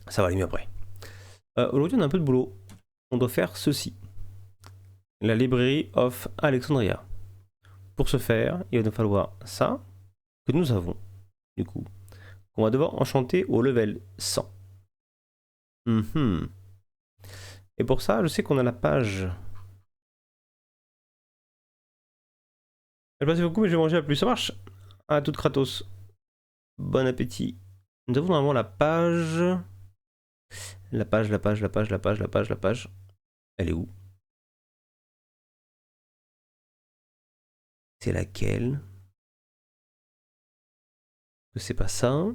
Ça va aller mieux après. Aujourd'hui, on a un peu de boulot. On doit faire ceci. La Library of Alexandria. Pour ce faire, il va nous falloir ça, que nous avons, du coup, qu'on va devoir enchanter au level 100. Et pour ça, je sais qu'on a la page. Je passe beaucoup, mais je vais manger la plus. Ça marche. À toute Kratos. Bon appétit. Nous avons normalement la page. La page. Elle est où? C'est laquelle? C'est pas ça.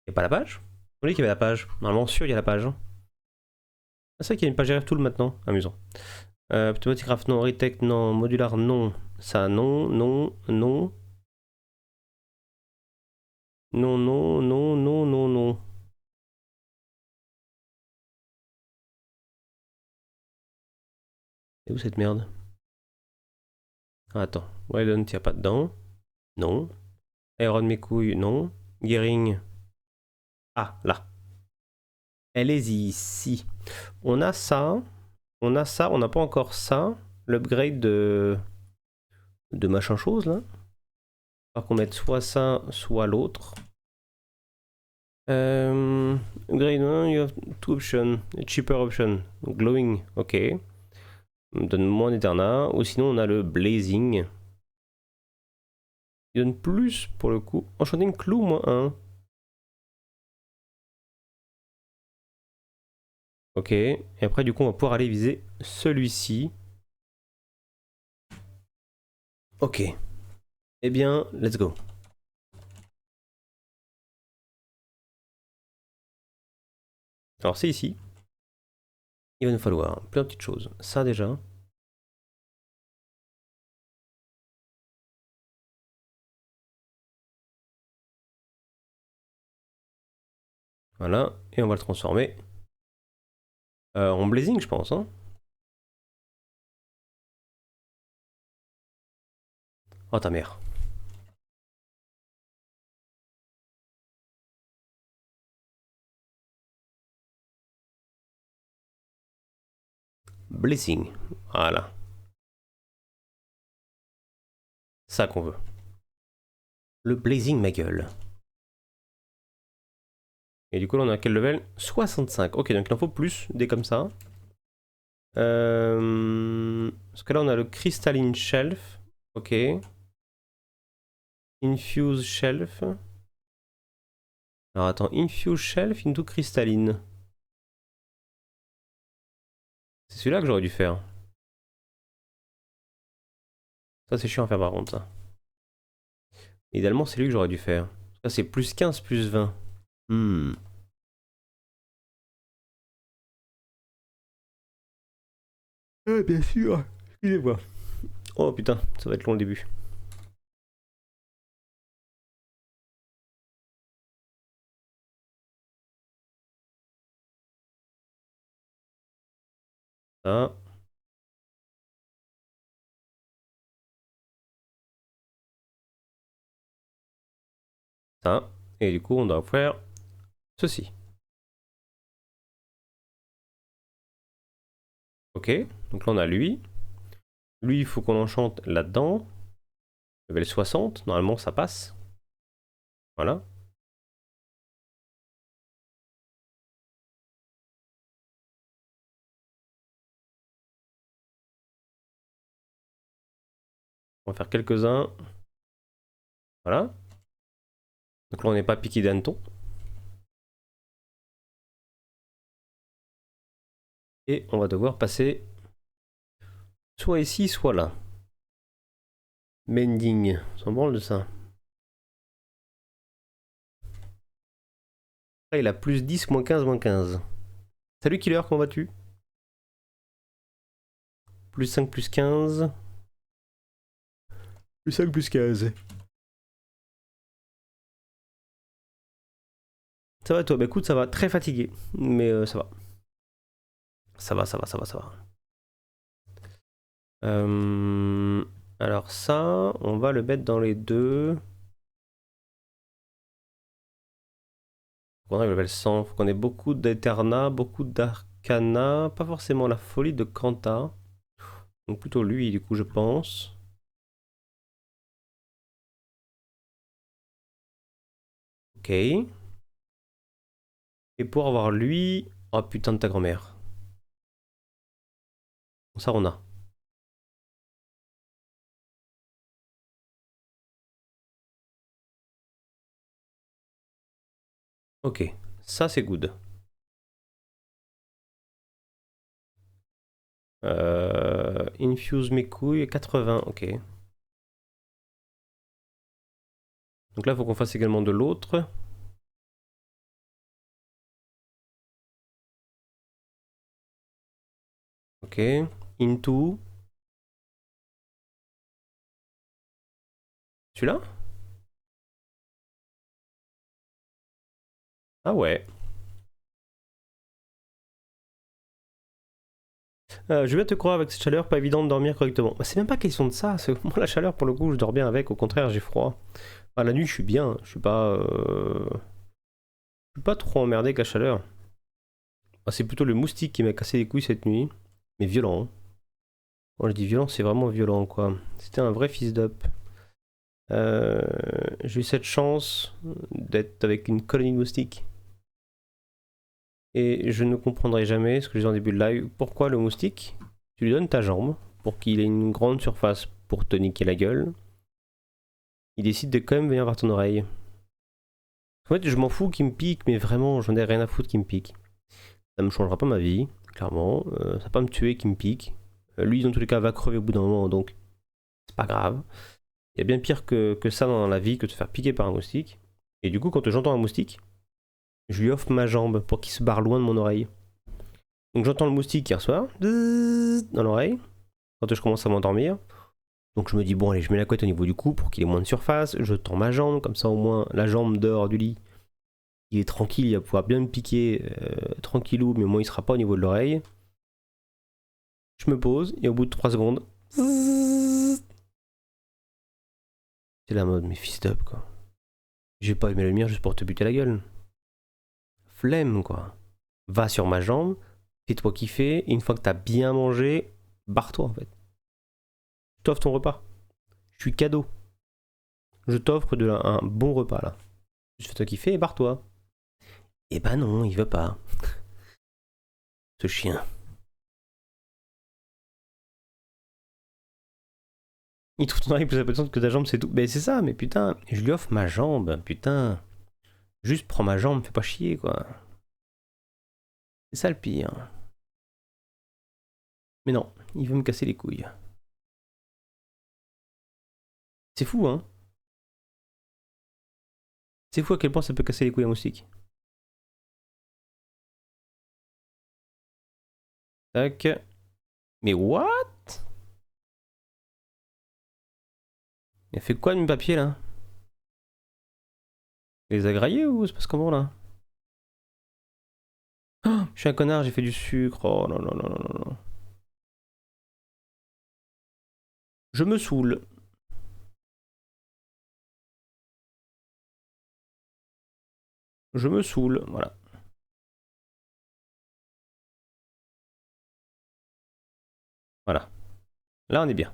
Y a pas la page? On dit qu'il y avait la page. Normalement, sûr, il y a la page. Ah, c'est vrai qu'il y a une page RFTool maintenant. Amusant. Automatic Craft, non. Retech, non. Modular, non. Ça, non, non, non. Non, non, non, non, non, non. Et où cette merde? Ah, attends. Wildon, t'y a pas dedans. Non. Iron mes couilles, non. Gearing. Ah, là. Elle est ici. On a ça. On a ça. On n'a pas encore ça. L'upgrade de machin chose là. Alors qu'on mette soit ça, soit l'autre. Grade 1, you have two options. Cheaper option. Glowing, ok. On donne moins d'Eterna. Ou sinon, on a le Blazing. Il donne plus pour le coup. Enchanting Clou, moins 1. Ok. Et après, du coup, on va pouvoir aller viser celui-ci. Ok. Eh bien, let's go. Alors, c'est ici. Il va nous falloir plein de petites choses. Ça, déjà. Voilà. Et on va le transformer en Blazing, je pense. Hein. Oh, ta mère. Blazing. Voilà. Ça qu'on veut. Le Blazing, ma gueule. Et du coup, là, on a quel level? 65. Ok, donc il en faut plus, des comme ça. Parce que là, on a le Crystalline Shelf. Ok. Infuse Shelf. Alors attends, Infuse Shelf into Crystalline. C'est celui-là que j'aurais dû faire. Ça, c'est chiant à faire par contre, ça. Idéalement, c'est lui que j'aurais dû faire. Ça, c'est plus 15, plus 20. Bien sûr. Excusez-moi. Oh putain, ça va être long le début. Ça. Ça. Et du coup, on doit faire ceci. Ok. Donc là, on a lui. Lui, il faut qu'on enchante là-dedans. Level 60. Normalement, ça passe. Voilà. On va faire quelques-uns. Voilà. Donc là, on n'est pas piqué d'hanneton. Et on va devoir passer soit ici, soit là. Mending. On s'en branle de ça. Là, il a plus 10, moins 15, moins 15. Salut Killer, comment vas-tu? Plus 5, plus 15. Plus 5, plus 15. Ça va toi? Bah écoute, ça va. Très fatigué. Mais ça va. Ça va. Alors ça, on va le mettre dans les deux. Faut qu'on ait level 100. Faut qu'on ait beaucoup d'Eterna, beaucoup d'Arcana. Pas forcément la folie de Kanta. Donc plutôt lui, du coup, je pense. Ok. Et pour avoir lui... Oh putain de ta grand-mère. Ça, on a. Ok. Ça, c'est good. Infuse mes couilles, 80, ok. Donc là, il faut qu'on fasse également de l'autre. Ok. Into. Celui-là? Ah ouais. Je vais te croire avec cette chaleur, pas évident de dormir correctement. Bah, c'est même pas question de ça. Moi, la chaleur, pour le coup, je dors bien avec. Au contraire, j'ai froid. Ah, la nuit, je suis bien. Je suis pas trop emmerdé avec la chaleur. Ah, c'est plutôt le moustique qui m'a cassé les couilles cette nuit. Mais violent. Hein. Quand je dis violent, c'est vraiment violent, quoi. C'était un vrai fils d'up. J'ai eu cette chance d'être avec une colonie de moustiques. Et je ne comprendrai jamais ce que je dis en début de live. Pourquoi le moustique, tu lui donnes ta jambe pour qu'il ait une grande surface pour te niquer la gueule. Il décide de quand même venir vers ton oreille. En fait, je m'en fous qu'il me pique, mais vraiment, j'en ai rien à foutre qu'il me pique. Ça me changera pas ma vie, clairement. Ça va pas me tuer qu'il me pique. Lui, dans tous les cas, va crever au bout d'un moment, donc c'est pas grave. Il y a bien pire que ça dans la vie que de se faire piquer par un moustique. Et du coup, quand j'entends un moustique, je lui offre ma jambe pour qu'il se barre loin de mon oreille. Donc j'entends le moustique qui reçoit dans l'oreille quand je commence à m'endormir. Donc je me dis, bon, allez, je mets la couette au niveau du cou pour qu'il ait moins de surface. Je tends ma jambe, comme ça au moins la jambe dehors du lit. Il est tranquille, il va pouvoir bien me piquer tranquillou, mais au moins il sera pas au niveau de l'oreille. Je me pose et au bout de 3 secondes, c'est la mode, mais fils d'up quoi. J'ai pas aimé le mien juste pour te buter la gueule. Flemme quoi. Va sur ma jambe, fais-toi kiffer, et une fois que t'as bien mangé, barre-toi en fait. Je t'offre ton repas. Je suis cadeau. Je t'offre un bon repas là. Je fais-toi kiffer et barre-toi. Eh ben non, il veut pas. Ce chien. Il trouve ton oreille plus appétissante que ta jambe, c'est tout. Mais c'est ça, mais putain, je lui offre ma jambe, putain. Juste prends ma jambe, fais pas chier, quoi. C'est ça le pire. Mais non, il veut me casser les couilles. C'est fou, hein. C'est fou à quel point ça peut casser les couilles à un moustique. Tac. Mais what? Il a fait quoi de mes papiers, là? Il les a graillés ou c'est passe comment, là? Oh, je suis un connard, j'ai fait du sucre. Oh non, non, non, non, non, non. Je me saoule. Je me saoule, voilà. Voilà. Là, on est bien.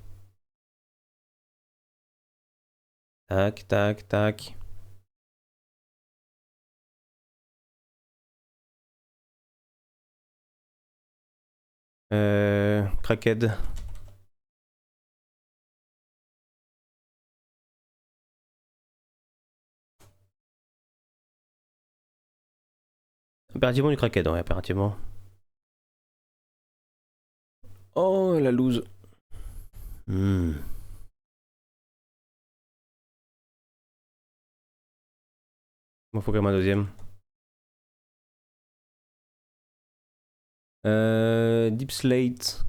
Tac, tac, tac. Crackhead. Impérativement du crackhead, ouais, impérativement. Oh, la loose. Hmm. Moi, faut quand même un deuxième. Deep Slate.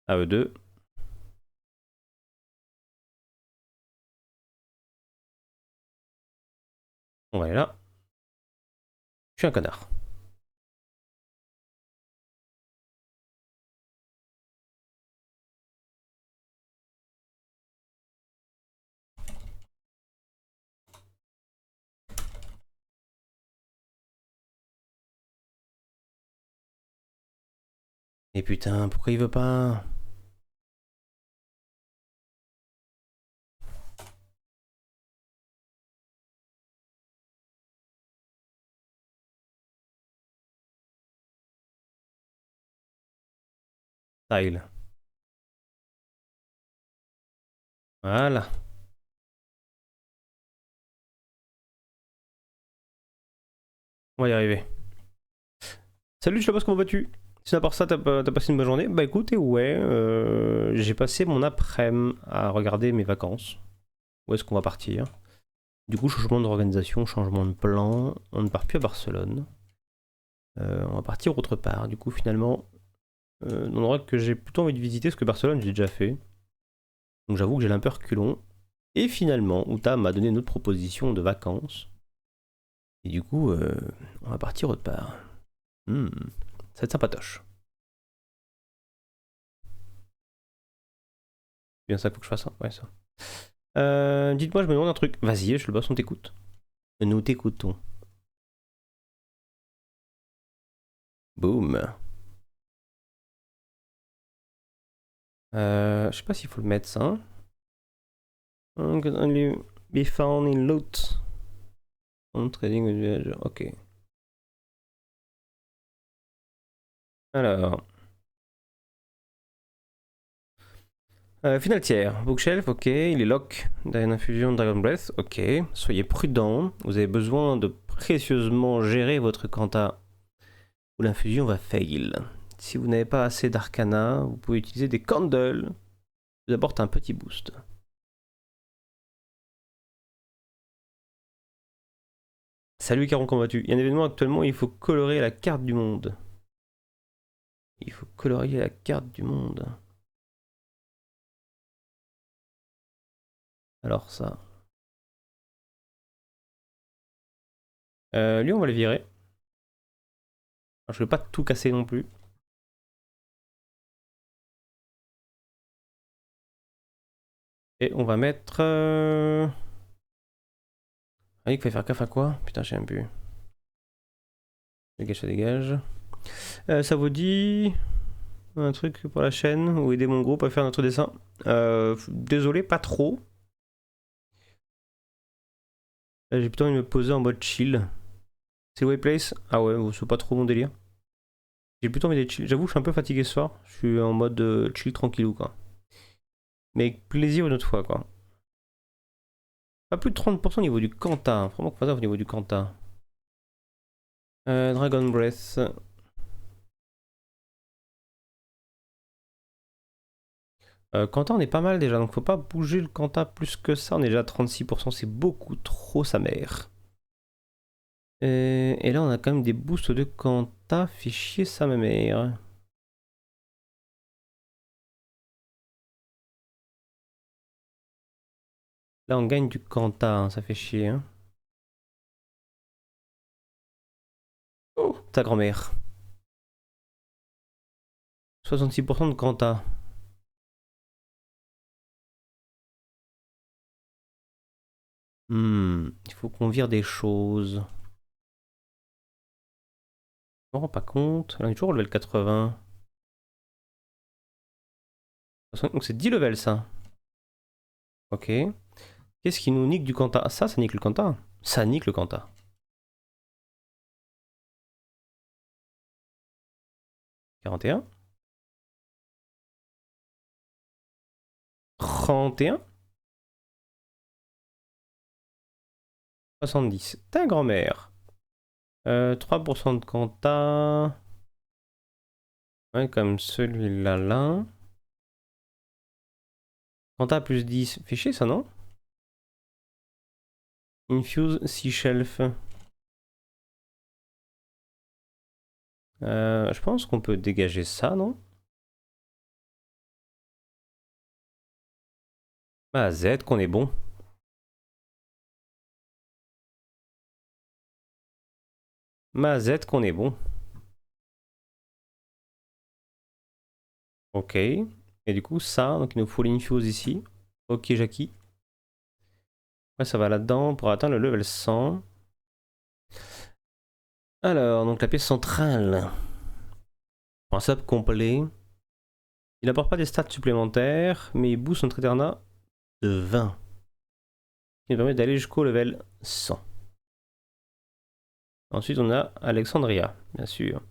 AE2. On va aller là. Je suis un connard. Et putain, pourquoi il veut pas? Tile. Voilà. On va y arriver. Salut, je sais pas comment vas-tu? Si à part ça, t'as passé une bonne journée? Bah écoute, et ouais, j'ai passé mon après-midi à regarder mes vacances. Où est-ce qu'on va partir? Du coup, changement d'organisation, changement de plan. On ne part plus à Barcelone. On va partir autre part. Du coup, finalement, un endroit que j'ai plutôt envie de visiter, parce que Barcelone, j'ai déjà fait. Donc j'avoue que j'ai un peu reculon. Et finalement, Outa m'a donné une autre proposition de vacances. Et du coup, on va partir autre part. Hmm, ça va être sympatoche. C'est bien ça qu'il faut que je fasse, hein. Ouais, ça. Dites-moi, je me demande un truc. Vas-y, je le bosse, on t'écoute. Nous t'écoutons. Boum. Je sais pas s'il faut le mettre ça. Can only be found in loot. On trading with ok. Alors. Final tier. Bookshelf, ok. Il est lock. Une infusion de Dragon Breath, ok. Soyez prudent. Vous avez besoin de précieusement gérer votre Kanta. Ou l'infusion va fail. Si vous n'avez pas assez d'arcana, vous pouvez utiliser des candles. Vous apportent un petit boost. Salut Caron, comment vas-tu? Il y a un événement actuellement, il faut colorer la carte du monde. Il faut colorier la carte du monde. Alors ça. Lui, on va le virer. Alors, je vais pas tout casser non plus. Et on va mettre... Ah, il faut faire gaffe à quoi? Putain, je sais même plus. Dégage, ça dégage. Ça vous dit un truc pour la chaîne ou aider mon groupe à faire notre dessin? Désolé, pas trop. J'ai plutôt envie de me poser en mode chill. C'est Wayplace? Ah ouais, c'est pas trop mon délire. J'ai plutôt envie d'être chill. J'avoue que je suis un peu fatigué ce soir. Je suis en mode chill tranquillou quoi. Mais avec plaisir une autre fois quoi. Pas plus de 30% au niveau du Kanta. Vraiment pas ça au niveau du Kanta. Dragon Breath. Kanta on est pas mal déjà, donc faut pas bouger le Kanta plus que ça. On est déjà à 36%, c'est beaucoup trop sa mère. Et là on a quand même des boosts de Kanta. Fait chier ça ma mère. Là on gagne du Kanta, hein, ça fait chier. Hein. Oh, ta grand-mère. 66% de Kanta. Il faut qu'on vire des choses. Je me rends pas compte. Là, on est toujours au level 80. Donc c'est 10 levels ça. Ok. Qu'est-ce qui nous nique du Kanta? Ah, ça nique le Kanta. Ça nique le Kanta. 41. 31. 70. Ta grand-mère. 3% de Kanta. Ouais, comme celui-là là. Kanta plus 10. Fait chier ça, non? Infuse Sea Shelf. Je pense qu'on peut dégager ça, non? Ah, Z, qu'on est bon. Mazette qu'on est bon. Ok. Et du coup, ça, donc il nous faut l'infuse ici. Ok, Jackie. Ouais, ça va là-dedans pour atteindre le level 100. Alors, donc la pièce centrale. Un sub complet. Il n'apporte pas des stats supplémentaires, mais il booste notre Eterna de 20. Il nous permet d'aller jusqu'au level 100. Ensuite, on a Alexandria, bien sûr.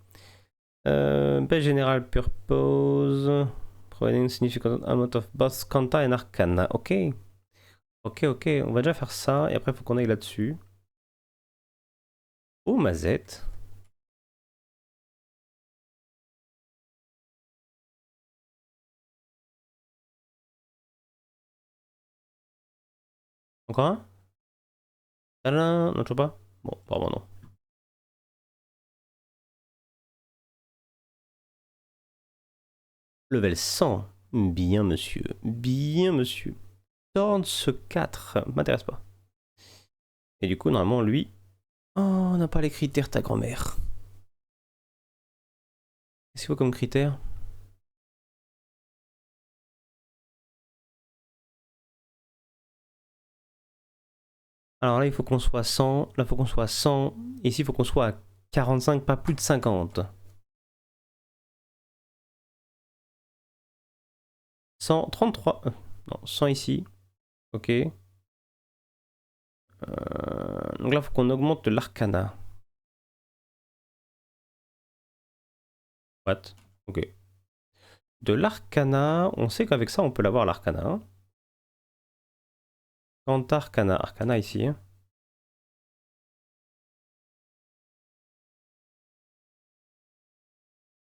Base General Purpose. Providing significant amount of boss Kanta and Arcana. Ok. Ok, ok. On va déjà faire ça. Et après, il faut qu'on aille là-dessus. Oh, Mazette. Encore un? Tadam. Non, toujours pas? Bon, pardon, non. Level 100. Bien, monsieur. Bien, monsieur. Torns 4. M'intéresse pas. Et du coup, normalement, lui... Oh, on n'a pas les critères, ta grand-mère. Qu'est-ce qu'il faut comme critère? Alors là, il faut qu'on soit 100. Là, il faut qu'on soit 100. Ici, il faut qu'on soit à 45, pas plus de 50. 133. Non, 100 ici. Ok. Donc là, il faut qu'on augmente de l'arcana. What? Ok. De l'arcana, on sait qu'avec ça, on peut l'avoir l'arcana. Quant à arcana, arcana ici. Ok,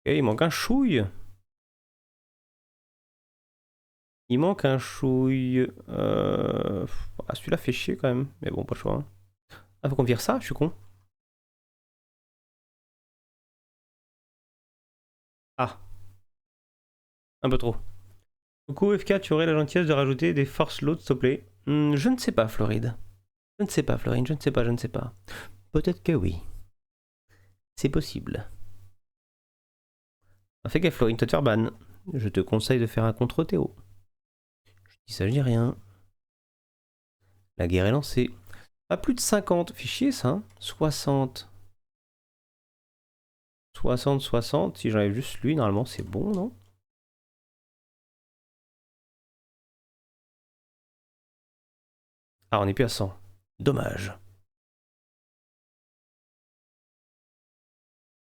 il manque un chouille. Il manque un chouille. Ah, celui-là fait chier quand même. Mais bon, pas le choix. Hein. Ah, faut qu'on vire ça, je suis con. Ah, un peu trop. Coucou FK, tu aurais la gentillesse de rajouter des force loads, s'il te plaît? Je ne sais pas, Floride. Je ne sais pas, Florine, je ne sais pas, je ne sais pas. Peut-être que oui. C'est possible. Ah, fais gaffe, Florine, toi te faire ban. Je te conseille de faire un contre Théo. Il s'agit rien. La guerre est lancée. Pas plus de 50. Fichier ça. Hein. 60. 60, 60. Si j'enlève juste lui, normalement c'est bon, non? Ah, on n'est plus à 100. Dommage.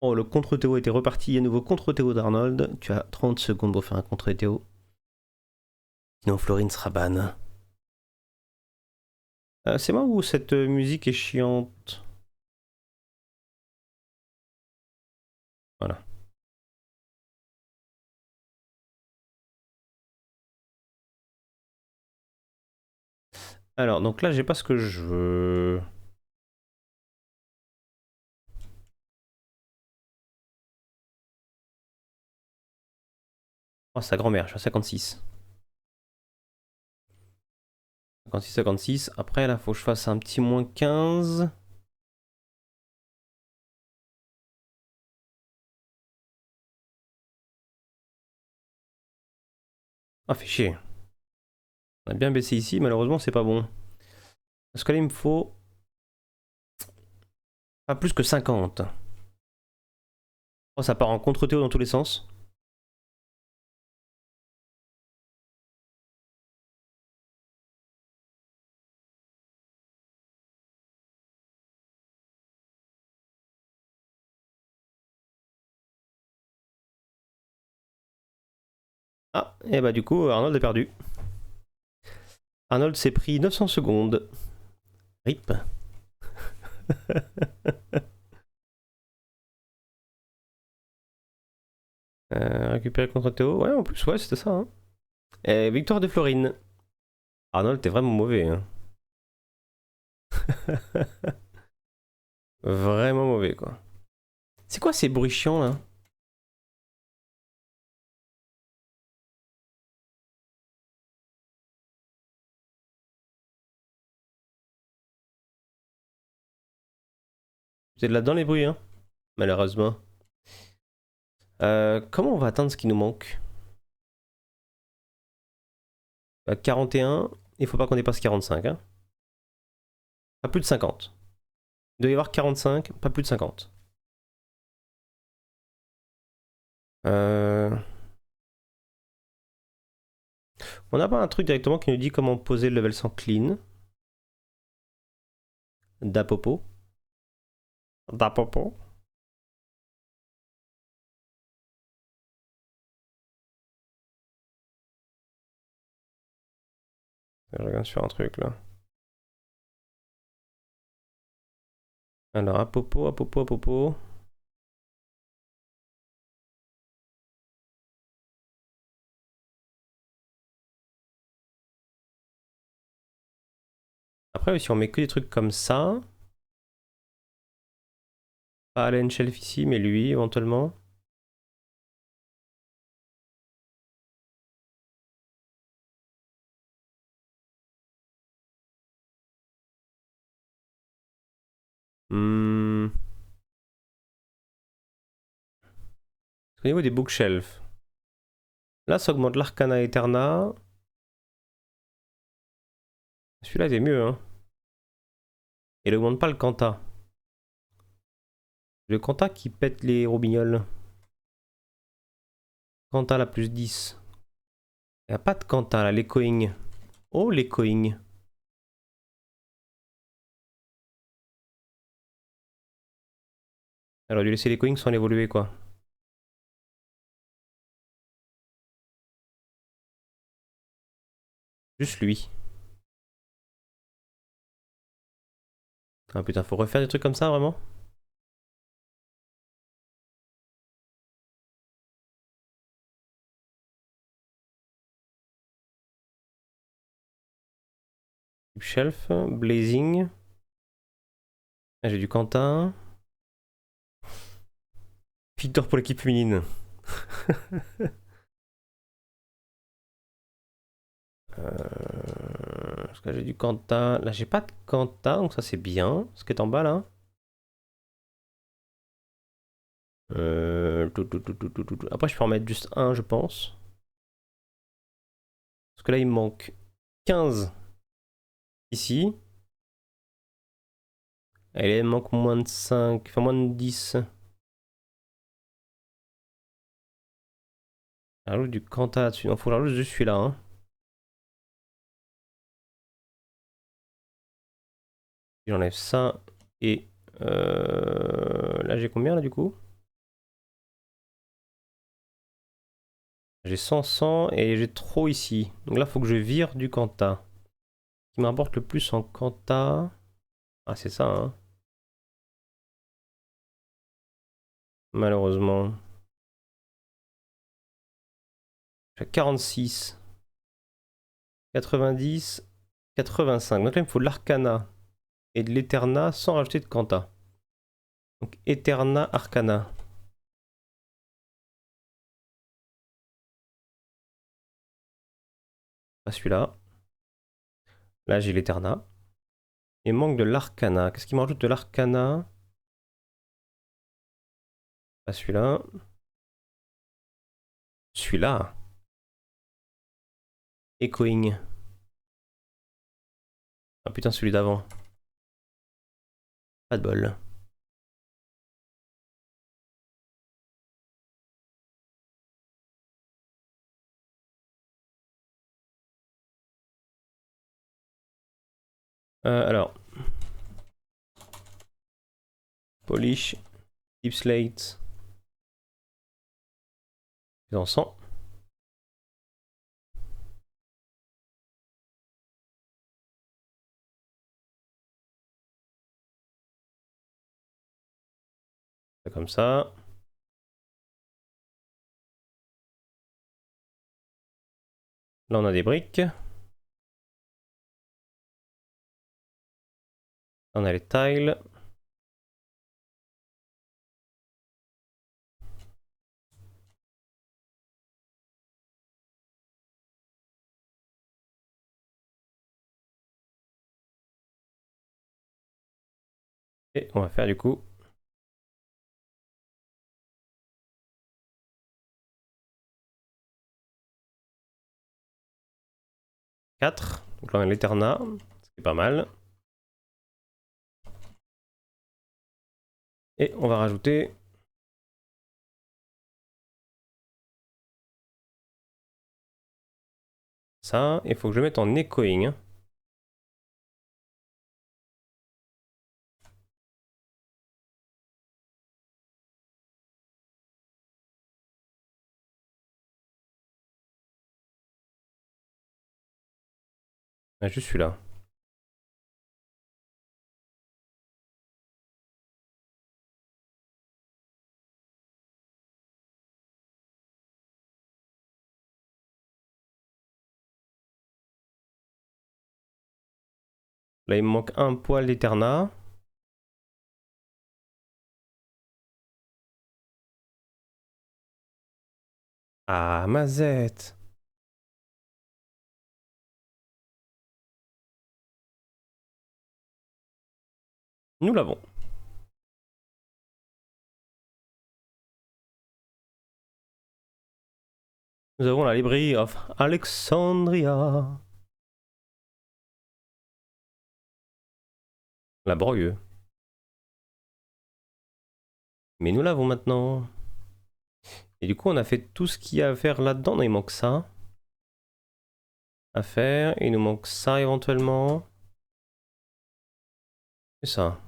Oh, le contre Théo était reparti. Il y a nouveau contre Théo d'Arnold. Tu as 30 secondes pour faire un contre Théo. Sinon, Florine sera ban. C'est moi ou cette musique est chiante? Voilà. Alors, donc là, j'ai pas ce que je veux. Oh, sa grand-mère, je suis à 56. 56, 56. Après, là, faut que je fasse un petit moins 15. Ah, fait chier. On a bien baissé ici, malheureusement, c'est pas bon. Parce que là, il me faut pas plus que 50. Oh, ça part en contre-théo dans tous les sens. Ah, et bah du coup, Arnold a perdu. Arnold s'est pris 900 secondes. RIP. Récupérer contre Théo. Ouais, en plus, ouais, c'était ça. Hein. Et victoire de Florine. Arnold, t'es vraiment mauvais. Hein. Vraiment mauvais, quoi. C'est quoi ces bruits chiants, là? Vous êtes là-dedans, les bruits, hein? malheureusement. Comment on va atteindre ce qui nous manque? 41, il faut pas qu'on dépasse 45. Hein. Pas plus de 50. Il doit y avoir 45, pas plus de 50. On n'a pas un truc directement qui nous dit comment poser le level 100 clean. D'Apopo. D'Apopo. Je regarde sur un truc là. Alors, Apopo, Apopo, Apopo. Après, si on met que des trucs comme ça. Pas Allen Shelf ici, mais lui, éventuellement. Hmm. Au niveau des bookshelves. Là, ça augmente l'Arcana Eterna. Celui-là, il est mieux, hein. Il augmente pas le Kanta. Le Kanta qui pète les robignoles. Kanta la plus 10. Il n'y a pas de Kanta là, l'echoing. Oh, l'echoing. Alors, dû laisser l'echoing sans l'évoluer, quoi. Juste lui. Ah putain, faut refaire des trucs comme ça, vraiment? Shelf, Blazing. Ah, j'ai du Quentin. Victor pour l'équipe féminine. Parce que j'ai du Quentin. Là, j'ai pas de Quentin, donc ça c'est bien. Ce qui est en bas là. Après, je peux en mettre juste un, je pense. Parce que là, il me manque 15 ici. Et là, il me manque moins de 5, enfin moins de 10. Rajoute du Quentin là-dessus. Non, faut que j'ajoute juste celui-là. Hein. J'enlève ça. Et là, j'ai combien là du coup? J'ai 100, 100 et j'ai trop ici. Donc là, faut que je vire du Quentin. Ce qui me rapporte le plus en Quentin. Ah, c'est ça, hein. Malheureusement. J'ai 46, 90, 85. Donc là, il me faut de l'Arcana et de l'Eterna sans rajouter de Quanta. Donc Eterna, Arcana. Pas celui-là. Là, j'ai l'Eterna. Il manque de l'Arcana. Qu'est-ce qui me rajoute de l'Arcana? Pas celui-là. Celui-là. Echoing. Ah putain, celui d'avant. Pas de bol. Alors. Polish. Deep Slate. En 100. Comme ça. Là, on a des briques. Là, on a les tiles. Et on va faire du coup 4. Donc là on a l'Eterna, ce qui est pas mal. Et on va rajouter ça. Il faut que je mette en echoing. Hein. Ah, juste celui-là. Là il me manque un poil d'Eterna. Ah, Mazette. Nous l'avons. Nous avons la Library of Alexandria. Laborieux. Mais nous l'avons maintenant. Et du coup, on a fait tout ce qu'il y a à faire là-dedans. Non, il manque ça. À faire. Il nous manque ça éventuellement. Et ça.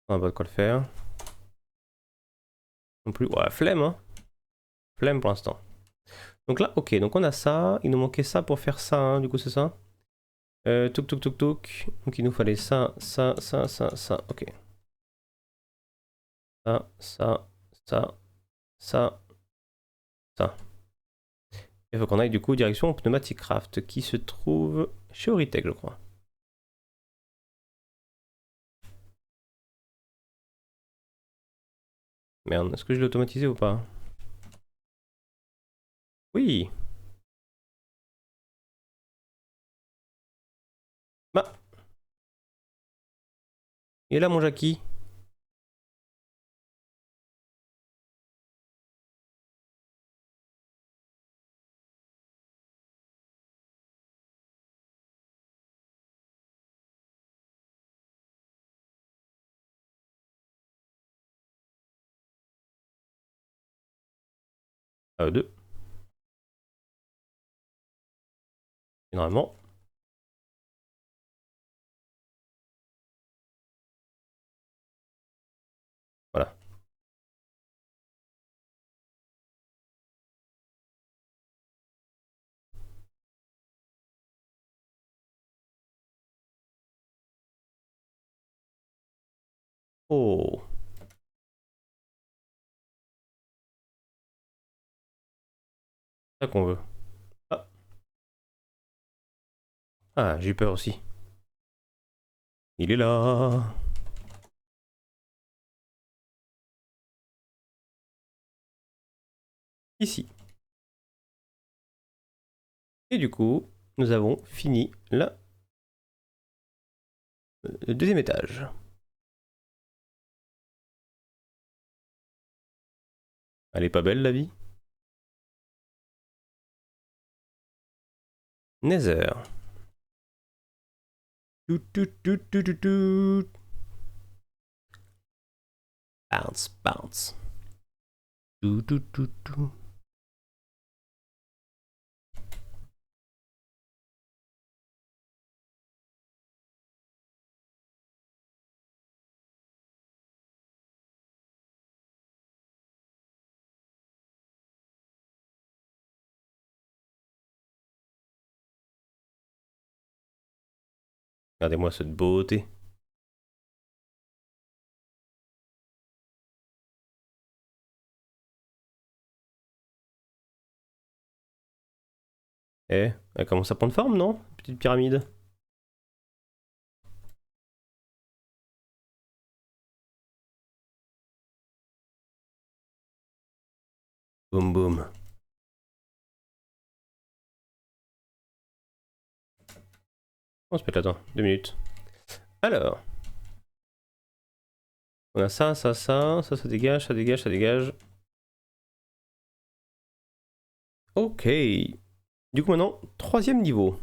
On n'a pas de quoi le faire. Non plus. Ouais, flemme, hein. Flemme pour l'instant. Donc là, ok. Donc on a ça. Il nous manquait ça pour faire ça, hein. Du coup, c'est ça. Touk touk touk touk. Donc il nous fallait ça, ça, ça, ça, ça. Ok. Ça, ça, ça, ça, ça. Il faut qu'on aille du coup direction Pneumatic Craft qui se trouve chez Auritech, je crois. Merde, est-ce que je l'ai automatisé ou pas? Oui. Bah. Il est là mon Jackie. Deux. Normalement. Voilà. Oh. C'est ça qu'on veut. Ah, ah j'ai eu peur aussi. Il est là. Ici. Et du coup, nous avons fini là, le deuxième étage. Elle est pas belle la vie? Nether. Tout, tout, tout, tout, tout, tout. Bounce, bounce. Tout, tout, tout, tout. Regardez-moi cette beauté. Eh, elle commence à prendre forme, non? Petite pyramide. Boum boum. On se pète là-dedans. 2 minutes. Alors. On a ça, ça, ça. Ça, ça dégage, ça dégage, ça dégage. Ok. Du coup maintenant, troisième niveau.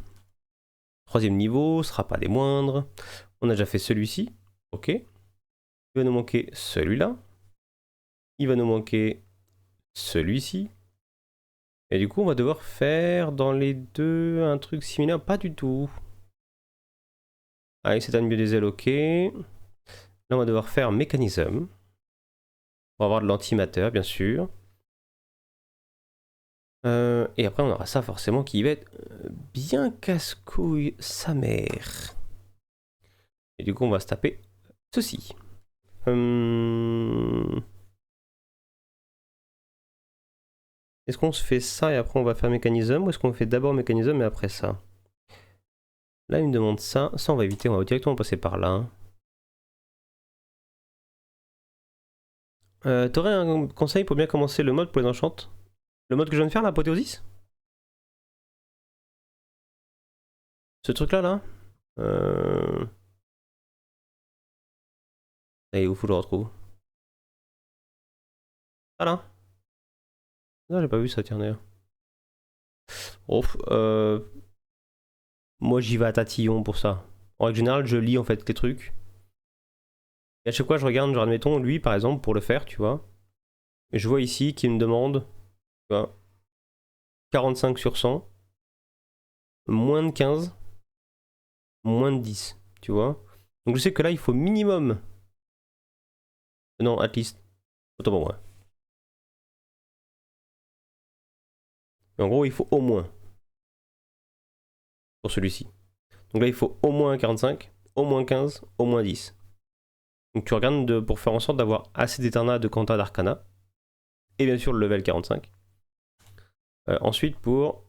Troisième niveau, sera pas des moindres. On a déjà fait celui-ci. Ok. Il va nous manquer celui-là. Il va nous manquer celui-ci. Et du coup, on va devoir faire dans les deux un truc similaire. Pas du tout. Allez, c'est un biodiesel, ok. Là, on va devoir faire mécanisme. Pour avoir de l'antimatter, bien sûr. Et après, on aura ça forcément qui va être bien casse-couille sa mère. Et du coup, on va se taper ceci. Est-ce qu'on se fait ça et après on va faire mécanisme ou est-ce qu'on fait d'abord mécanisme et après ça? Là, il me demande ça. Ça, on va éviter, on va directement passer par là. T'aurais un conseil pour bien commencer le mode pour les enchantes? Le mode que je viens de faire, l'apothéosis? Ce truc-là, là, Et où faut que je le retrouve? Ah là? Non, j'ai pas vu ça, tiens d'ailleurs. Oh, moi, j'y vais à tatillon pour ça. En règle générale, je lis en fait les trucs. Et à chaque fois, je regarde, genre, admettons, lui, par exemple, pour le faire, tu vois. Et je vois ici qu'il me demande, tu vois, 45 sur 100, moins de 15, moins de 10, tu vois. Donc je sais que là, il faut minimum. Non, at least. Autant pour moi. Mais en gros, il faut au moins. Pour celui-ci. Donc là, il faut au moins 45, au moins 15, au moins 10. Donc tu regardes pour faire en sorte d'avoir assez d'éternat de Quanta d'Arcana. Et bien sûr, le level 45. Ensuite, pour.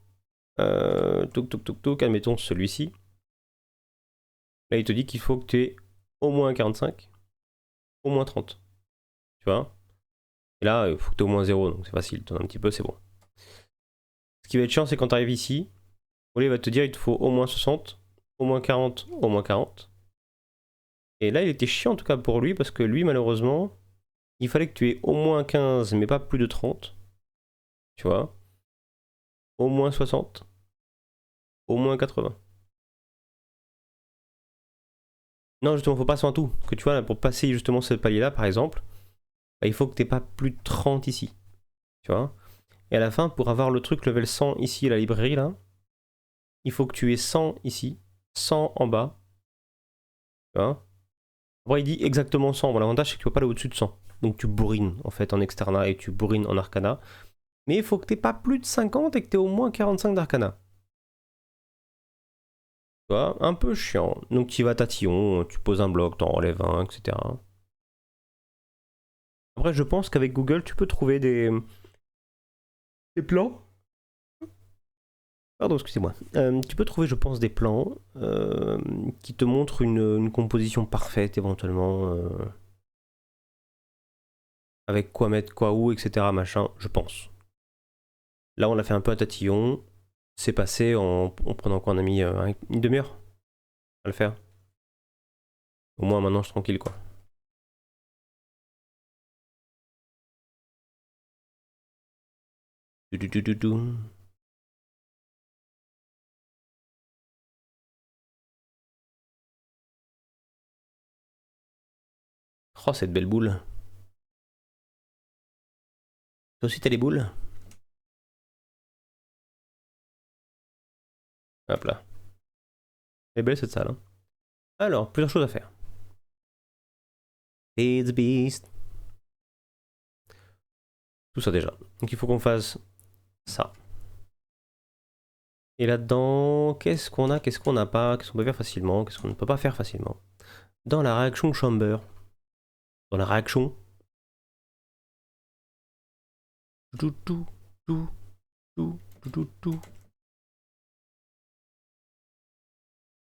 Admettons celui-ci. Là, il te dit qu'il faut que tu aies au moins 45, au moins 30. Tu vois. Et là, il faut que tu aies au moins 0, donc c'est facile. Tu en as un petit peu, c'est bon. Ce qui va être chiant, c'est quand tu arrives ici. Il va te dire il te faut au moins 60, au moins 40, au moins 40. Et là, il était chiant en tout cas pour lui, parce que lui, malheureusement, il fallait que tu aies au moins 15, mais pas plus de 30. Tu vois. Au moins 60, au moins 80. Non, justement, faut pas en tout. Que tu vois, pour passer justement ce palier-là, par exemple, bah, il faut que tu pas plus de 30 ici. Tu vois. Et à la fin, pour avoir le truc level 100 ici à la librairie, là, il faut que tu aies 100 ici, 100 en bas. Tu vois. Après, il dit exactement 100. Bon, l'avantage, c'est que tu peux pas aller au-dessus de 100. Donc tu bourrines en fait en externa et tu bourrines en arcana. Mais il faut que tu pas plus de 50 et que tu au moins 45 d'arcana. Tu vois, un peu chiant. Donc tu vas tatillon, tu poses un bloc, t'en enlèves un, etc. Après, je pense qu'avec Google, tu peux trouver des plans. Pardon, excusez-moi. Tu peux trouver, je pense, des plans qui te montrent une composition parfaite éventuellement. Avec quoi mettre quoi où, etc. Machin, je pense. Là, on l'a fait un peu à tatillon. C'est passé en prenant quoi? On a mis une demi-heure à le faire. Au moins, maintenant, je suis tranquille, quoi. Du, du, du, du, du. Oh, cette belle boule. Toi aussi, t'as les boules? Hop là. Elle est belle cette salle. Hein. Alors, plusieurs choses à faire. Feed the beast. Tout ça déjà. Donc il faut qu'on fasse ça. Et là-dedans, qu'est-ce qu'on a, qu'est-ce qu'on n'a pas, qu'est-ce qu'on peut faire facilement, qu'est-ce qu'on ne peut pas faire facilement. Dans la réaction chamber. Dans la réaction. Tout, tout, tout, tout, tout, tout, tout.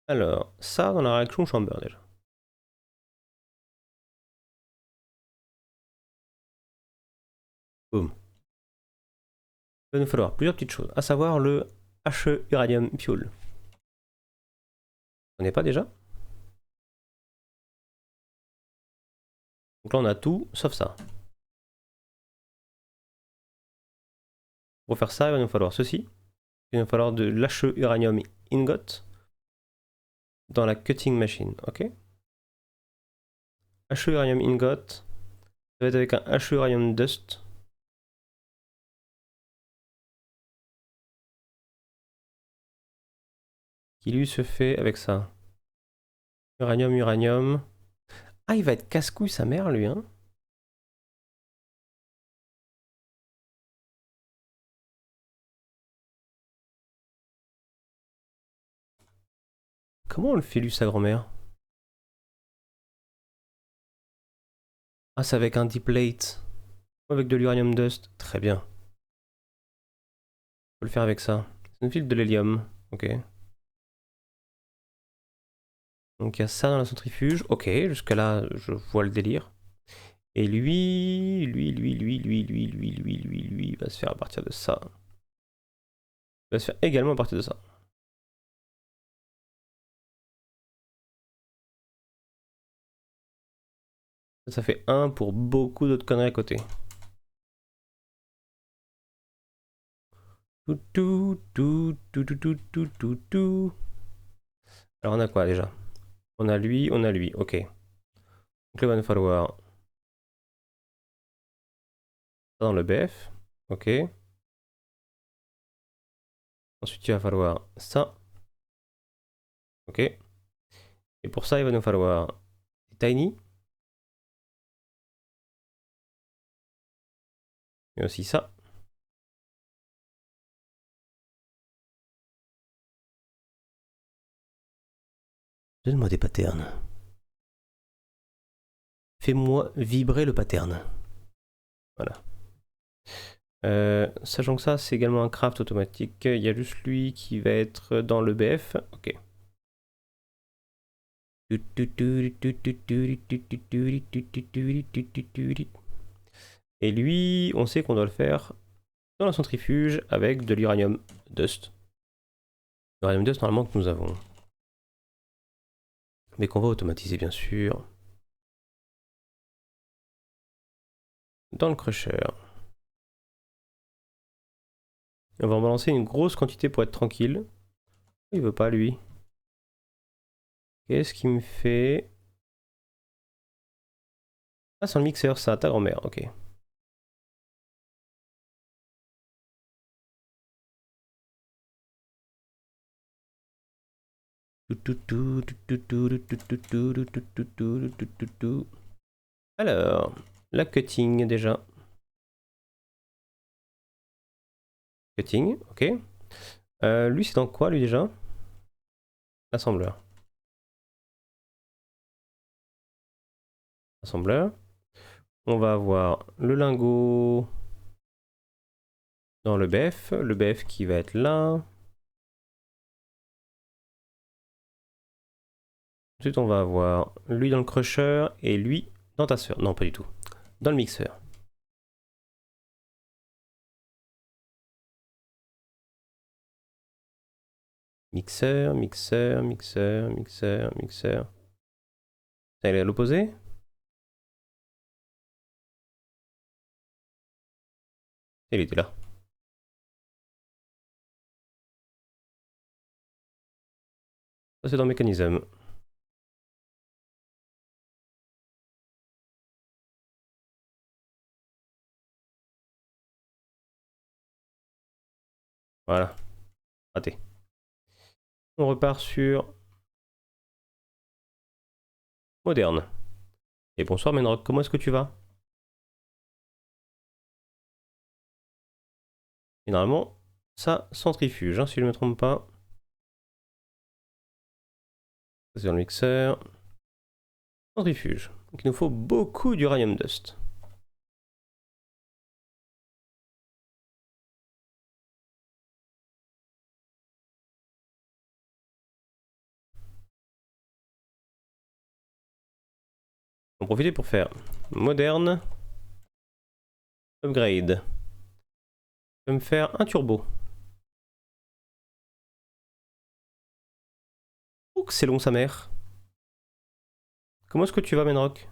Alors, ça dans la réaction chamber déjà. Boum. Il va nous falloir plusieurs petites choses, à savoir le HE Uranium Fuel. On n'est pas déjà? Donc là on a tout sauf ça. Pour faire ça, il va nous falloir ceci. Il va nous falloir de l'HE uranium ingot dans la cutting machine, ok? HE uranium ingot, ça va être avec un HE uranium dust. Qui lui se fait avec ça. Uranium, uranium. Ah, il va être casse-couille sa mère, lui, hein? Comment on le fait, lui, sa grand-mère? Ah, c'est avec un deep plate. Avec de l'uranium dust. Très bien. On peut le faire avec ça. Ça nous file de l'hélium. Ok. Donc il y a ça dans la centrifuge. Ok, jusqu'à là, je vois le délire. Et lui, il va se faire à partir de ça. Il va se faire également à partir de ça. Ça fait 1 pour beaucoup d'autres conneries à côté. Alors on a quoi déjà? On a lui, ok. Donc là il va nous falloir ça dans le BF, ok. Ensuite il va falloir ça, ok. Et pour ça il va nous falloir des tiny. Et aussi ça. Donne-moi des patterns. Fais-moi vibrer le pattern. Voilà. Sachant que ça, c'est également un craft automatique. Il y a juste lui qui va être dans le BF. Ok. Et lui, on sait qu'on doit le faire dans la centrifuge avec de l'uranium dust. L'uranium dust, normalement, que nous avons. Mais qu'on va automatiser, bien sûr. Dans le crusher. On va en balancer une grosse quantité pour être tranquille. Il veut pas, lui. Qu'est-ce qu'il me fait? Ah, c'est un mixeur, ça, ta grand-mère, ok. Alors, la cutting déjà. Cutting, ok. Lui, c'est dans quoi, lui, déjà? Assembleur. Assembleur. On va avoir le lingot dans le BF qui va être là. Ensuite, on va avoir lui dans le crusher et lui dans ta sœur. Non, pas du tout. Dans le mixeur. Mixeur. Ça, elle est à l'opposé? Il était là. Ça, c'est dans mécanisme. Voilà. Raté. On repart sur moderne. Et bonsoir Menrock, comment est-ce que tu vas? Généralement, ça centrifuge, hein, si je ne me trompe pas. C'est dans le mixeur. Centrifuge. Donc il nous faut beaucoup d'uranium dust. On va en profiter pour faire moderne. Upgrade. Je vais me faire un turbo. Ouh, que c'est long sa mère. Comment est-ce que tu vas, Menrock?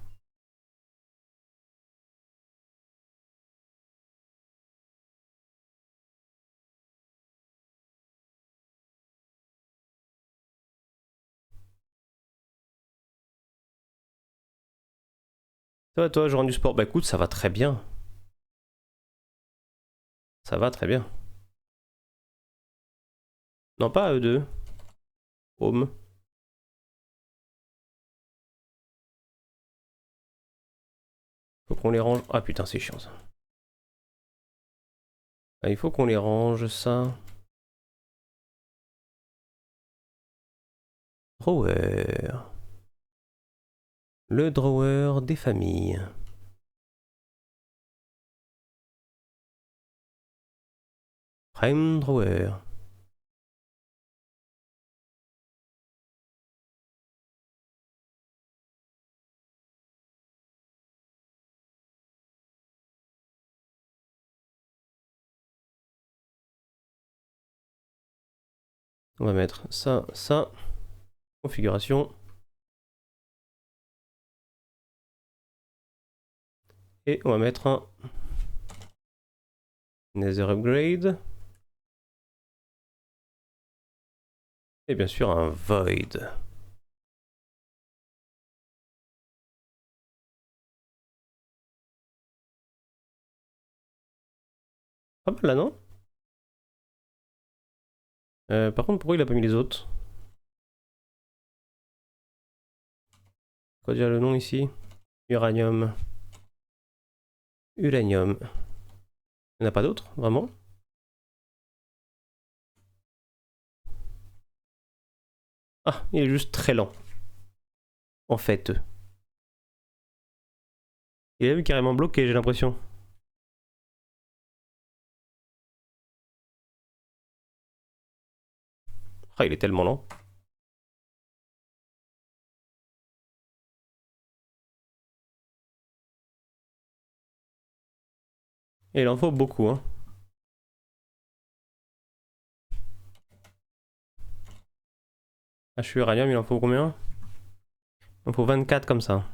Ça va toi, je rends du sport? Bah écoute, ça va très bien. Ça va très bien. Non, pas à eux deux. Home. Faut qu'on les range. Ah putain, c'est chiant ça. Ah, il faut qu'on les range, ça. Drawer. Le drawer des familles. Prime drawer. On va mettre ça, ça. Configuration. Et on va mettre un Nether Upgrade. Et bien sûr un Void. Pas mal là, non? Par contre, pourquoi il a pas mis les autres? Quoi dire le nom ici? Uranium. Uranium. Il n'y en a pas d'autres, vraiment? Ah, il est juste très lent. En fait. Il est carrément bloqué, j'ai l'impression. Ah, il est tellement lent. Et il en faut beaucoup, hein. Ah, je suis uranium, il en faut combien? Il en faut 24 comme ça.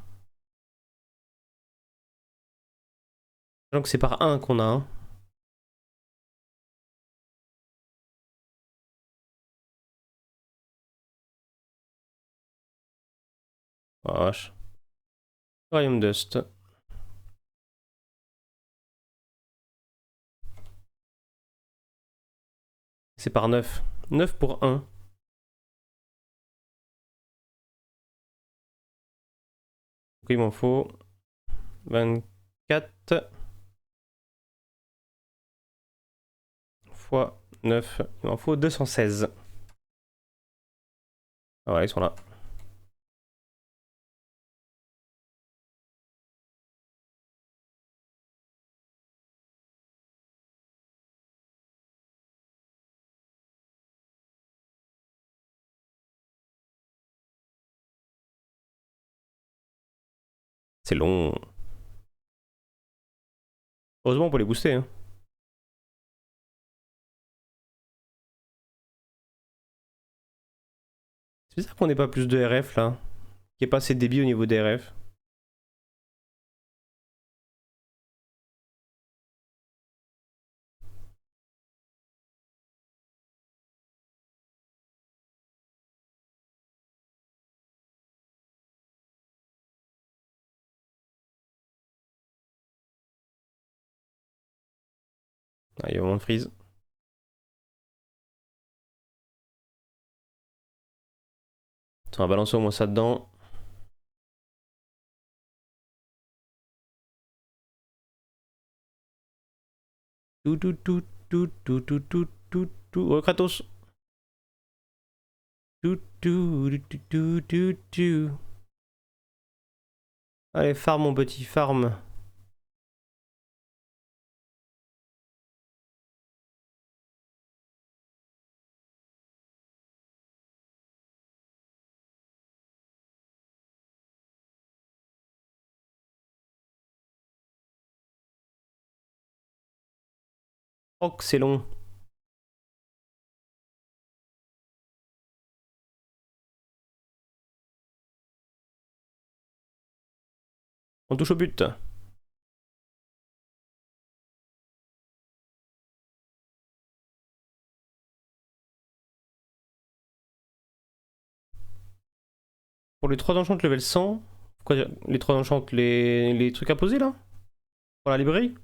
Donc c'est par un qu'on a, hein. Oh, vache. Uranium Dust. C'est par 9. 9 pour 1. Donc il m'en faut 24 fois 9. Il m'en faut 216. Ah ouais, ils sont là. C'est long. Heureusement, on peut les booster, hein. C'est bizarre qu'on n'ait pas plus de RF là. Qu'il n'y ait pas assez de débit au niveau des RF. Ah, il y a vraiment de freeze. On va balancer au moins ça dedans. Tout, tout, tout, tout, tout, tout, tout, tout, tout. Oh, Kratos. Tout, tout, tout, tout, tout, tout. Allez, farm mon petit, farm. Oh, que c'est long. On touche au but. Pour les 3 enchantes level 100, Quoi, les 3 enchantes, les trucs à poser là? Pour la librairie?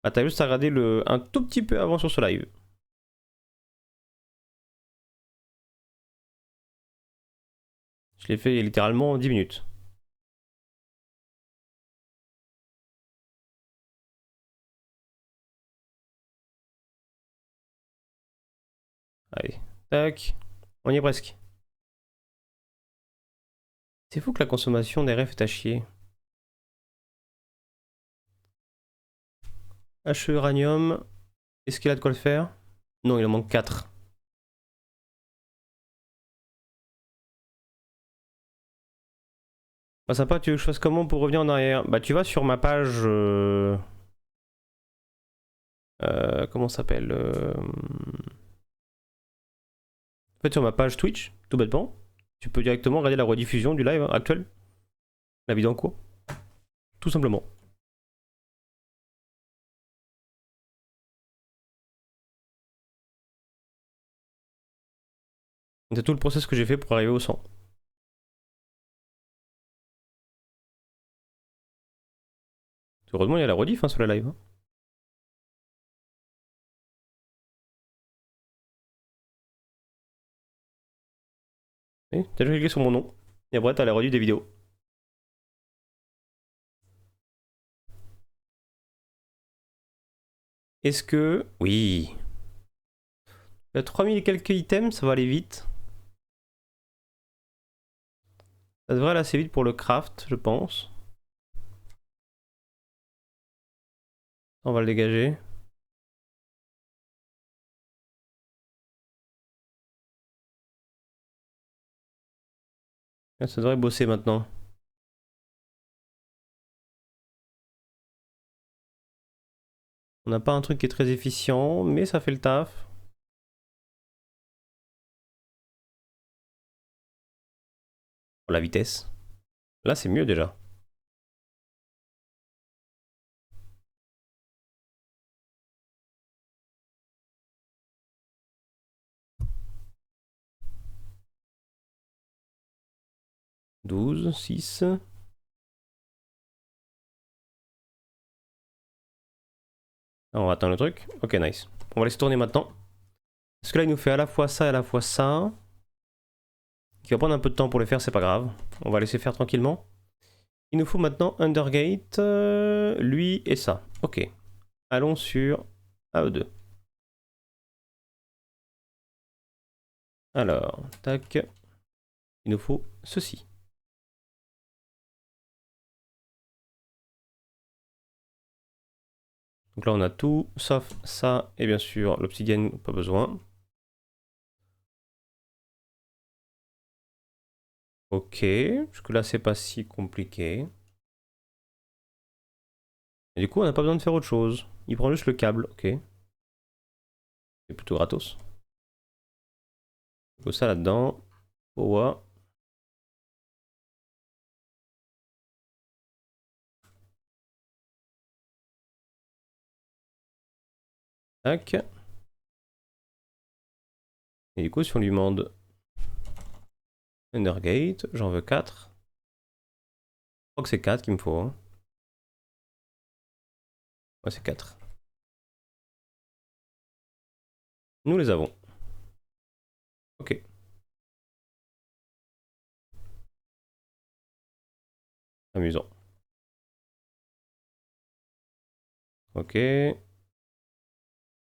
Ah, t'as juste à regarder un tout petit peu avant sur ce live. Je l'ai fait il y a littéralement 10 minutes. Allez, tac. On y est presque. C'est fou que la consommation des refs est à chier. HE uranium. Est-ce qu'il a de quoi le faire? Non, il en manque 4. Bah sympa, tu veux que je fasse comment pour revenir en arrière? Bah tu vas sur ma page... comment ça s'appelle En fait sur ma page Twitch, tout bêtement. Tu peux directement regarder la rediffusion du live actuel. La vidéo en cours. Tout simplement. C'est tout le process que j'ai fait pour arriver au 100. Heureusement il y a la rediff hein, sur la live. Hein. T'as déjà cliqué sur mon nom. Et après t'as la rediff des vidéos. Est-ce que... Oui. Il y a 3000 et quelques items, ça va aller vite. Ça devrait aller assez vite pour le craft, je pense. On va le dégager. Ça devrait bosser maintenant. On n'a pas un truc qui est très efficient, mais ça fait le taf. Oh, la vitesse. Là, c'est mieux déjà. « 12, 6... » On va attendre le truc. Ok, nice. On va laisser tourner maintenant. Parce que là, il nous fait à la fois ça et à la fois ça. Qui va prendre un peu de temps pour le faire, c'est pas grave. On va laisser faire tranquillement. Il nous faut maintenant Undergate, lui et ça. Ok. Allons sur AE2. Alors, tac. Il nous faut ceci. Donc là, on a tout, sauf ça, et bien sûr, l'obsidienne, pas besoin. Ok, jusque là, c'est pas si compliqué. Et du coup, on n'a pas besoin de faire autre chose. Il prend juste le câble, ok. C'est plutôt gratos. Il faut ça là-dedans. Power. Tac. Et du coup, si on lui demande Undergate, j'en veux 4. Je crois que c'est 4 qu'il me faut. Hein. Ouais, c'est 4. Nous les avons. Ok. Amusant. Ok.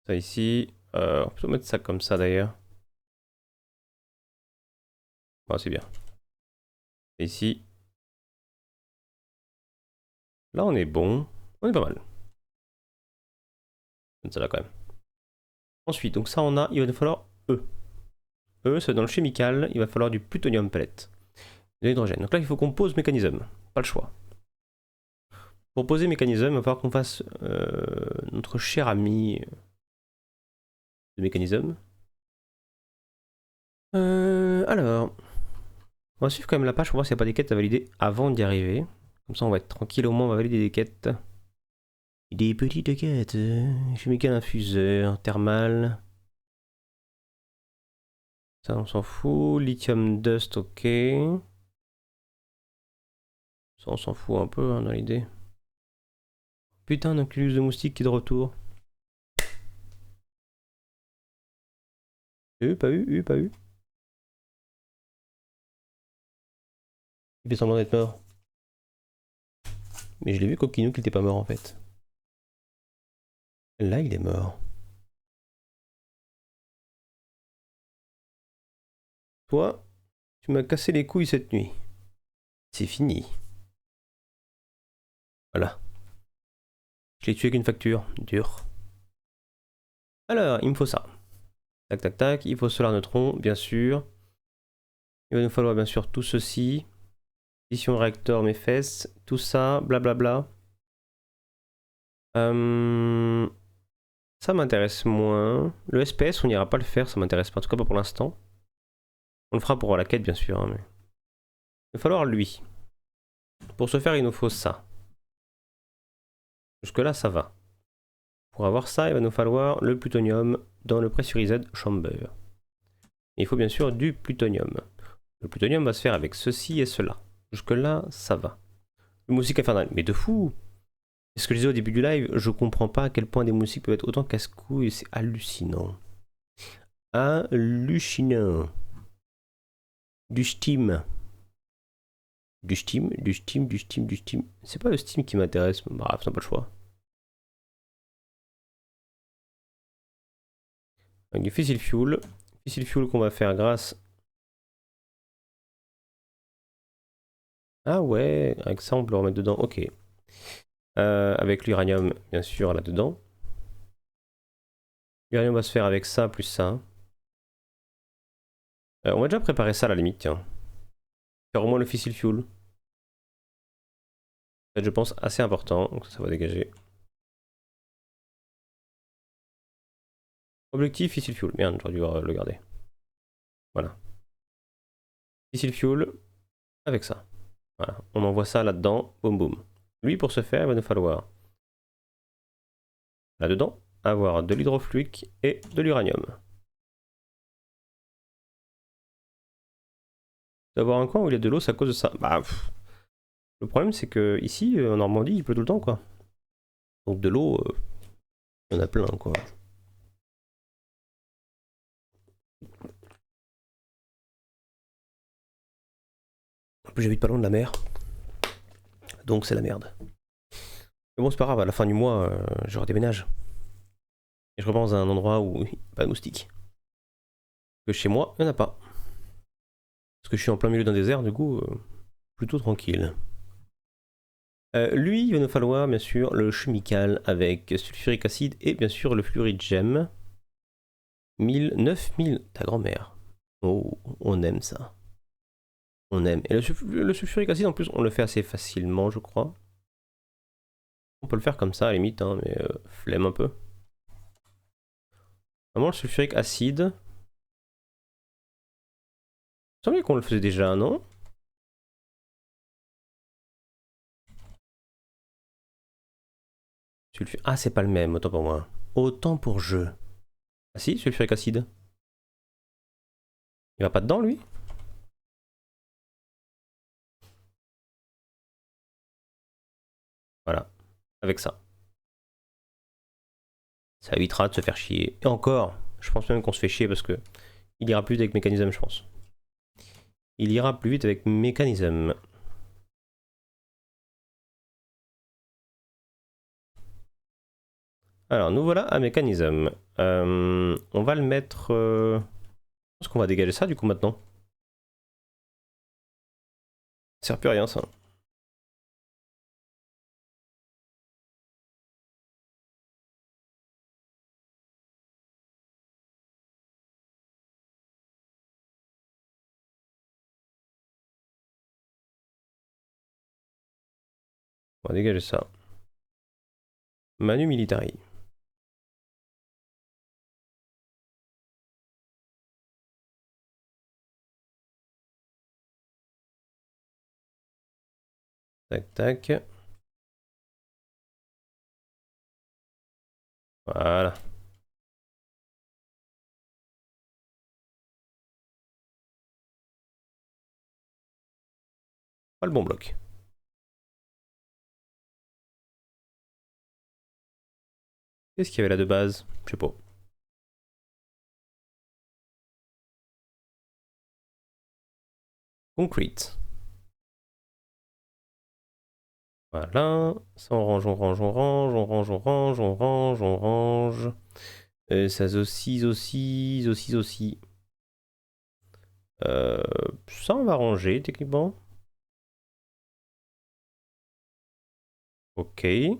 Ça ici. On peut mettre ça comme ça d'ailleurs. Bon, c'est bien. Et ici. Là, on est bon. On est pas mal. Ça là quand même. Ensuite, donc ça on a, il va nous falloir E. E, c'est dans le chemical, il va falloir du plutonium pellet. De l'hydrogène. Donc là, il faut qu'on pose mécanisme. Pas le choix. Pour poser mécanisme, il va falloir qu'on fasse notre cher ami de mécanisme. Alors, on va suivre quand même la page pour voir s'il n'y a pas des quêtes à valider avant d'y arriver. Comme ça, on va être tranquille, au moins on va valider des quêtes. Des petites quêtes. Chemical infuseur, thermal. Ça, on s'en fout. Lithium dust, ok. Ça, on s'en fout un peu hein, dans l'idée. Putain, un oculus de moustique qui est de retour. Pas eu, pas eu. Il fait semblant d'être mort. Mais je l'ai vu Coquinou qu'il était pas mort en fait. Là, il est mort. Toi, tu m'as cassé les couilles cette nuit. C'est fini. Voilà. Je l'ai tué avec une facture. Dur. Alors, il me faut ça. Tac, tac, tac. Il faut Solar Neutron, bien sûr. Il va nous falloir bien sûr tout ceci. Fission réacteur, mes fesses. Tout ça, blablabla. Ça m'intéresse moins. Le SPS, on n'ira pas le faire, ça m'intéresse pas. En tout cas, pas pour l'instant. On le fera pour la quête, bien sûr. Hein, mais... il va falloir lui. Pour ce faire, il nous faut ça. Jusque-là, ça va. Pour avoir ça, il va nous falloir le plutonium dans le pressurized chamber. Et il faut bien sûr du plutonium. Le plutonium va se faire avec ceci et cela. Jusque-là, ça va. Le moustique infernal, mais de fou! C'est ce que je disais au début du live, je comprends pas à quel point des moustiques peuvent être autant casse-couilles, c'est hallucinant. Hallucinant. Du steam. Du steam, du steam, du steam, du steam. C'est pas le steam qui m'intéresse, bref, c'est pas le choix. Avec du fissile fuel. Fissile fuel qu'on va faire grâce... Ah ouais, avec ça on peut le remettre dedans, ok. Avec l'uranium, bien sûr, là-dedans. L'uranium va se faire avec ça plus ça. On va déjà préparer ça à la limite, tiens. Faire au moins le fissile fuel. C'est, je pense, assez important, donc ça va dégager. Objectif fissile fuel. Merde, j'aurais dû le garder. Voilà. Fissile fuel avec ça. Voilà. On envoie ça là-dedans. Boum boum. Lui, pour ce faire, il va nous falloir là-dedans avoir de l'hydrofluique et de l'uranium. D'avoir un coin où il y a de l'eau, c'est à cause de ça. Bah, le problème, c'est que ici, en Normandie, il pleut tout le temps, quoi. Donc de l'eau, il y en a plein, quoi. En plus, j'habite pas loin de la mer. Donc c'est la merde. Mais bon, c'est pas grave, à la fin du mois, je redéménage. Et je repense à un endroit où il n'y a pas de moustiques. Que chez moi, il n'y en a pas. Parce que je suis en plein milieu d'un désert, du coup, plutôt tranquille. Lui, il va nous falloir, bien sûr, le chemical avec sulfurique acide et bien sûr le fluoride gemme. 9000, ta grand-mère. Oh, on aime ça. On aime. Et le sulfurique acide, en plus, on le fait assez facilement, je crois. On peut le faire comme ça, à la limite, hein, mais flemme un peu. Vraiment, le sulfurique acide... il semblait qu'on le faisait déjà, non? Ah, c'est pas le même, autant pour moi. Autant pour jeu. Ah si, sulfurique acide. Il va pas dedans, lui? Voilà, avec ça. Ça évitera de se faire chier. Et encore, je pense même qu'on se fait chier parce que il ira plus vite avec mécanisme, je pense. Il ira plus vite avec mécanisme. Alors, nous voilà à mécanisme. On va le mettre... Je pense qu'on va dégager ça du coup maintenant. Ça sert plus à rien ça. On va dégager ça. Manu Militari. Tac tac. Voilà. Pas le bon bloc. Qu'est-ce qu'il y avait là de base? Je sais pas. Concrete. Voilà. Ça, on range, on range, on range, on range, on range, on range, on range. Ça aussi. Euh, Ça, on va ranger, techniquement. Ok. Il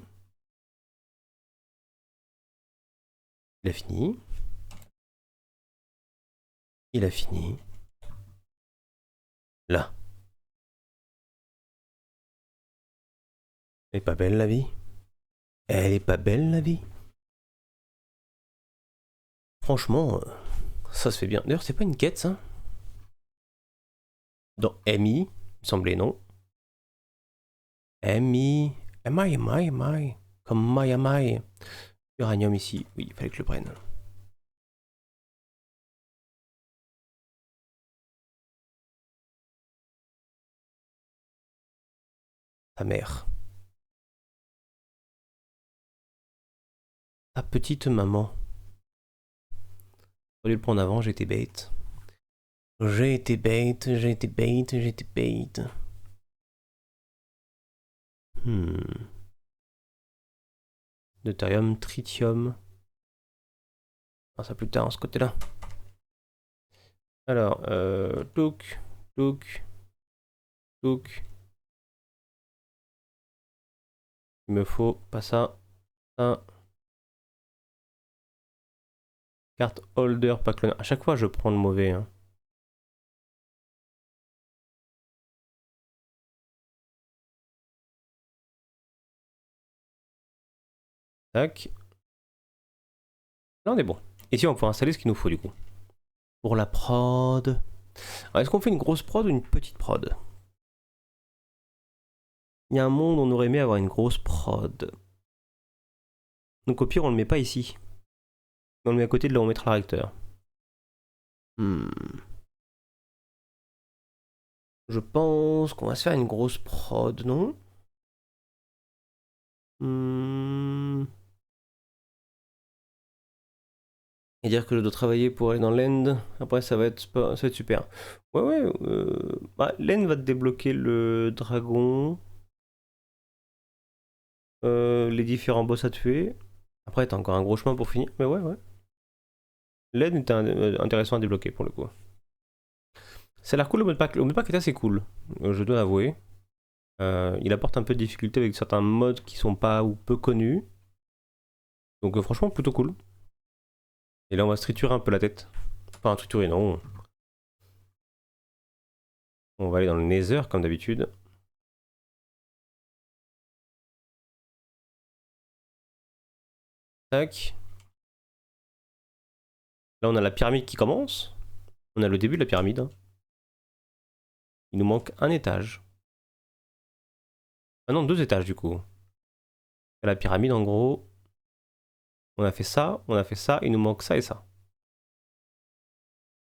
a fini. Il a fini. Là. Elle est pas belle, la vie? Elle est pas belle, la vie? Franchement, ça se fait bien. D'ailleurs, c'est pas une quête, ça? Dans MI, il me semblait, non? MI. MI. Comme MI. Uranium ici. Oui, il fallait que je le prenne. Ta mère. Ta petite maman. J'aurais dû le prendre avant, j'ai été bête. J'ai été bête. Deutérium, tritium. Ah, ça plus tard, ce côté-là. Alors, touk. Il me faut pas ça. Un. Carte holder, pas clone. À chaque fois, je prends le mauvais. Hein. Tac. Là, on est bon. Ici, on va pouvoir installer ce qu'il nous faut, du coup. Pour la prod. Est-ce qu'on fait une grosse prod ou une petite prod? Il y a un monde où on aurait aimé avoir une grosse prod. Donc au pire, on le met pas ici. On le met à côté de là où on mettra le réacteur. Je pense qu'on va se faire une grosse prod, non? Et dire que je dois travailler pour aller dans l'end. Après, ça va être super. Ouais. L'end va te débloquer le dragon. Les différents boss à tuer. Après, t'as encore un gros chemin pour finir. Mais ouais. L'end était intéressant à débloquer pour le coup. Ça a l'air cool le mode pack. Le mode pack est assez cool, je dois avouer. Il apporte un peu de difficulté avec certains modes qui sont pas ou peu connus. Donc franchement, plutôt cool. Et là, on va se triturer un peu la tête. Enfin, triturer, non. On va aller dans le Nether, comme d'habitude. Tac. Là, on a la pyramide qui commence. On a le début de la pyramide. Hein. Il nous manque un étage. Ah non, deux étages, du coup. La pyramide, en gros. On a fait ça, il nous manque ça et ça.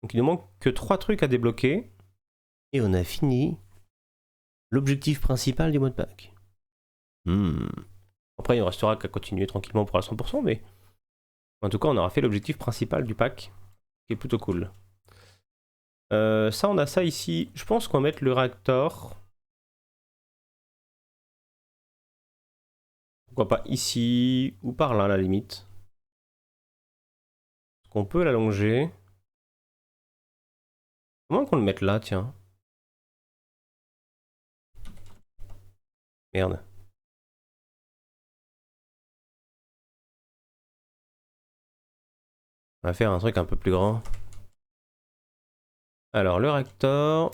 Donc il nous manque que trois trucs à débloquer. Et on a fini l'objectif principal du mode pack. Après, il ne restera qu'à continuer tranquillement pour la 100%, mais en tout cas, on aura fait l'objectif principal du pack, qui est plutôt cool. Ça, on a ça ici. Je pense qu'on va mettre le réacteur. Pourquoi pas ici ou par là, à la limite. Qu'on peut l'allonger. Comment qu'on le mette là, tiens. Merde. On va faire un truc un peu plus grand. Alors, le réacteur...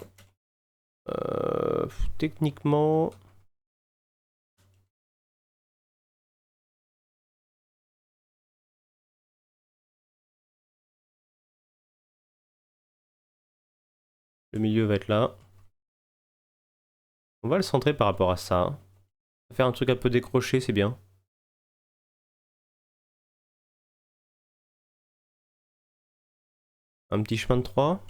techniquement... Le milieu va être là. On va le centrer par rapport à ça. Faire un truc un peu décroché, c'est bien. Un petit chemin de 3.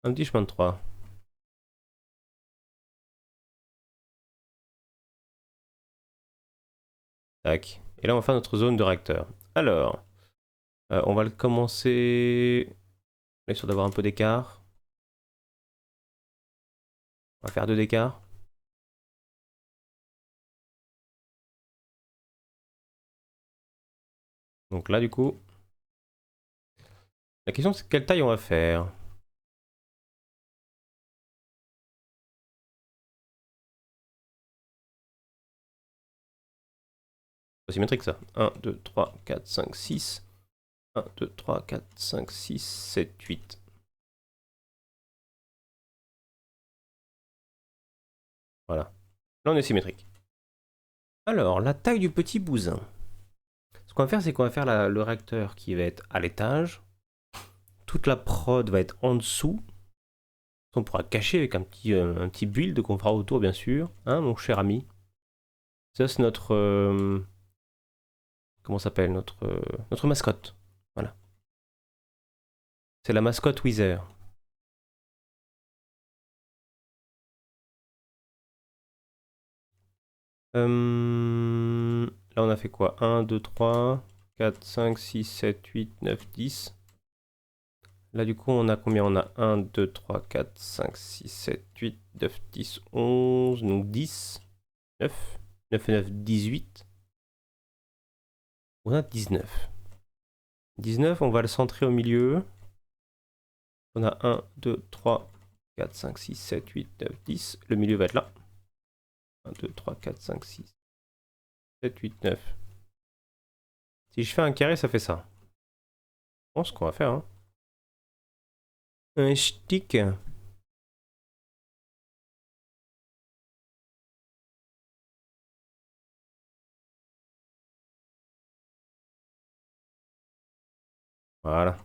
Un petit chemin de 3. Tac. Et là, on va faire notre zone de réacteur. Alors, on va le commencer. On est sûr d'avoir un peu d'écart. On va faire 2 d'écart. Donc là, du coup, la question c'est quelle taille on va faire. C'est symétrique ça. 1, 2, 3, 4, 5, 6. 1, 2, 3, 4, 5, 6, 7, 8. Voilà. Là, on est symétrique. Alors, la taille du petit bousin. Ce qu'on va faire, c'est qu'on va faire le réacteur qui va être à l'étage. Toute la prod va être en dessous. On pourra cacher avec un petit build qu'on fera autour, bien sûr. Hein, mon cher ami. Ça, c'est notre... comment ça s'appelle notre mascotte. Voilà. C'est la mascotte Wither. Là, on a fait quoi? 1, 2, 3, 4, 5, 6, 7, 8, 9, 10. Là, du coup, on a combien? On a 1, 2, 3, 4, 5, 6, 7, 8, 9, 10, 11. Donc 10, 9. 9 et 9, 18. On a 19. 19, on va le centrer au milieu. On a 1, 2, 3, 4, 5, 6, 7, 8, 9, 10. Le milieu va être là. 1, 2, 3, 4, 5, 6, 7, 8, 9. Si je fais un carré, ça fait ça. Je pense qu'on va faire, hein. Un stick. Voilà.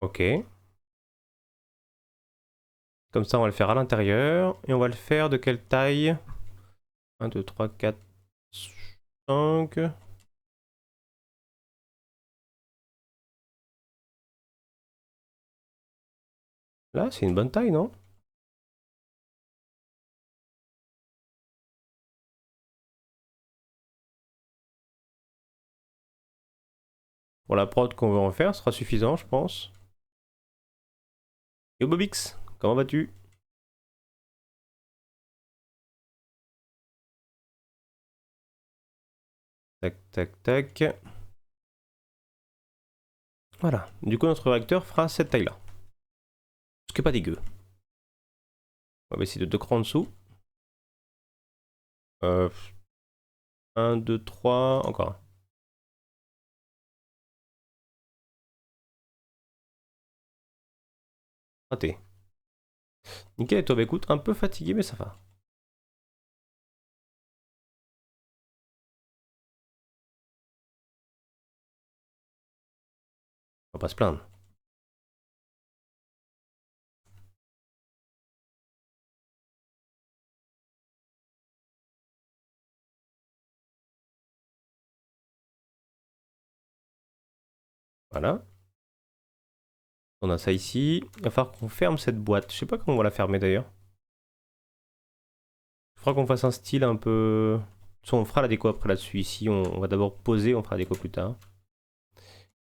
Ok. Comme ça, on va le faire à l'intérieur. Et on va le faire de quelle taille? 1, 2, 3, 4, 5. Là, c'est une bonne taille, non? Pour la prod qu'on veut en faire, ce sera suffisant, je pense. Yo Bobix, comment vas-tu? Tac, tac, tac. Voilà. Du coup, notre réacteur fera cette taille-là. Ce qui est pas dégueu. On va essayer de 2 crans en dessous. 1, 2, 3, encore un. Raté. Nickel, et toi, bah écoute, un peu fatigué, mais ça va. On va pas se plaindre. Voilà. On a ça ici. Il va falloir qu'on ferme cette boîte. Je sais pas comment on va la fermer d'ailleurs. Il faudra qu'on fasse un style un peu... Soit on fera la déco après là-dessus. Ici, on va d'abord poser, on fera la déco plus tard.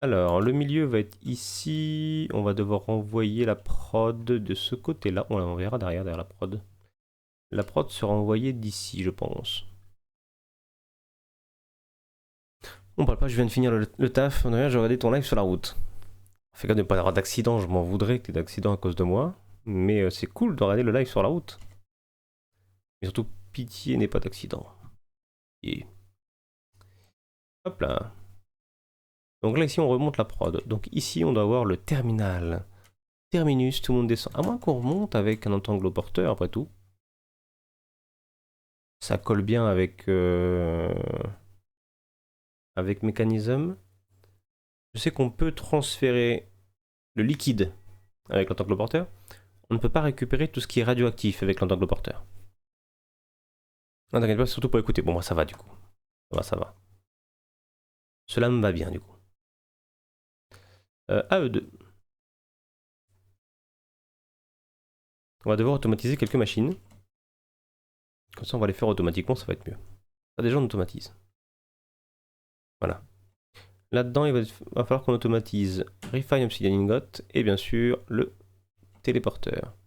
Alors, le milieu va être ici. On va devoir envoyer la prod de ce côté-là. On verra derrière la prod. La prod sera envoyée d'ici, je pense. On parle pas, je viens de finir le taf. D'ailleurs, j'ai regardé ton live sur la route. Fais gaffe de ne pas avoir d'accident, je m'en voudrais que tu aies d'accident à cause de moi. Mais c'est cool de regarder le live sur la route. Mais surtout, pitié n'est pas d'accident. Et... hop là. Donc là, ici, on remonte la prod. Donc ici, on doit avoir le terminal. Terminus, tout le monde descend. À moins qu'on remonte avec un entangloporteur, après tout. Ça colle bien avec mécanisme. Je sais qu'on peut transférer le liquide avec l'entangloporteur. On ne peut pas récupérer tout ce qui est radioactif avec l'entangloporteur. Non, t'inquiète pas, c'est surtout pour écouter. Bon, moi ça va du coup. Ça va, ça va. Cela me va bien du coup. AE2. On va devoir automatiser quelques machines. Comme ça, on va les faire automatiquement, ça va être mieux. Ça, déjà, on automatise. Voilà. Là-dedans, va falloir qu'on automatise Refine Obsidian Ingot et bien sûr le téléporteur.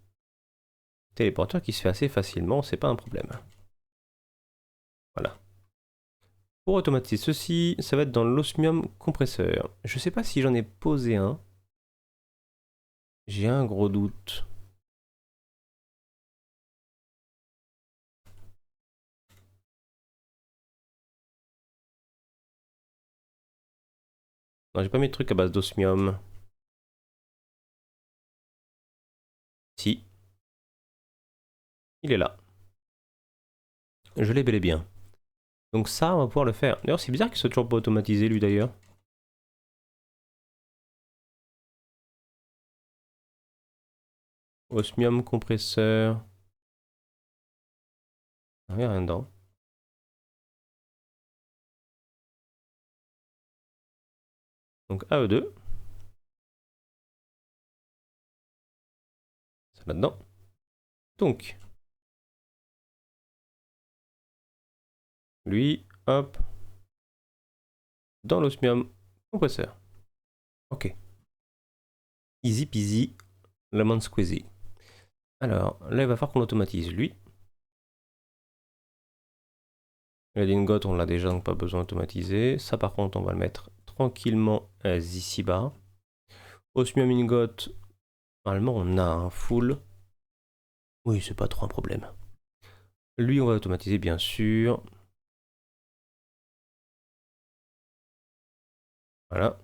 Téléporteur qui se fait assez facilement, c'est pas un problème. Voilà. Pour automatiser ceci, ça va être dans l'osmium compresseur. Je sais pas si j'en ai posé un. J'ai un gros doute. Non, j'ai pas mis de truc à base d'osmium. Si. Il est là. Je l'ai bel et bien. Donc ça, on va pouvoir le faire. D'ailleurs, c'est bizarre qu'il soit toujours pas automatisé, lui, d'ailleurs. Osmium compresseur. Ah, il n'y a rien dedans. Donc AE2. C'est là-dedans. Donc, lui, hop, dans l'osmium compresseur. Ok. Easy peasy, lemon squeezy. Alors, là, il va falloir qu'on automatise lui. La lingot, on l'a déjà, donc pas besoin d'automatiser. Ça, par contre, on va le mettre tranquillement ici-bas. Osmium ingot, normalement, on a un full. Oui, c'est pas trop un problème. Lui, on va automatiser, bien sûr. Voilà.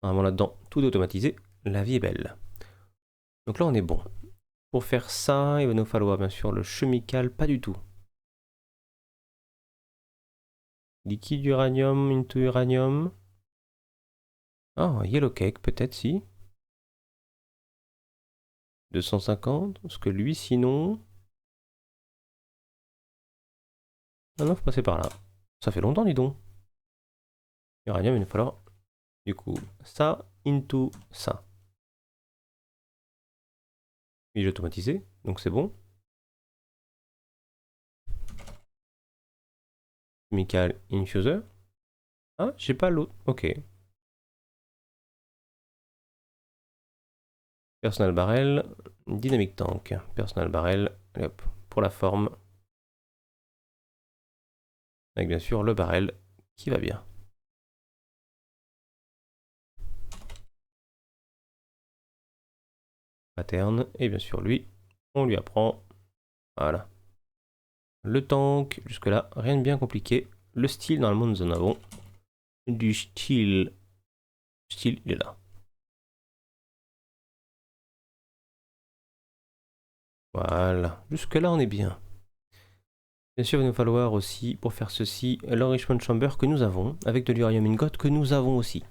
Normalement, là-dedans, tout est automatisé. La vie est belle. Donc là, on est bon. Pour faire ça, il va nous falloir, bien sûr, le chemical, pas du tout. Liquide uranium into uranium. Ah, yellow cake, peut-être, si. 250. Parce que lui, sinon... Ah non, faut passer par là. Ça fait longtemps, dis donc. Uranium, il va falloir, du coup, ça into ça. Oui, j'ai automatisé, donc c'est bon. Chemical infuser. Ah, j'ai pas l'autre. Ok. Personal barrel, dynamic tank. Personal barrel, allez hop, pour la forme. Avec bien sûr le barrel qui va bien. Pattern, et bien sûr lui, on lui apprend. Voilà. Le tank, jusque-là, rien de bien compliqué. Le style, normalement, nous en avons. Du style. Style, il est là. Voilà. Jusque-là, on est bien. Bien sûr, il va nous falloir aussi, pour faire ceci, l'enrichment chamber que nous avons, avec de l'uranium ingot que nous avons aussi.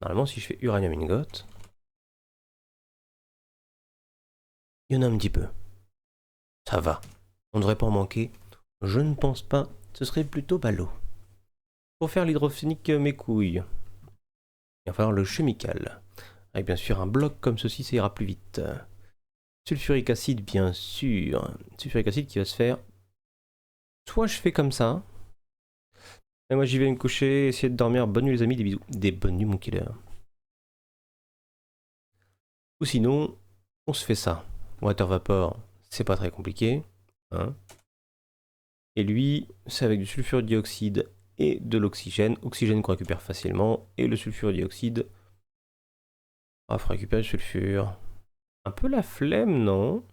Normalement, si je fais uranium ingot, il y en a un petit peu. Ça va. On ne devrait pas en manquer. Je ne pense pas. Ce serait plutôt ballot. Pour faire l'hydrophénique mes couilles, il va falloir le chemical. Avec bien sûr un bloc comme ceci, ça ira plus vite. Sulfurique acide, bien sûr. Sulfurique acide qui va se faire. Soit je fais comme ça. Et moi j'y vais me coucher, essayer de dormir. Bonne nuit les amis, des bisous. Des bonnes nuits mon killer. Ou sinon, on se fait ça. Water vapor, c'est pas très compliqué. Hein. Et lui, c'est avec du sulfure dioxyde et de l'oxygène. Oxygène qu'on récupère facilement. Et le sulfure dioxyde. Ah, faut récupérer le sulfure. Un peu la flemme, non?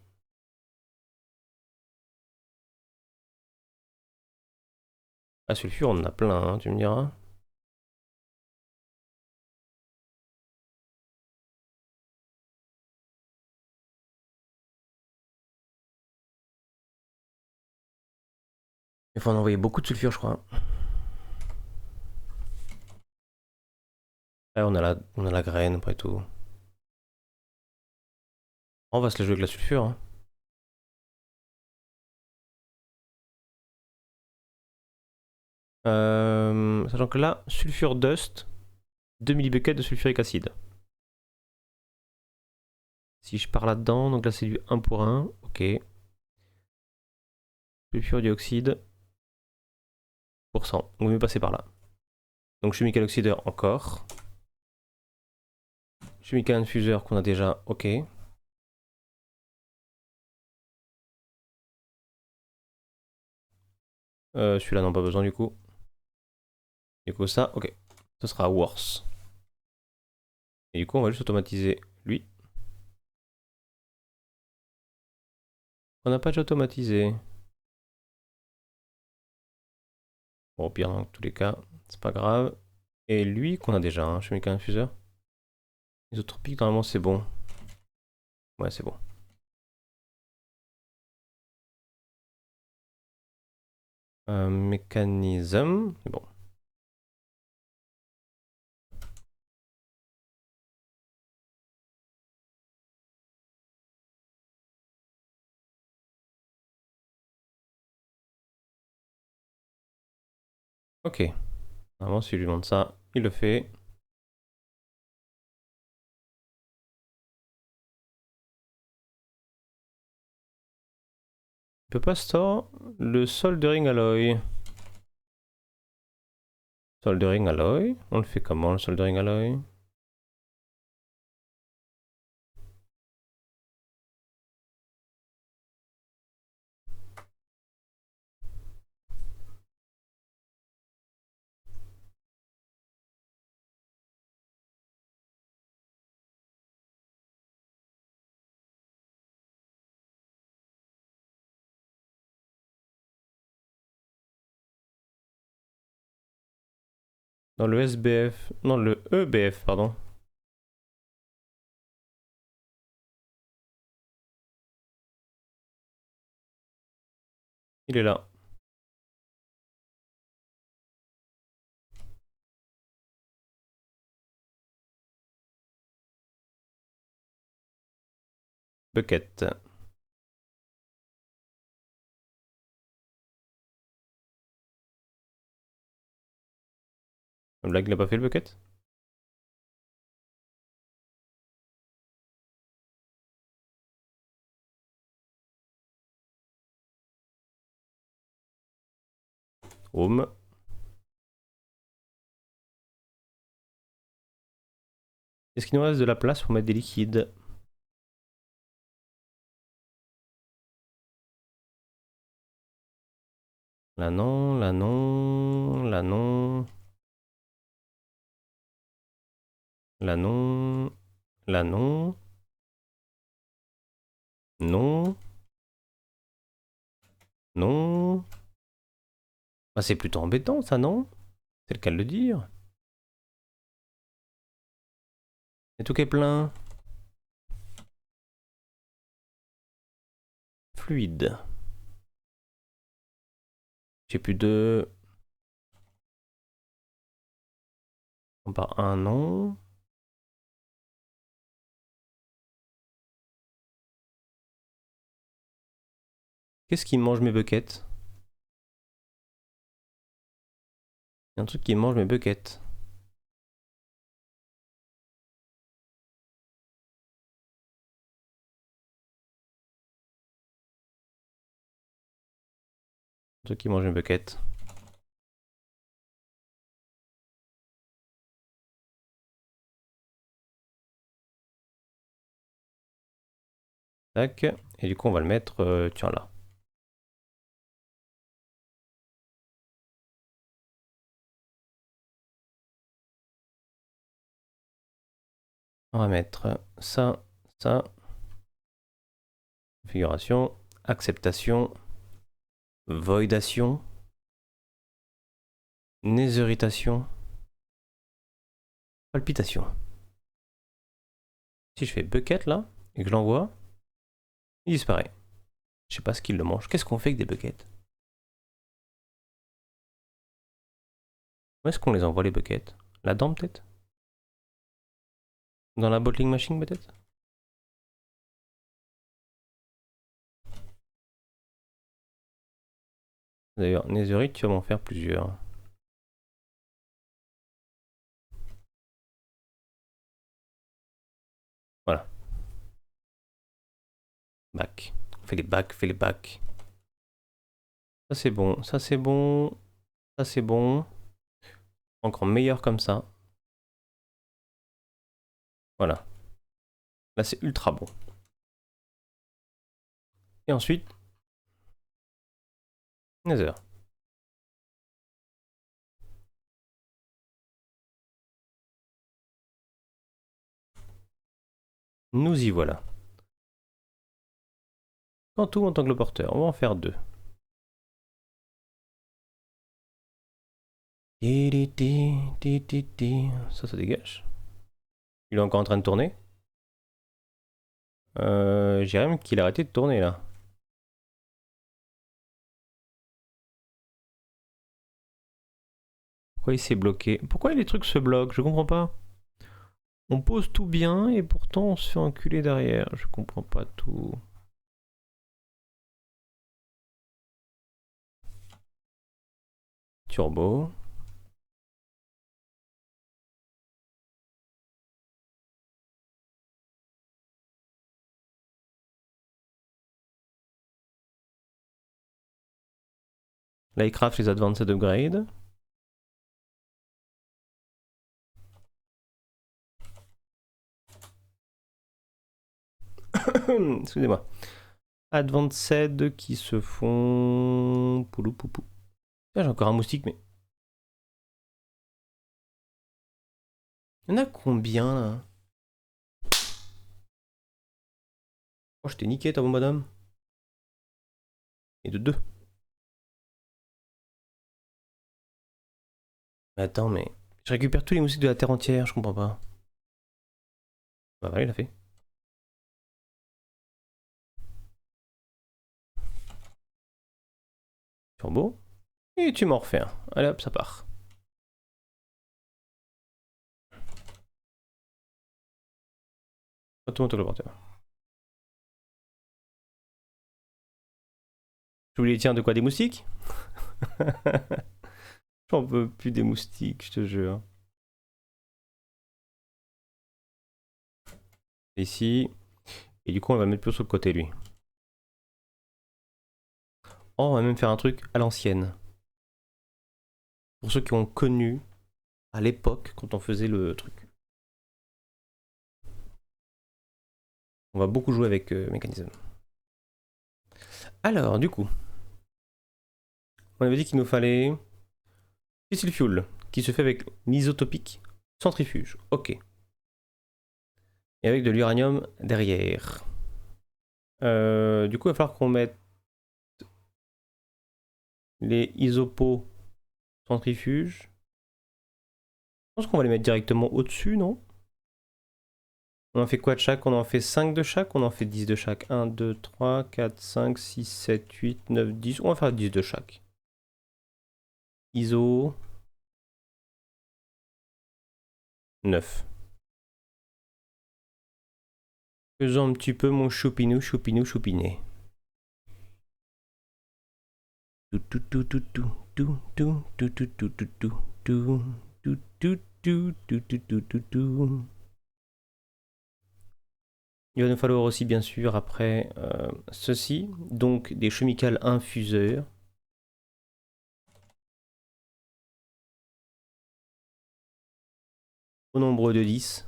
Ah, sulfure, on en a plein, hein, tu me diras. Il faut en envoyer beaucoup de sulfure, je crois. Ouais, on a la graine, après tout. On va se la jouer avec la sulfure, hein. Sachant que là, sulfure dust, 2 millibuckets de sulfurique acide. Si je pars là-dedans, donc là c'est du 1 pour 1, ok. Sulfure dioxyde, pour 100. On va mieux passer par là. Donc chimical oxydeur encore. Chimical infuseur qu'on a déjà, ok. Celui-là non pas besoin du coup. Du coup ça, ok. Ce sera worse. Et du coup on va juste automatiser lui. On n'a pas déjà automatisé. Bon au pire dans tous les cas, c'est pas grave. Et lui qu'on a déjà, hein, chimical infuseur. Isotropique normalement c'est bon. Ouais c'est bon. Mécanisme, c'est bon. Ok. Normalement si je lui demande ça, il le fait. Il peut pas store le soldering alloy. Soldering alloy, on le fait comment le soldering alloy? Dans le SBF, non le EBF pardon. Il est là. Bucket. La blague, il a pas fait le bucket? Home. Est-ce qu'il nous reste de la place pour mettre des liquides? Là non, là non, là non. Là non. Là non. Non. Non. Ah, c'est plutôt embêtant ça, non? C'est le cas de le dire. Et tout qui est plein. Fluide. J'ai plus de... On part un non. Qu'est-ce qui mange mes buckets? Il y a un truc qui mange mes buckets. Un truc qui mange mes buckets. Tac. Et du coup, on va le mettre, tiens là. On va mettre ça, ça. Configuration, acceptation, voidation, netherritation, palpitation. Si je fais bucket là, et que je l'envoie, il disparaît. Je sais pas ce qu'il le mange. Qu'est-ce qu'on fait avec des buckets? Où est-ce qu'on les envoie les buckets? Là-dedans peut-être? Dans la bottling machine peut-être? D'ailleurs, netherite, tu vas m'en faire plusieurs. Back. Fais les backs, fais les backs. Ça c'est bon, ça c'est bon, ça c'est bon. Encore meilleur comme ça. Voilà. Là c'est ultra bon. Et ensuite, Nether. Nous y voilà. Tout en tant que le porteur, on va en faire 2. Ça dégage. Il est encore en train de tourner. J'ai même qu'il a arrêté de tourner là. Pourquoi il s'est bloqué? Pourquoi les trucs se bloquent? Je comprends pas. On pose tout bien et pourtant on se fait enculer derrière. Je comprends pas tout. Turbo. Là il craft les advanced upgrades. Excusez-moi. Advanced qui se font... Poulou poupou. J'ai encore un moustique mais... Il y en a combien là? Oh je t'ai niqué toi mon madame. Et de 2. Attends mais... Je récupère tous les moustiques de la terre entière, je comprends pas. Bah voilà il a fait. Turbo. Et tu m'en refais un. Allez hop ça part. Tout le porteur. Tu voulais tiens de quoi, des moustiques? J'en peux plus des moustiques, je te jure. Ici. Et du coup, on va le mettre plus sur le côté, lui. Oh, on va même faire un truc à l'ancienne. Pour ceux qui ont connu à l'époque, quand on faisait le truc. On va beaucoup jouer avec mécanisme. Alors, du coup. On avait dit qu'il nous fallait... Fissile fuel, qui se fait avec l'isotopique centrifuge. Ok. Et avec de l'uranium derrière. Du coup, il va falloir qu'on mette les isopos centrifuges. Je pense qu'on va les mettre directement au-dessus, non? On en fait quoi de chaque? On en fait 5 de chaque? On en fait 10 de chaque? 1, 2, 3, 4, 5, 6, 7, 8, 9, 10. On va faire 10 de chaque. ISO 9. Faisons un petit peu mon choupinou, choupinou, choupiné. Tout, tout, tout, tout, tout, tout, tout, tout, tout, tout, tout, tout, tout, tout, tout, tout, tout, tout, tout, tout. Il va nous falloir aussi bien sûr après ceci, donc des chemicals infuseurs. Au nombre de 10.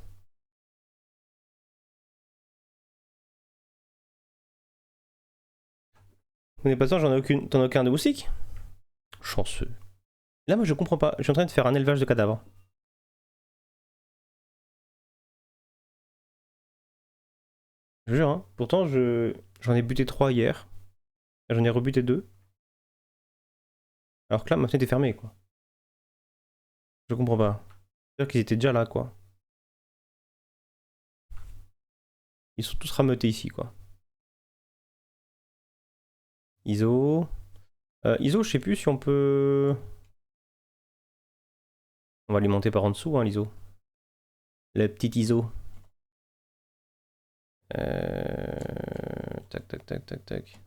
Vous n'êtes pas sûr, j'en ai aucune. T'en as aucun de moustique? Chanceux. Là moi je comprends pas, je suis en train de faire un élevage de cadavres. Je jure, hein. Pourtant j'en ai buté 3 hier. J'en ai rebuté 2. Alors que là ma fenêtre est fermée quoi. Je comprends pas. C'est-à-dire qu'ils étaient déjà là quoi. Ils sont tous rameutés ici quoi. ISO. ISO, je sais plus si on peut... On va les monter par en dessous, hein, l'ISO. La petite ISO. Tac, tac, tac, tac, tac.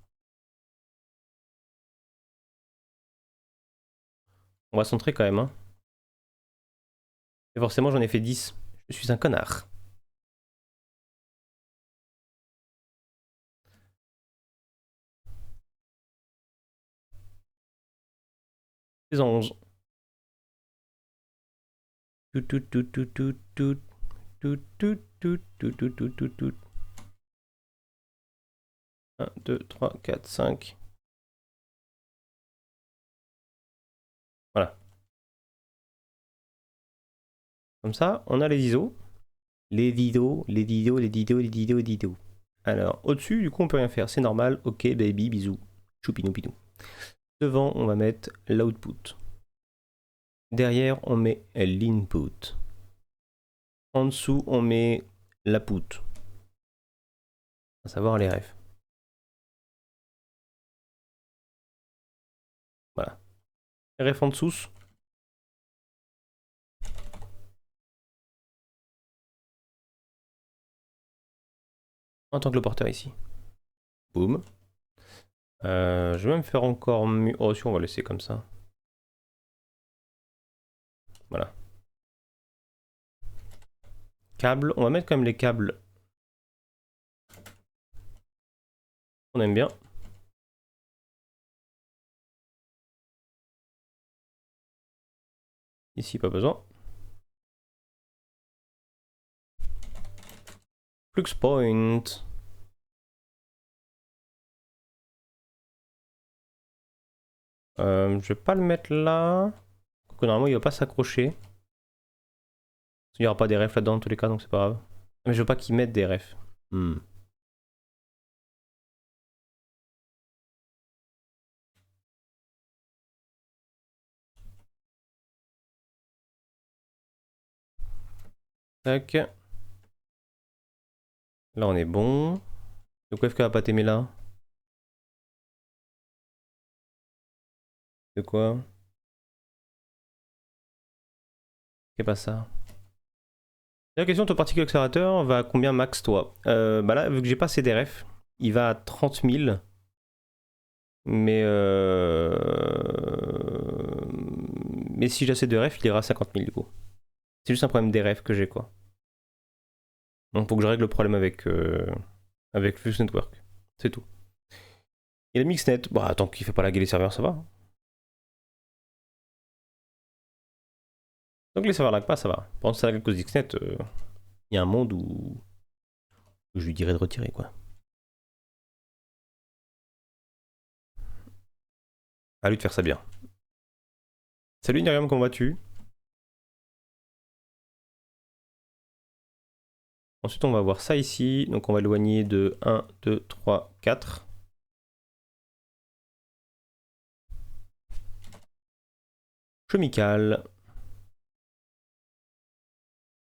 On va centrer quand même, hein. Et forcément, j'en ai fait 10. Je suis un connard. C'est 11. Tout, tout, tout, tout, tout, tout, tout, tout, tout, tout, tout, tout, tout, tout. 1, 2, 3, 4, 5. Voilà. Comme ça, on a les ISO. Les didos, les didos, les didos, les didos, les didos. Alors, au-dessus, du coup, on peut rien faire. C'est normal. Ok, baby, bisous. Choupinou, pinou. Devant, on va mettre l'output. Derrière, on met l'input. En dessous, on met la put. À savoir les refs. Voilà. Les refs en dessous. En tant que le porteur ici. Boum. Je vais même faire encore mieux. Oh, si, on va laisser comme ça. Voilà. Câbles. On va mettre quand même les câbles. On aime bien. Ici, pas besoin. Flux point. Je vais pas le mettre là. Normalement, il va pas s'accrocher. Il n'y aura pas des refs là-dedans dans tous les cas, donc c'est pas grave. Mais je veux pas qu'ils mettent des refs. Tac. Là, on est bon. Donc, FK va pas t'aimer là. De quoi? C'est pas ça. La question, ton particle accélérateur va à combien max toi? Bah là, vu que j'ai pas assez d'RF, il va à 30 000. Mais si j'ai assez de RF, il ira à 50 000 du coup. C'est juste un problème d'RF que j'ai quoi. Donc faut que je règle le problème avec Flux Network. C'est tout. Et le Mixnet, bah tant qu'il fait pas laguer les serveurs, ça va. Donc les serveurs lag pas, ça va. Par contre, ça lag à cause d'Xnet, il y a un monde où je lui dirais de retirer quoi. À lui de faire ça bien. Salut Myriam, comment vas-tu? Ensuite, on va voir ça ici. Donc, on va éloigner de 1, 2, 3, 4. Chemical.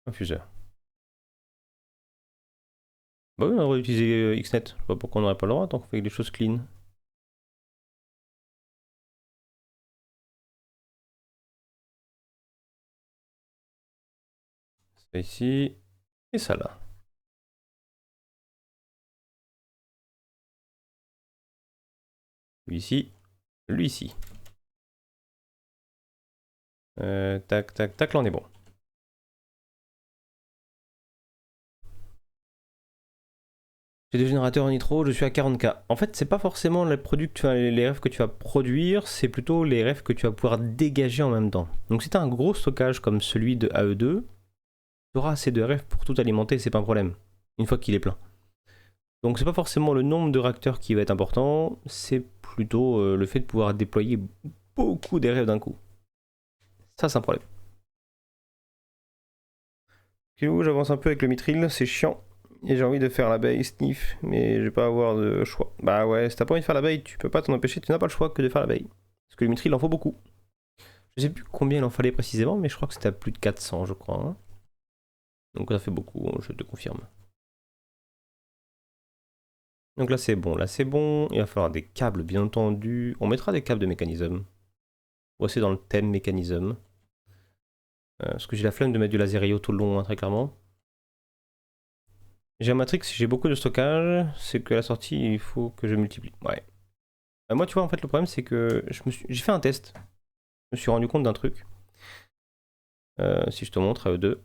Infuseur. Bah oui, on aurait utilisé Xnet. Je sais pas pourquoi on n'aurait pas le droit tant qu'on fait des choses clean. Ça ici. Et ça là. Lui ici. Lui ici. Tac, tac, tac. Là, on est bon. J'ai des générateurs en nitro, je suis à 40K. En fait, c'est pas forcément les produits les refs que tu vas produire, c'est plutôt les refs que tu vas pouvoir dégager en même temps. Donc si tu as un gros stockage comme celui de AE2, tu auras assez de refs pour tout alimenter, c'est pas un problème. Une fois qu'il est plein. Donc c'est pas forcément le nombre de réacteurs qui va être important, c'est plutôt le fait de pouvoir déployer beaucoup des refs d'un coup. Ça c'est un problème. J'avance un peu avec le mithril, c'est chiant. Et j'ai envie de faire l'abeille sniff, mais je vais pas avoir de choix. Bah ouais, si t'as pas envie de faire l'abeille, tu peux pas t'en empêcher, tu n'as pas le choix que de faire l'abeille. Parce que le mithril, il en faut beaucoup. Je sais plus combien il en fallait précisément, mais je crois que c'était à plus de 400, je crois. Hein. Donc ça fait beaucoup, je te confirme. Donc là c'est bon, là c'est bon. Il va falloir des câbles, bien entendu. On mettra des câbles de mécanisme. On va dans le thème mécanisme. Parce que j'ai la flemme de mettre du laserio tout le long, hein, très clairement. J'ai un matrix, si j'ai beaucoup de stockage, c'est que la sortie, il faut que je multiplie. Ouais. Moi, tu vois, en fait, le problème, c'est que j'ai fait un test. Je me suis rendu compte d'un truc. Si je te montre, AE2.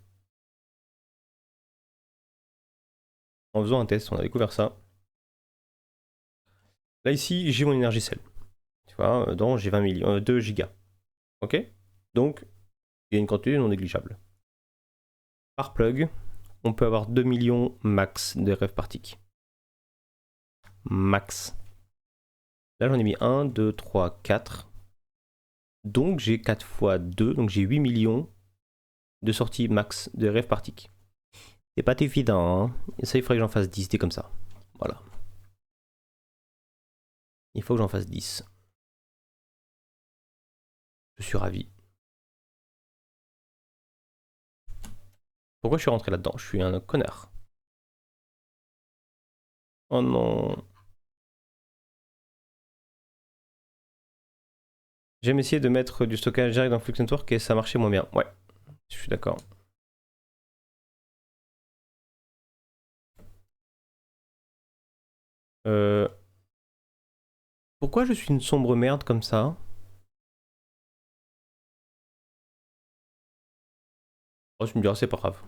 En faisant un test, on a découvert ça. Là, ici, j'ai mon énergie cell. Tu vois, dedans, j'ai 20 millions, 2 gigas. Ok? Donc, il y a une quantité non négligeable. Par plug, on peut avoir 2 millions max de rêves partiques. Max. Là, j'en ai mis 1, 2, 3, 4. Donc, j'ai 4 fois 2, donc j'ai 8 millions de sorties max de rêves partiques. C'est pas évident, hein. Et ça, il faudrait que j'en fasse 10, des comme ça. Voilà. Il faut que j'en fasse 10. Je suis ravi. Pourquoi je suis rentré là-dedans? Je suis un connard. Oh non. J'aime essayer de mettre du stockage direct dans Flux Network et ça marchait moins bien. Ouais, je suis d'accord. Euh... Pourquoi je suis une sombre merde comme ça? Oh, tu me diras, c'est pas grave.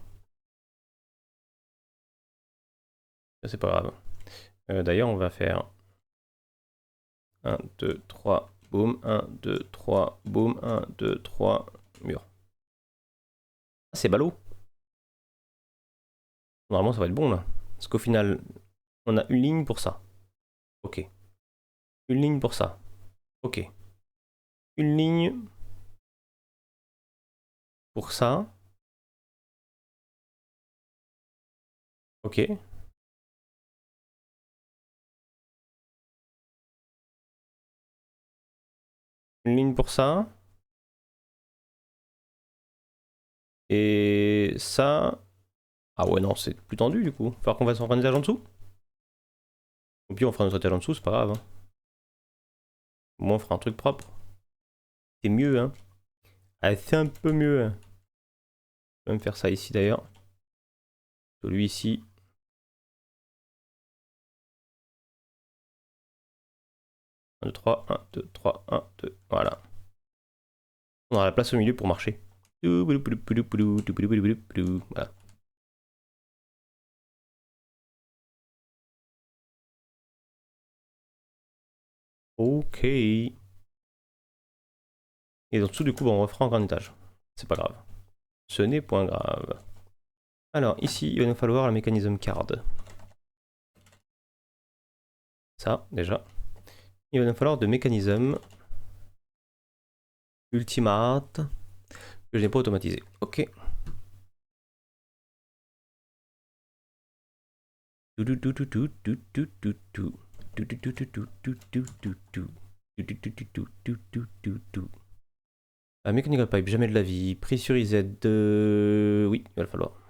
C'est pas grave. D'ailleurs, on va faire 1, 2, 3, boum, 1, 2, 3, boum, 1, 2, 3, mur. Ah, c'est ballot. Normalement, ça va être bon là. Parce qu'au final, on a une ligne pour ça. Ok. Une ligne pour ça. Ok. Une ligne pour ça. Ok. Une ligne pour ça. Et ça. Ah ouais, non, c'est plus tendu du coup. Il va falloir qu'on fasse un étage en dessous. Ou puis on fera notre étage en dessous, c'est pas grave. Hein. Au moins on fera un truc propre. C'est mieux, hein. Ah, c'est un peu mieux. Hein. Je vais même faire ça ici d'ailleurs. Celui ici. 1, 2, 3, 1, 2, 3, 1, 2. Voilà. On aura la place au milieu pour marcher. Voilà. Ok. Et en dessous, du coup, on refera encore un étage. C'est pas grave. Ce n'est point grave. Alors, ici, il va nous falloir le mécanisme card. Ça, déjà. Il va nous falloir de mécanismes ultimate que je n'ai pas automatisé. Ok. Mechanical pipe, jamais de la vie. Pressurised. Oui, il va le falloir.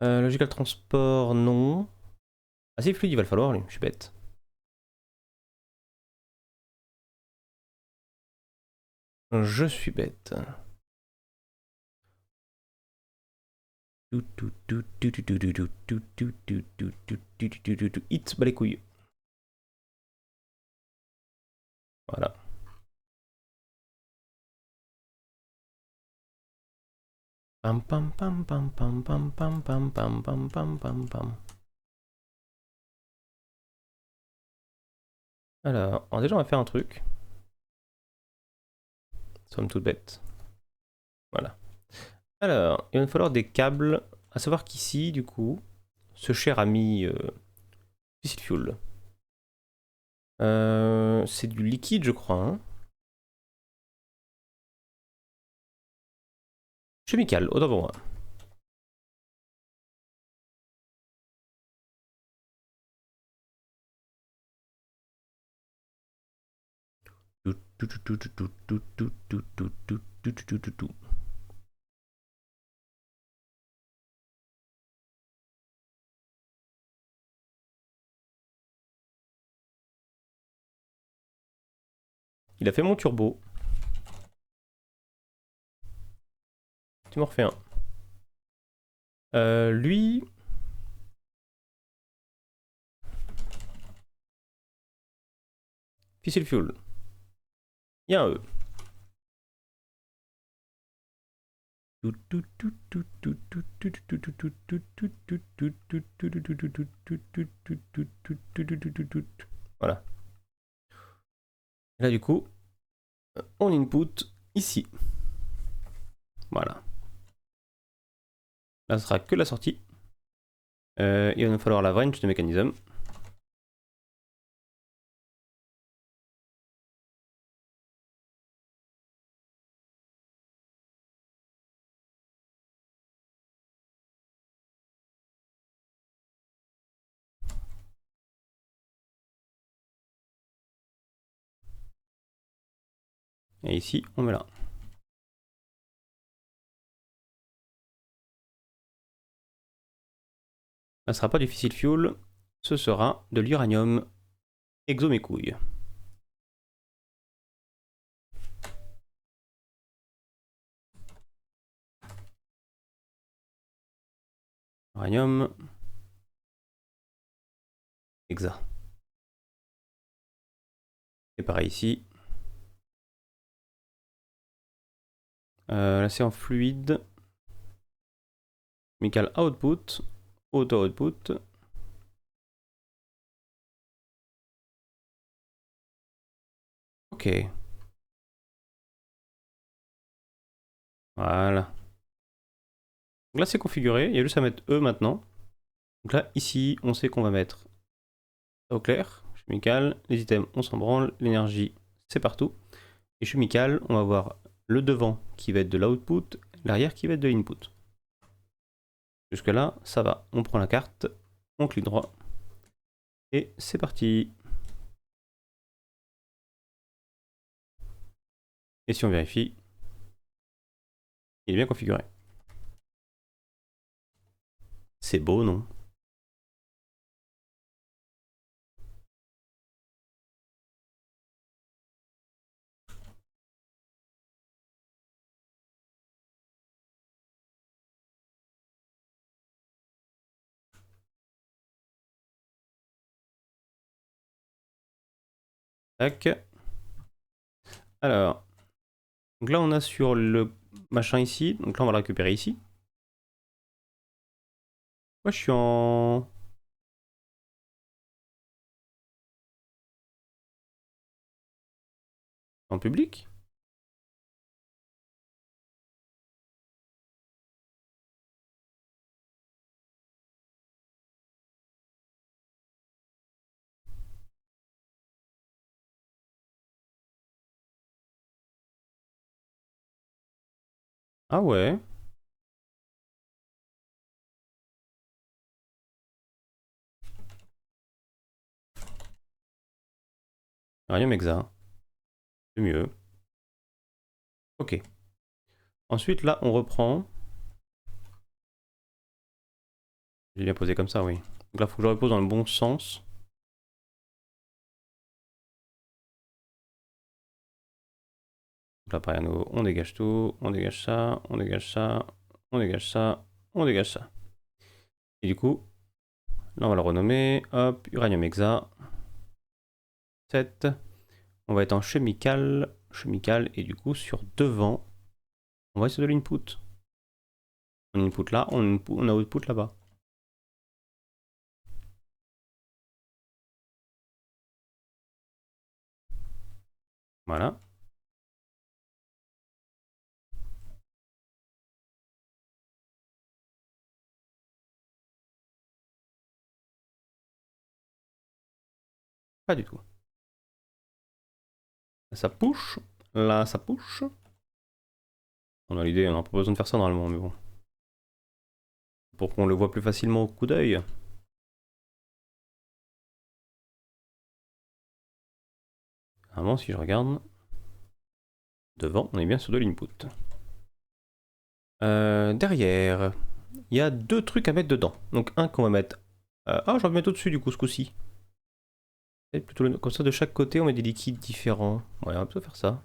Logical transport, non. Ah, c'est fluide, il va le falloir, lui. Je suis bête. Je suis bête. Hit, bah les couilles. Voilà. Pam pam pam pam pam pam pam pam pam pam pam pam pam. Alors, déjà on va faire un truc. Somme toute bête. Voilà. Alors, il va nous falloir des câbles. À savoir qu'ici, du coup, ce cher ami Fissile Fuel. C'est du liquide, je crois. Hein. Chemical, autant pour moi. Il a fait mon turbo. Tu m'en refais un. Lui. Fissile Fuel. Il y a un E. Voilà. Et là, du coup, on input ici. Voilà. Là, ce sera que la sortie. Il va nous falloir la branch de mécanisme. Et ici, on met là. Ça ne sera pas du fissile fuel, ce sera de l'uranium exo mes couilles. Uranium exa. Et pareil ici. Là c'est en fluide. Chemical output. Auto output. Ok. Voilà. Donc là c'est configuré, il y a juste à mettre E maintenant. Donc là ici on sait qu'on va mettre au clair, chemical, les items on s'en branle, l'énergie c'est partout. Et chemical on va voir le devant qui va être de l'output, l'arrière qui va être de l'input. Jusque là ça va, on prend la carte, on clique droit et c'est parti. Et si on vérifie, il est bien configuré. C'est beau, non? Tac. Alors, donc là on a sur le machin ici, donc là on va le récupérer ici. Moi je suis en public. Ah ouais. Rien m'exa. C'est mieux. Ok. Ensuite là on reprend. J'ai bien posé comme ça, oui. Donc là faut que je repose dans le bon sens. Donc là pareil à nouveau, on dégage tout, on dégage ça, on dégage ça, on dégage ça, on dégage ça. Et du coup, là on va le renommer. Hop, uranium hexa. 7. On va être en chemical. Chemical et du coup sur devant, on va être sur de l'input. On input là, on a output là-bas. Voilà. Pas du tout. Là, ça push. Là, ça push. On a l'idée, on n'a pas besoin de faire ça normalement, mais bon. Pour qu'on le voit plus facilement au coup d'œil. Normalement, si je regarde, devant, on est bien sur de l'input. Derrière, il y a deux trucs à mettre dedans. Donc un qu'on va mettre... ah, je vais mettre au-dessus du coup ce coup-ci. Plutôt comme ça, de chaque côté, on met des liquides différents. Ouais, on va plutôt faire ça.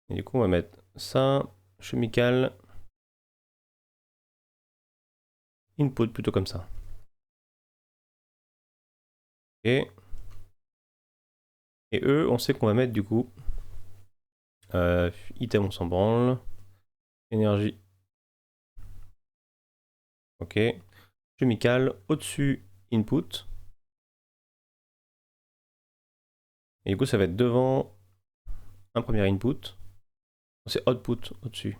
Et du coup, on va mettre ça, chemical, input plutôt comme ça. Et eux, on sait qu'on va mettre du coup item, on s'en branle. Énergie. Ok. Chemical, au-dessus, input. Et du coup, ça va être devant un premier input. C'est output au-dessus.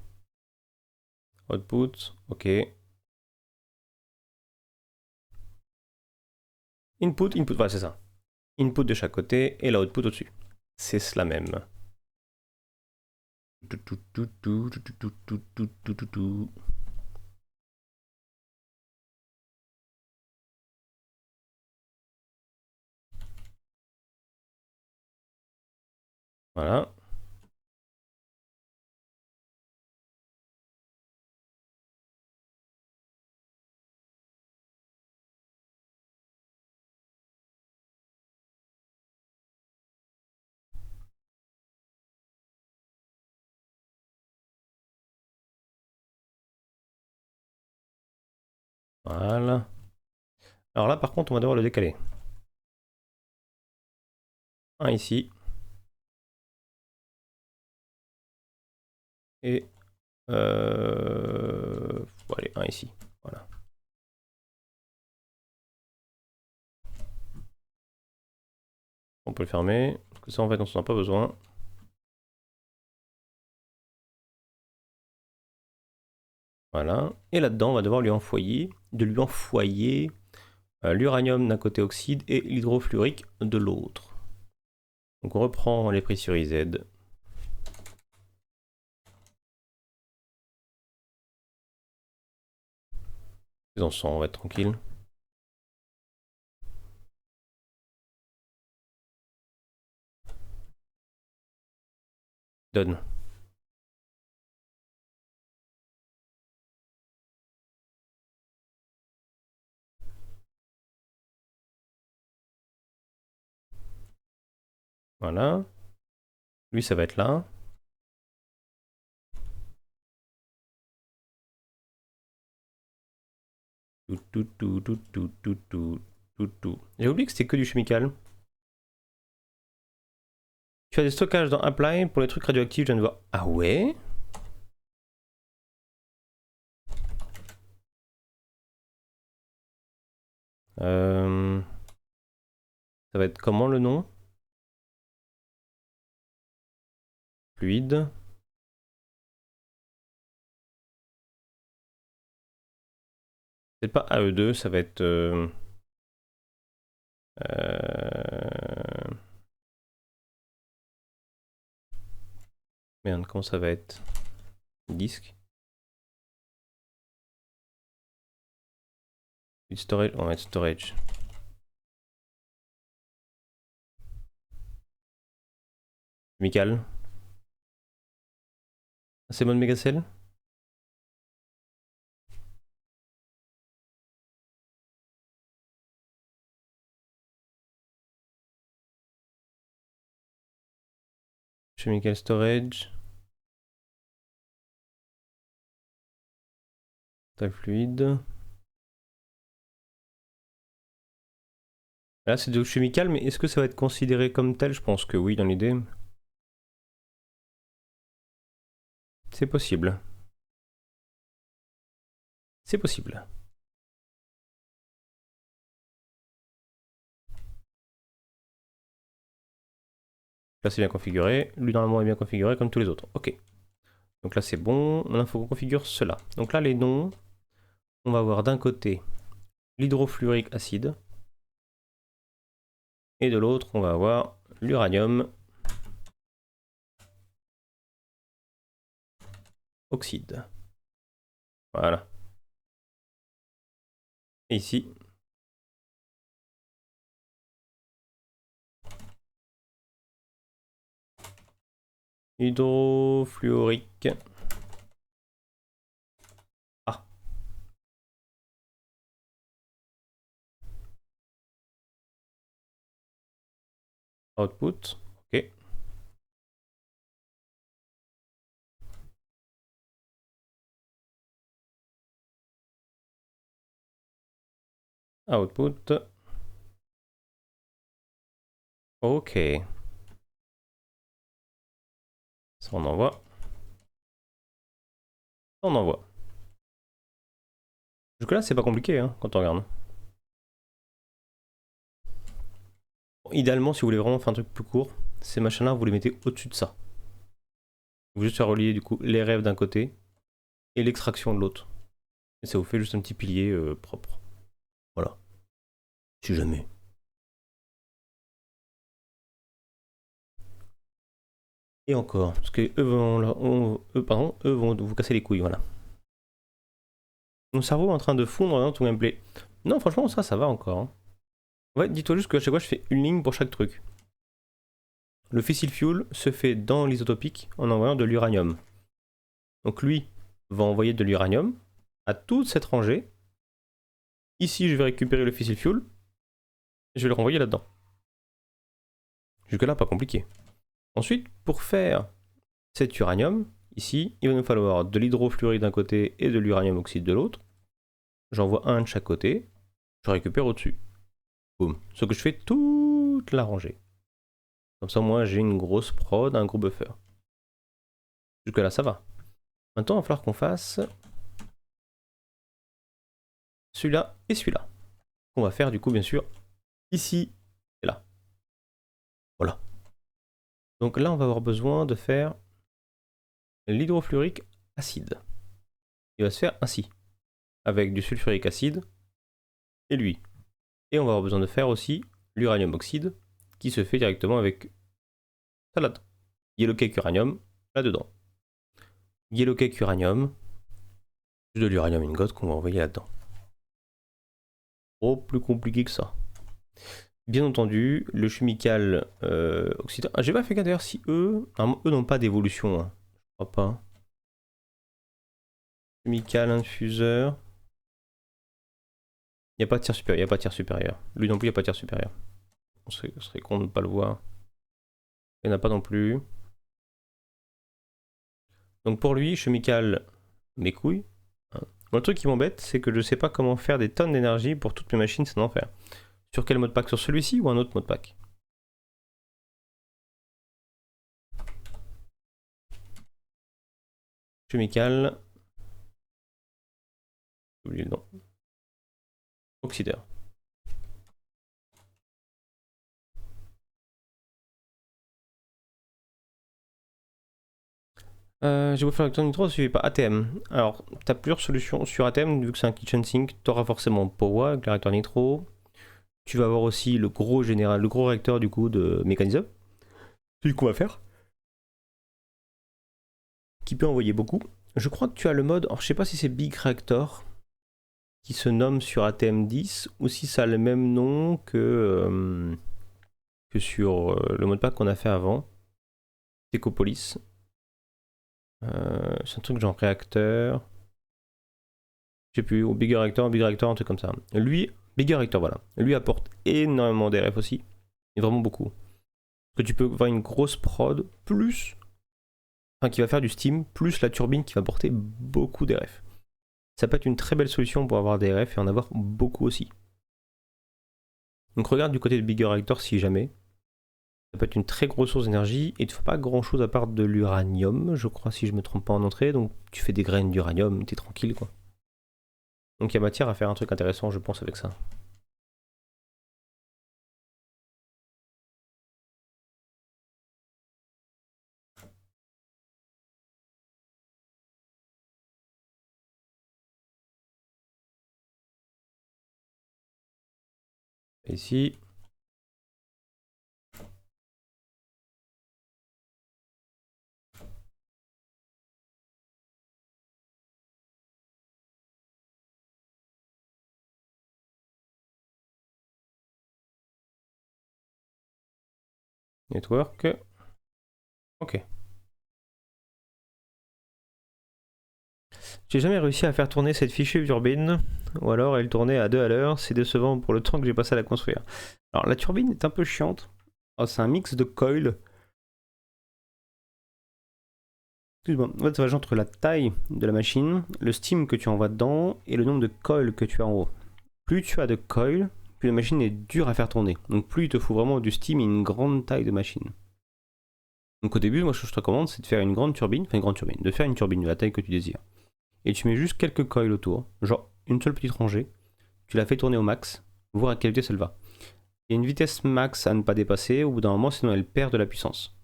Output, ok. Input, input, voilà, c'est ça. Input de chaque côté et l'output au-dessus. C'est cela même. Voilà. Voilà. Alors là, par contre, on va devoir le décaler. Un ici. Et... Bon, allez, un ici. Voilà. On peut le fermer. Parce que ça, en fait, on s'en a pas besoin. Voilà. Et là-dedans, on va devoir lui envoyer l'uranium d'un côté oxyde et l'hydrofluorique de l'autre. Donc on reprend les pressurised. Ils en sont, on va être tranquille. Donne. Voilà. Lui, ça va être là. J'ai oublié que c'était que du chemical. Tu as des stockages dans Apply pour les trucs radioactifs, je viens de voir. Ah ouais? Ça va être comment le nom? Fluide. C'est pas AE2, ça va être... Merde, comment ça va être? Disque. Storage, on va mettre storage. Chemical. C'est bon Megacell? Chemical storage. Tal fluide. Là, c'est de chemical, mais est-ce que ça va être considéré comme tel? Je pense que oui, dans l'idée. C'est possible. C'est possible. Là, c'est bien configuré. Lui, normalement, est bien configuré comme tous les autres. Ok. Donc là, c'est bon. Maintenant, il faut qu'on configure cela. Donc là, les noms, on va avoir d'un côté l'hydrofluorique acide. Et de l'autre, on va avoir l'uranium oxyde. Voilà. Et ici, hydrofluorique. Ah, output. Ok. Output. Ok. Ça on envoie. Ça on envoie. Jusque là c'est pas compliqué hein, quand on regarde. Bon, idéalement si vous voulez vraiment faire un truc plus court, ces machins là vous les mettez au-dessus de ça. Vous juste faire relier du coup les rêves d'un côté et l'extraction de l'autre. Et ça vous fait juste un petit pilier propre. Voilà. Si jamais. Et encore, parce que eux vont vous casser les couilles, voilà. Mon cerveau est en train de fondre dans ton gameplay. Non, franchement, ça va encore. Hein. Ouais, dis-toi juste que à chaque fois, je fais une ligne pour chaque truc. Le fissile fuel se fait dans l'isotopique en envoyant de l'uranium. Donc lui va envoyer de l'uranium à toute cette rangée. Ici, je vais récupérer le fissile fuel. Je vais le renvoyer là-dedans. Jusque-là, pas compliqué. Ensuite, pour faire cet uranium, ici, il va nous falloir de l'hydrofluoride d'un côté et de l'uranium oxyde de l'autre. J'envoie un de chaque côté. Je récupère au-dessus. Boum. Ce que je fais toute la rangée. Comme ça, moi, j'ai une grosse prod, un gros buffer. Jusque là, ça va. Maintenant, il va falloir qu'on fasse celui-là et celui-là. On va faire, du coup, bien sûr, ici et là. Voilà. Donc là, on va avoir besoin de faire l'hydrofluorique acide. Il va se faire ainsi. Avec du sulfurique acide et lui. Et on va avoir besoin de faire aussi l'uranium oxyde qui se fait directement avec salade. Yellow cake uranium là-dedans. Yellow cake uranium, de l'uranium ingot qu'on va envoyer là-dedans. Oh, plus compliqué que ça. Bien entendu, le chemical oxydant. Ah, j'ai pas fait gaffe d'ailleurs si eux n'ont pas d'évolution. Hein. Je crois pas. Chemical infuseur. Il n'y a pas de tir supérieur. Il n'y a pas de tir supérieur. Lui non plus, il n'y a pas de tir supérieur. On serait con de ne pas le voir. Il n'y en a pas non plus. Donc pour lui, chemical, mes couilles. Hein. Bon, le truc qui m'embête, c'est que je sais pas comment faire des tonnes d'énergie pour toutes mes machines, c'est un enfer. Sur quel modpack? Sur celui-ci ou un autre modpack? Chemical. J'ai oublié le nom. Oxydeur. J'ai beau faire le nitro, ça suffit pas. ATM. Alors, t'as plusieurs solutions sur ATM, vu que c'est un kitchen sink, t'auras forcément Powa avec le réacteur nitro. Tu vas avoir aussi le gros général, le gros réacteur du coup de mécanisme. Celui qu'on va faire. Qui peut envoyer beaucoup. Je crois que tu as le mode, alors je sais pas si c'est Big Reactor, qui se nomme sur ATM 10, ou si ça a le même nom que sur le modpack qu'on a fait avant. Tecopolis. C'est un truc genre réacteur. Je sais plus, ou Big Reactor, un truc comme ça. Lui, Big Reactor, voilà. Lui apporte énormément d'RF aussi. Et vraiment beaucoup. Que tu peux avoir une grosse prod, plus. Enfin, qui va faire du steam, plus la turbine qui va apporter beaucoup d'RF. Ça peut être une très belle solution pour avoir des RF et en avoir beaucoup aussi. Donc regarde du côté de Big Reactor si jamais. Ça peut être une très grosse source d'énergie et tu ne fais pas grand chose à part de l'uranium, je crois, si je me trompe pas en entrée. Donc tu fais des graines d'uranium, t'es tranquille quoi. Donc il y a matière à faire un truc intéressant, je pense, avec ça. Ici. Network. Ok. J'ai jamais réussi à faire tourner cette fichue turbine, ou alors elle tournait à 2 à l'heure, c'est décevant pour le temps que j'ai passé à la construire. Alors la turbine est un peu chiante. Oh, c'est un mix de coils. Excuse-moi, en fait ça va jouer entre la taille de la machine, le steam que tu envoies dedans et le nombre de coils que tu as en haut. plus tu as de coils, plus la machine est dure à faire tourner. Donc plus il te faut vraiment du steam et une grande taille de machine. Donc au début, moi ce que je te recommande, c'est de faire une grande turbine, de faire une turbine de la taille que tu désires. Et tu mets juste quelques coils autour, genre une seule petite rangée, tu la fais tourner au max, voir à quelle vitesse elle va. Il y a une vitesse max à ne pas dépasser, au bout d'un moment, sinon elle perd de la puissance.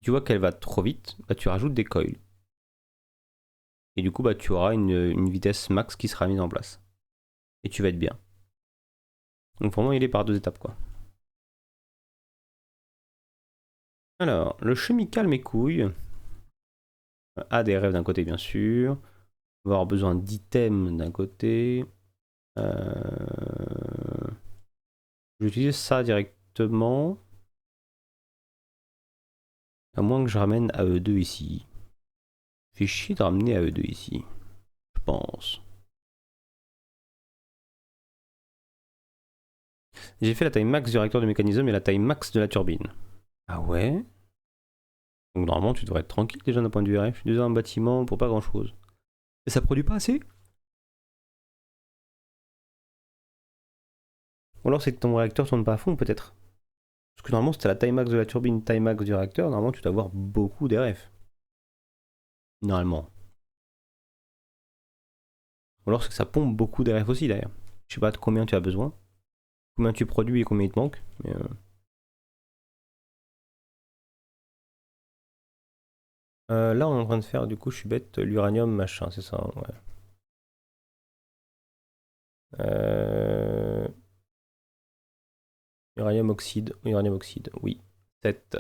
Tu vois qu'elle va trop vite, bah tu rajoutes des coils. Et du coup, bah tu auras une vitesse max qui sera mise en place. Et tu vas être bien. Donc vraiment, il est par deux étapes, quoi. Alors, le chemical mes couilles a des rêves d'un côté, bien sûr. On va avoir besoin d'items d'un côté. J'utilise ça directement. À moins que je ramène AE2 ici. Fait chier de ramener AE2 ici. Je pense. J'ai fait la taille max du réacteur de mécanisme et la taille max de la turbine. Ah ouais? Donc normalement tu devrais être tranquille déjà d'un point de vue RF. Je suis déjà un bâtiment pour pas grand chose. Et ça produit pas assez? Ou alors c'est que ton réacteur tourne pas à fond peut-être. Parce que normalement c'était la taille max de la turbine, taille max du réacteur, normalement tu dois avoir beaucoup d'RF. Normalement. Ou alors c'est que ça pompe beaucoup d'RF aussi d'ailleurs. Je sais pas de combien tu as besoin, combien tu produis et combien il te manque. Mais là on est en train de faire, du coup je suis bête, l'uranium machin, c'est ça, ouais. Uranium oxyde, oui. 7.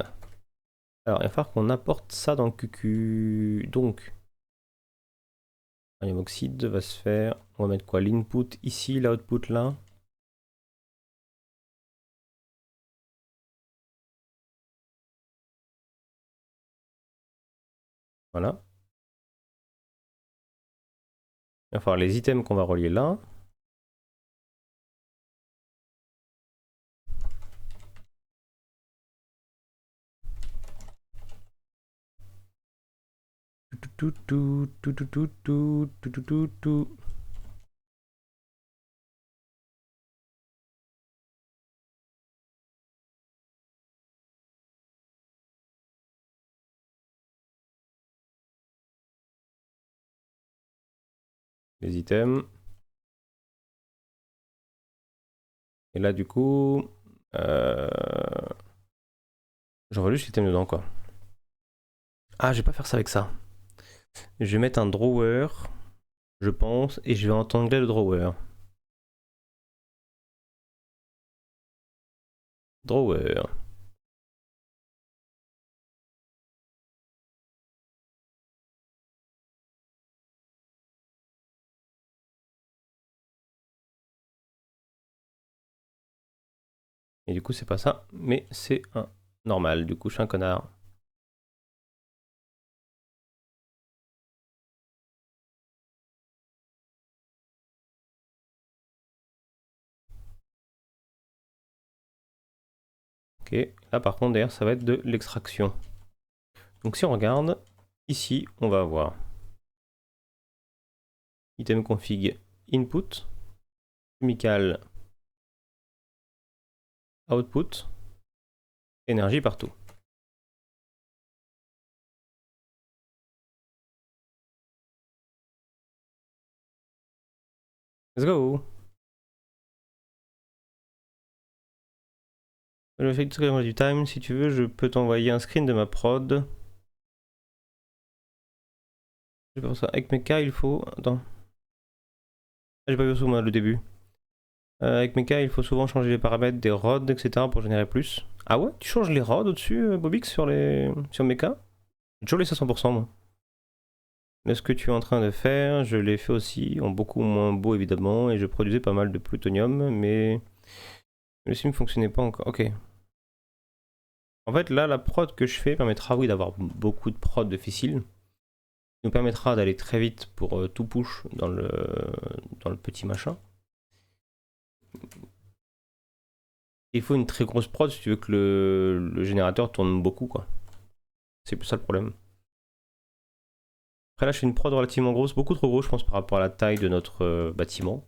Alors il va falloir qu'on apporte ça dans le QQ. Donc, uranium oxyde va se faire. On va mettre quoi? L'input ici, l'output là. Voilà. Il va falloir les items qu'on va relier là. Les items. Et là du coup... j'aurais juste l'item dedans quoi. Ah, je vais pas faire ça avec ça. Je vais mettre un drawer, je pense, et je vais entangler le drawer. Drawer. Et du coup, c'est pas ça, mais c'est un normal. Du coup, je suis un connard. Ok, là par contre, d'ailleurs, ça va être de l'extraction. Donc si on regarde, ici, on va avoir item config input, chemical output, énergie partout. Let's go! Le fait que du time, si tu veux, je peux t'envoyer un screen de ma prod. Je pense ça. Avec Mecha, il faut. Attends. J'ai pas vu sous moi le début. Avec Mecha, il faut souvent changer les paramètres des rods, etc. pour générer plus. Ah ouais? Tu changes les rods au-dessus, Bobix, sur Mecha? J'ai toujours laissé à 100% moi. Là, ce que tu es en train de faire, je l'ai fait aussi, en beaucoup moins beau évidemment, et je produisais pas mal de plutonium, mais le sim fonctionnait pas encore. Ok. En fait, là, la prod que je fais permettra, oui, d'avoir beaucoup de prod de fissile. Nous permettra d'aller très vite pour tout push dans le petit machin. Il faut une très grosse prod si tu veux que le générateur tourne beaucoup, quoi. C'est plus ça le problème. Après là, je fais une prod relativement grosse, beaucoup trop grosse, je pense, par rapport à la taille de notre bâtiment.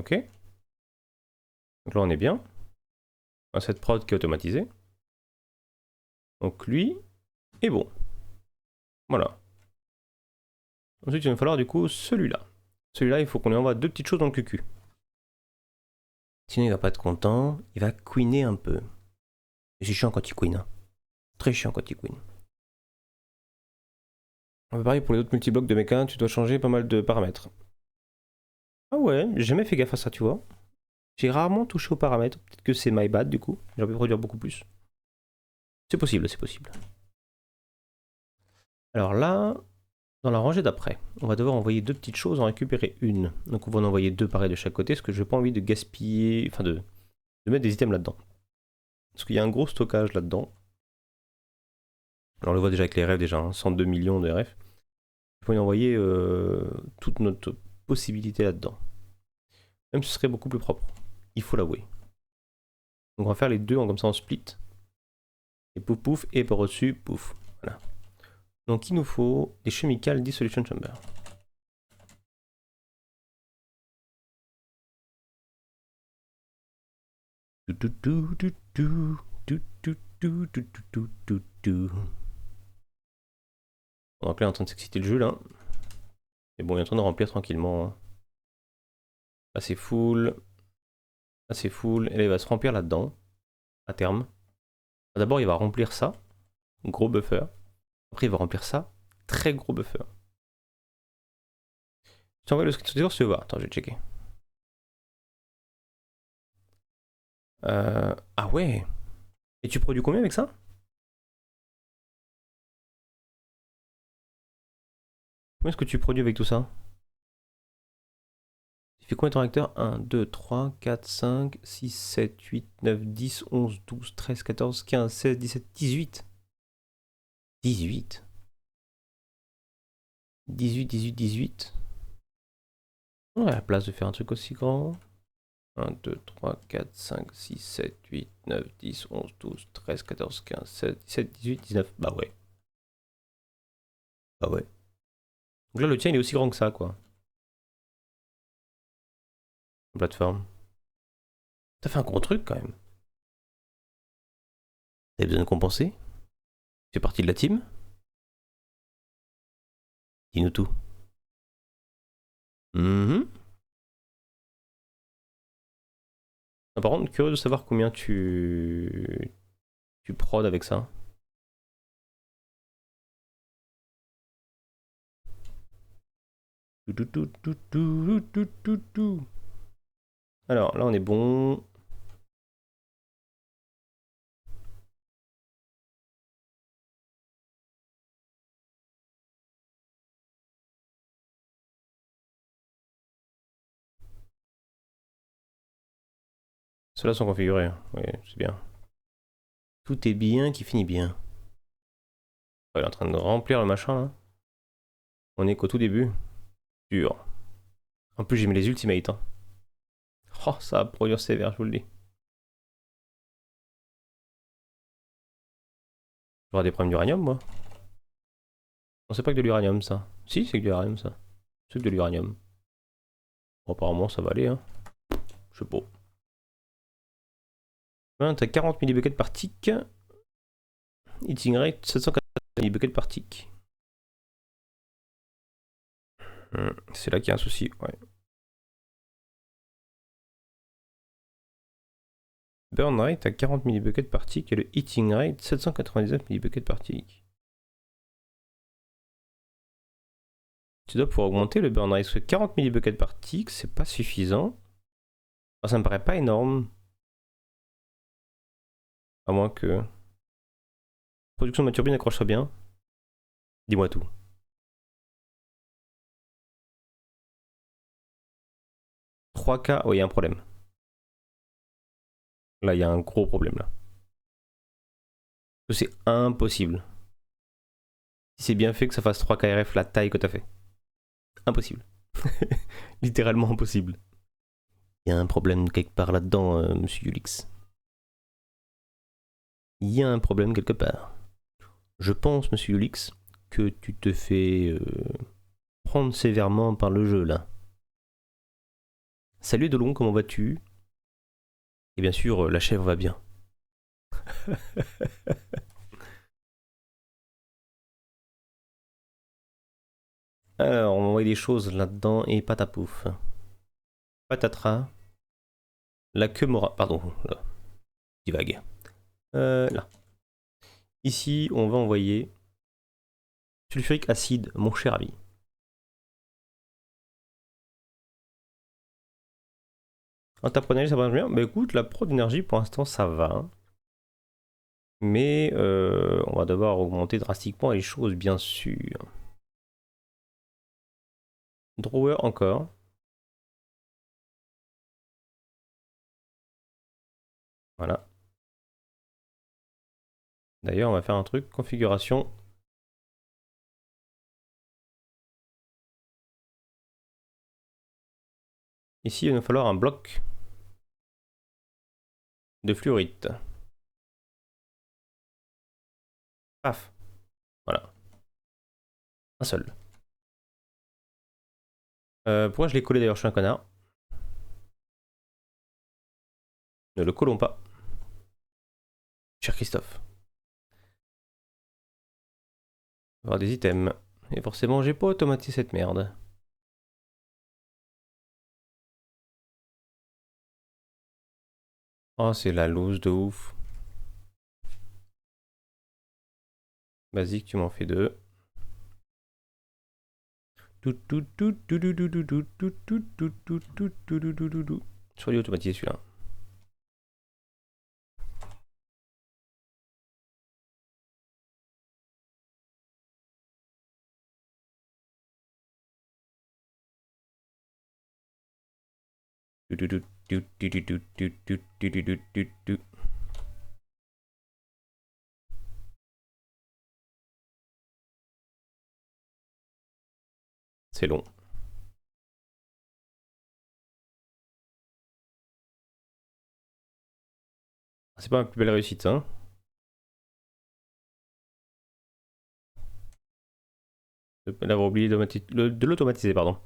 Ok. Donc là on est bien. On a cette prod qui est automatisée. Donc lui est bon. Voilà. Ensuite il va me falloir du coup celui-là. Celui-là il faut qu'on lui envoie deux petites choses dans le cucu. Sinon il va pas être content. Il va queener un peu. Et c'est chiant quand il queen. Hein. Très chiant quand il queen. Pareil pour les autres multiblocs de méca, tu dois changer pas mal de paramètres. Ah ouais, j'ai jamais fait gaffe à ça, tu vois. J'ai rarement touché aux paramètres. Peut-être que c'est my bad du coup. J'aurais pu produire beaucoup plus. C'est possible, c'est possible. Alors là, dans la rangée d'après, on va devoir envoyer deux petites choses, en récupérer une. Donc on va en envoyer deux pareils de chaque côté, parce que j'ai pas envie de gaspiller, enfin de mettre des items là-dedans. Parce qu'il y a un gros stockage là-dedans. Alors on le voit déjà avec les rêves déjà, hein, 102 millions de rêves. Il faut y envoyer toute notre possibilité là-dedans. Même si ce serait beaucoup plus propre. Il faut l'avouer. Donc on va faire les deux comme ça en split. Et pouf pouf, et par au-dessus, pouf. Voilà. Donc il nous faut des Chemical Dissolution Chamber. Donc là, il est en train de s'exciter le jeu là. Mais bon, il est en train de remplir tranquillement. Hein. Là, c'est full. Là, c'est full. Et là, il va se remplir là-dedans. À terme. D'abord, il va remplir ça. Gros buffer. Après, il va remplir ça. Très gros buffer. Je t'envoie le screenshot si tu veux voir. Attends, je vais checker. Ah ouais. Et tu produis combien avec ça? Combien est-ce que tu produis avec tout ça? Tu fais combien ton réacteur? 1, 2, 3, 4, 5, 6, 7, 8, 9, 10, 11, 12, 13, 14, 15, 16, 17, 18. 18. 18, 18, 18. On a la place de faire un truc aussi grand. 1, 2, 3, 4, 5, 6, 7, 8, 9, 10, 11, 12, 13, 14, 15, 16, 17, 18, 19. Bah ouais. Bah ouais. Donc là, le tien, il est aussi grand que ça, quoi. Plateforme. T'as fait un gros truc, quand même. T'avais besoin de compenser? Tu fais partie de la team? Dis-nous tout. Par contre, curieux de savoir combien tu prod avec ça. Alors là on est bon. Ceux-là sont configurés. Oui, c'est bien. Tout est bien qui finit bien. Il est en train de remplir le machin là. On est qu'au tout début. Dur. En plus j'ai mis les ultimates. Hein. Oh, ça va produire sévère, je vous le dis. J'aurai des problèmes d'uranium moi. Non, c'est pas que de l'uranium ça. Si, c'est que de l'uranium ça. C'est que de l'uranium. Bon, apparemment ça va aller. Hein. Je sais pas. T'as 40 millibuckets par tick. Hitting rate 780 millibuckets par tick. C'est là qu'il y a un souci, ouais. Burn rate à 40 millibuckets par tick et le hitting rate 799 millibuckets par tick. Tu dois pouvoir augmenter le burn rate parce que 40 millibuckets par tick, c'est pas suffisant. Enfin, ça me paraît pas énorme. À moins que. Production de ma turbine accroche bien. Dis-moi tout. 3K, oh, il y a un problème. Là, il y a un gros problème là. C'est impossible. Si c'est bien fait que ça fasse 3 KRF la taille que t'as fait. Impossible. Littéralement impossible. Il y a un problème quelque part là-dedans, monsieur Ulix. Il y a un problème quelque part. Je pense, monsieur Ulix, que tu te fais prendre sévèrement par le jeu là. Salut Delon, comment vas-tu? Et bien sûr, la chèvre va bien. Alors, on va envoyer des choses là-dedans et patapouf. Patatras. La queue mora. Pardon, là, divague. Là. Ici, on va envoyer sulfurique acide, mon cher ami. En ta énergie, ça va bien? Bah écoute, la pro d'énergie, pour l'instant, ça va. Mais on va devoir augmenter drastiquement les choses, bien sûr. Drawer encore. Voilà. D'ailleurs, on va faire un truc, configuration. Ici, il va nous falloir un bloc de fluorite. Paf. Voilà. Un seul. Pourquoi je l'ai collé d'ailleurs? Je suis un connard. Ne le collons pas. Cher Christophe. On va avoir des items. Et forcément, j'ai pas automatisé cette merde. Oh, c'est la loose de ouf. Basique, tu m'en fais deux. Sur lui automatisé celui-là. C'est long. C'est pas ma plus belle réussite, hein. D'avoir oublié de l'automatiser, pardon.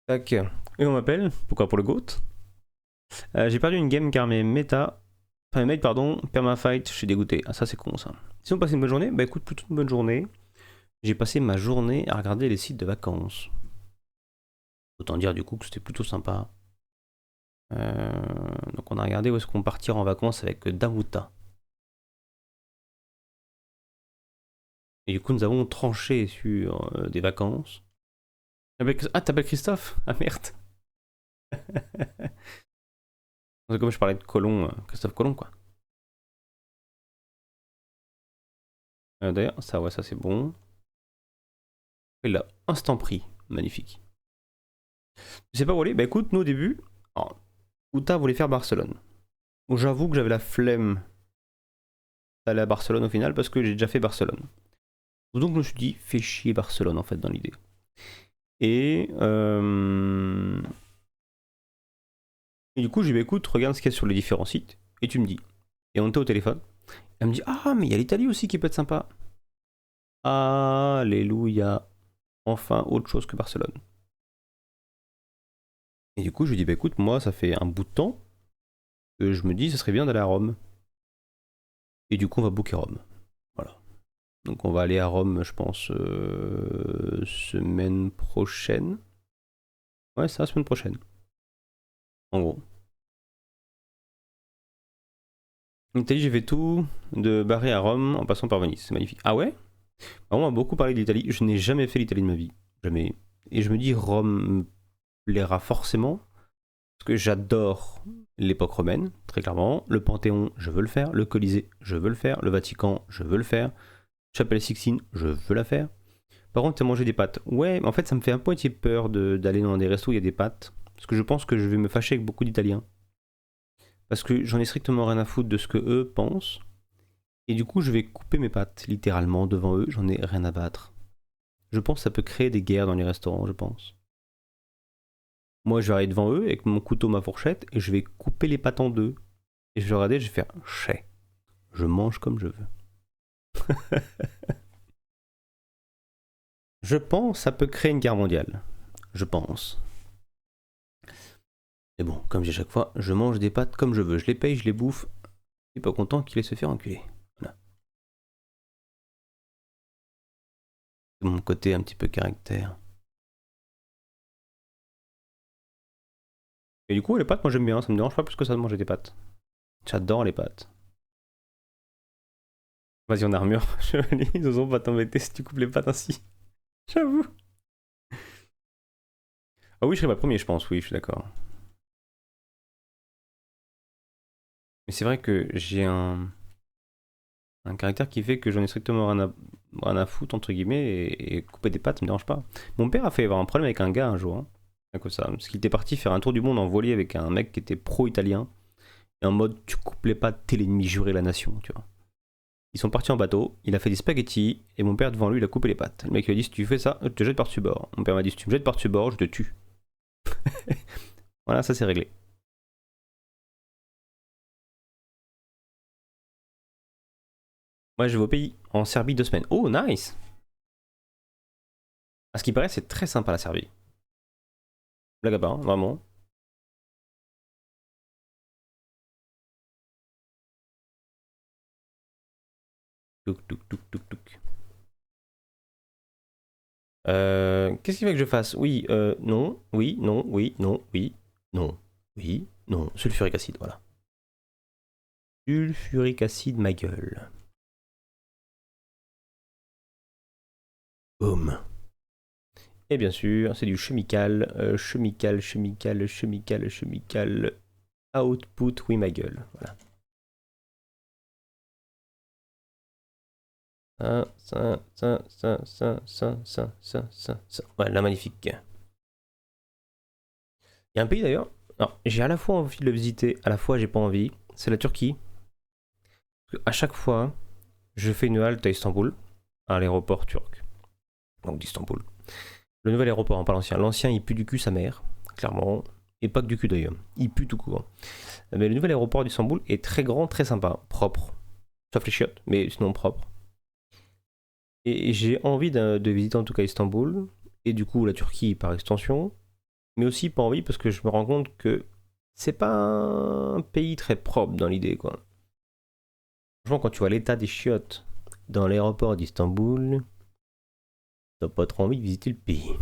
Tac. Et on m'appelle. Pourquoi pour le GOAT? J'ai perdu une game car mes méta. Enfin, mes mates, pardon, permafight, je suis dégoûté. Ah, ça c'est con ça. Si on passe une bonne journée, bah écoute, plutôt une bonne journée. J'ai passé ma journée à regarder les sites de vacances. Autant dire du coup que c'était plutôt sympa. Donc on a regardé où est-ce qu'on partira en vacances avec Damuta. Et du coup nous avons tranché sur des vacances. Ah, t'appelles Christophe? Ah merde. C'est comme je parlais de Colomb, Christophe Colomb quoi. D'ailleurs, ça ouais, ça c'est bon. Et là, instant prix, magnifique. Je sais pas où aller, bah écoute, nous au début, alors, Uta voulait faire Barcelone. Où j'avoue que j'avais la flemme d'aller à Barcelone au final parce que j'ai déjà fait Barcelone. Donc je me suis dit, fais chier Barcelone en fait dans l'idée. Et, et du coup, j'ai dit, bah, écoute, regarde ce qu'il y a sur les différents sites et tu me dis. Et on était au téléphone. Elle me dit, ah, mais il y a l'Italie aussi qui peut être sympa. Alléluia. Enfin, autre chose que Barcelone. Et du coup, je lui dis, bah écoute, moi, ça fait un bout de temps que je me dis, ça serait bien d'aller à Rome. Et du coup, on va booker Rome. Voilà. Donc, on va aller à Rome, je pense, semaine prochaine. Ouais, c'est la semaine prochaine. En gros. En Italie, j'ai fait tout de Bari à Rome en passant par Venise. C'est magnifique. Ah ouais? On m'a beaucoup parlé d'Italie. Je n'ai jamais fait l'Italie de ma vie. Jamais. Et je me dis, Rome me plaira forcément. Parce que j'adore l'époque romaine, très clairement. Le Panthéon, je veux le faire. Le Colisée, je veux le faire. Le Vatican, je veux le faire. Chapelle Sixtine, je veux la faire. Par contre, tu as mangé des pâtes. Ouais, mais en fait, ça me fait un peu peur d'aller dans des restos où il y a des pâtes. Parce que je pense que je vais me fâcher avec beaucoup d'Italiens. Parce que j'en ai strictement rien à foutre de ce que eux pensent. Et du coup, je vais couper mes pattes, littéralement, devant eux. J'en ai rien à battre. Je pense que ça peut créer des guerres dans les restaurants, je pense. Moi, je vais arriver devant eux avec mon couteau, ma fourchette, et je vais couper les pattes en deux. Et je vais regarder, je vais faire chais. Je mange comme je veux. Je pense ça peut créer une guerre mondiale. Je pense. Mais bon, comme j'ai chaque fois, je mange des pâtes comme je veux. Je les paye, je les bouffe. Je suis pas content qu'il ait se faire enculer. Voilà. C'est mon côté un petit peu caractère. Et du coup, les pâtes, moi j'aime bien. Ça me dérange pas plus que ça de manger des pâtes. J'adore les pâtes. Vas-y, en armure. Chevalier, Zozo va t'embêter si tu coupes les pâtes ainsi. J'avoue. Ah oui, je serais pas le premier, je pense. Oui, je suis d'accord. Mais c'est vrai que j'ai un caractère qui fait que j'en ai strictement rien à foutre, entre guillemets, et couper des pâtes, ça me dérange pas. Mon père a fait avoir un problème avec un gars un jour, hein, à cause de ça, parce qu'il était parti faire un tour du monde en voilier avec un mec qui était pro-italien, et en mode tu coupes les pâtes, t'es l'ennemi juré de la nation, tu vois. Ils sont partis en bateau, il a fait des spaghettis, et mon père devant lui, il a coupé les pâtes. Le mec lui a dit si tu fais ça, je te jette par-dessus bord. Mon père m'a dit si tu me jettes par-dessus bord, je te tue. Voilà, ça c'est réglé. Moi je vais au pays, en Serbie 2 semaines. Oh, nice! À ce qui paraît, c'est très sympa la Serbie. Blague à part, hein, vraiment. Touk, touk, touk, touk, touk. Qu'est-ce qu'il veut que je fasse? Oui, non, oui, non, oui, non, oui, non, oui, non. Sulfurique acide, voilà. Sulfurique acide, ma gueule. Boum. Et bien sûr, c'est du chemical, chemical. Output, oui, ma gueule. Voilà. Ça. Voilà, magnifique. Il y a un pays d'ailleurs. Alors, j'ai à la fois envie de le visiter, à la fois j'ai pas envie. C'est la Turquie. À chaque fois, je fais une halte à Istanbul, à l'aéroport turc, donc d'Istanbul. Le nouvel aéroport, hein, pas l'ancien. L'ancien, il pue du cul sa mère, clairement. Et pas que du cul d'ailleurs. Il pue tout court. Mais le nouvel aéroport d'Istanbul est très grand, très sympa, propre. Sauf les chiottes, mais sinon propre. Et j'ai envie de visiter en tout cas Istanbul, et du coup la Turquie par extension. Mais aussi pas envie parce que je me rends compte que c'est pas un pays très propre dans l'idée, quoi. Franchement, quand tu vois l'état des chiottes dans l'aéroport d'Istanbul, t'as pas trop envie de visiter le pays.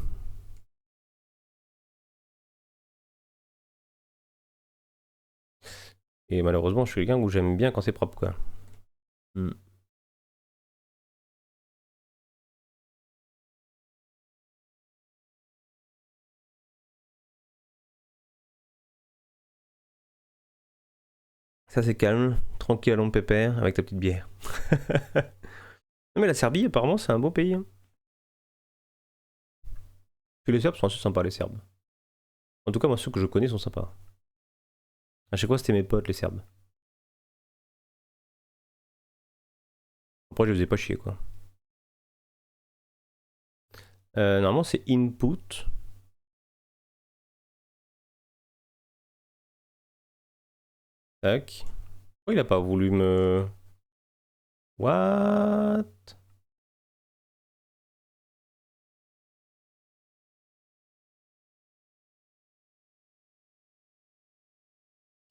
Et malheureusement, je suis quelqu'un où j'aime bien quand c'est propre, quoi. Hmm. Ça c'est calme, tranquille, allons pépère, avec ta petite bière. Non mais la Serbie, apparemment, c'est un beau pays, hein. Puis les Serbes sont assez sympas, les Serbes. En tout cas, moi, ceux que je connais sont sympas. À chaque fois, c'était mes potes, les Serbes. Après, je les faisais pas chier, quoi. Normalement, c'est input. Tac. Oh, il a pas voulu me... What?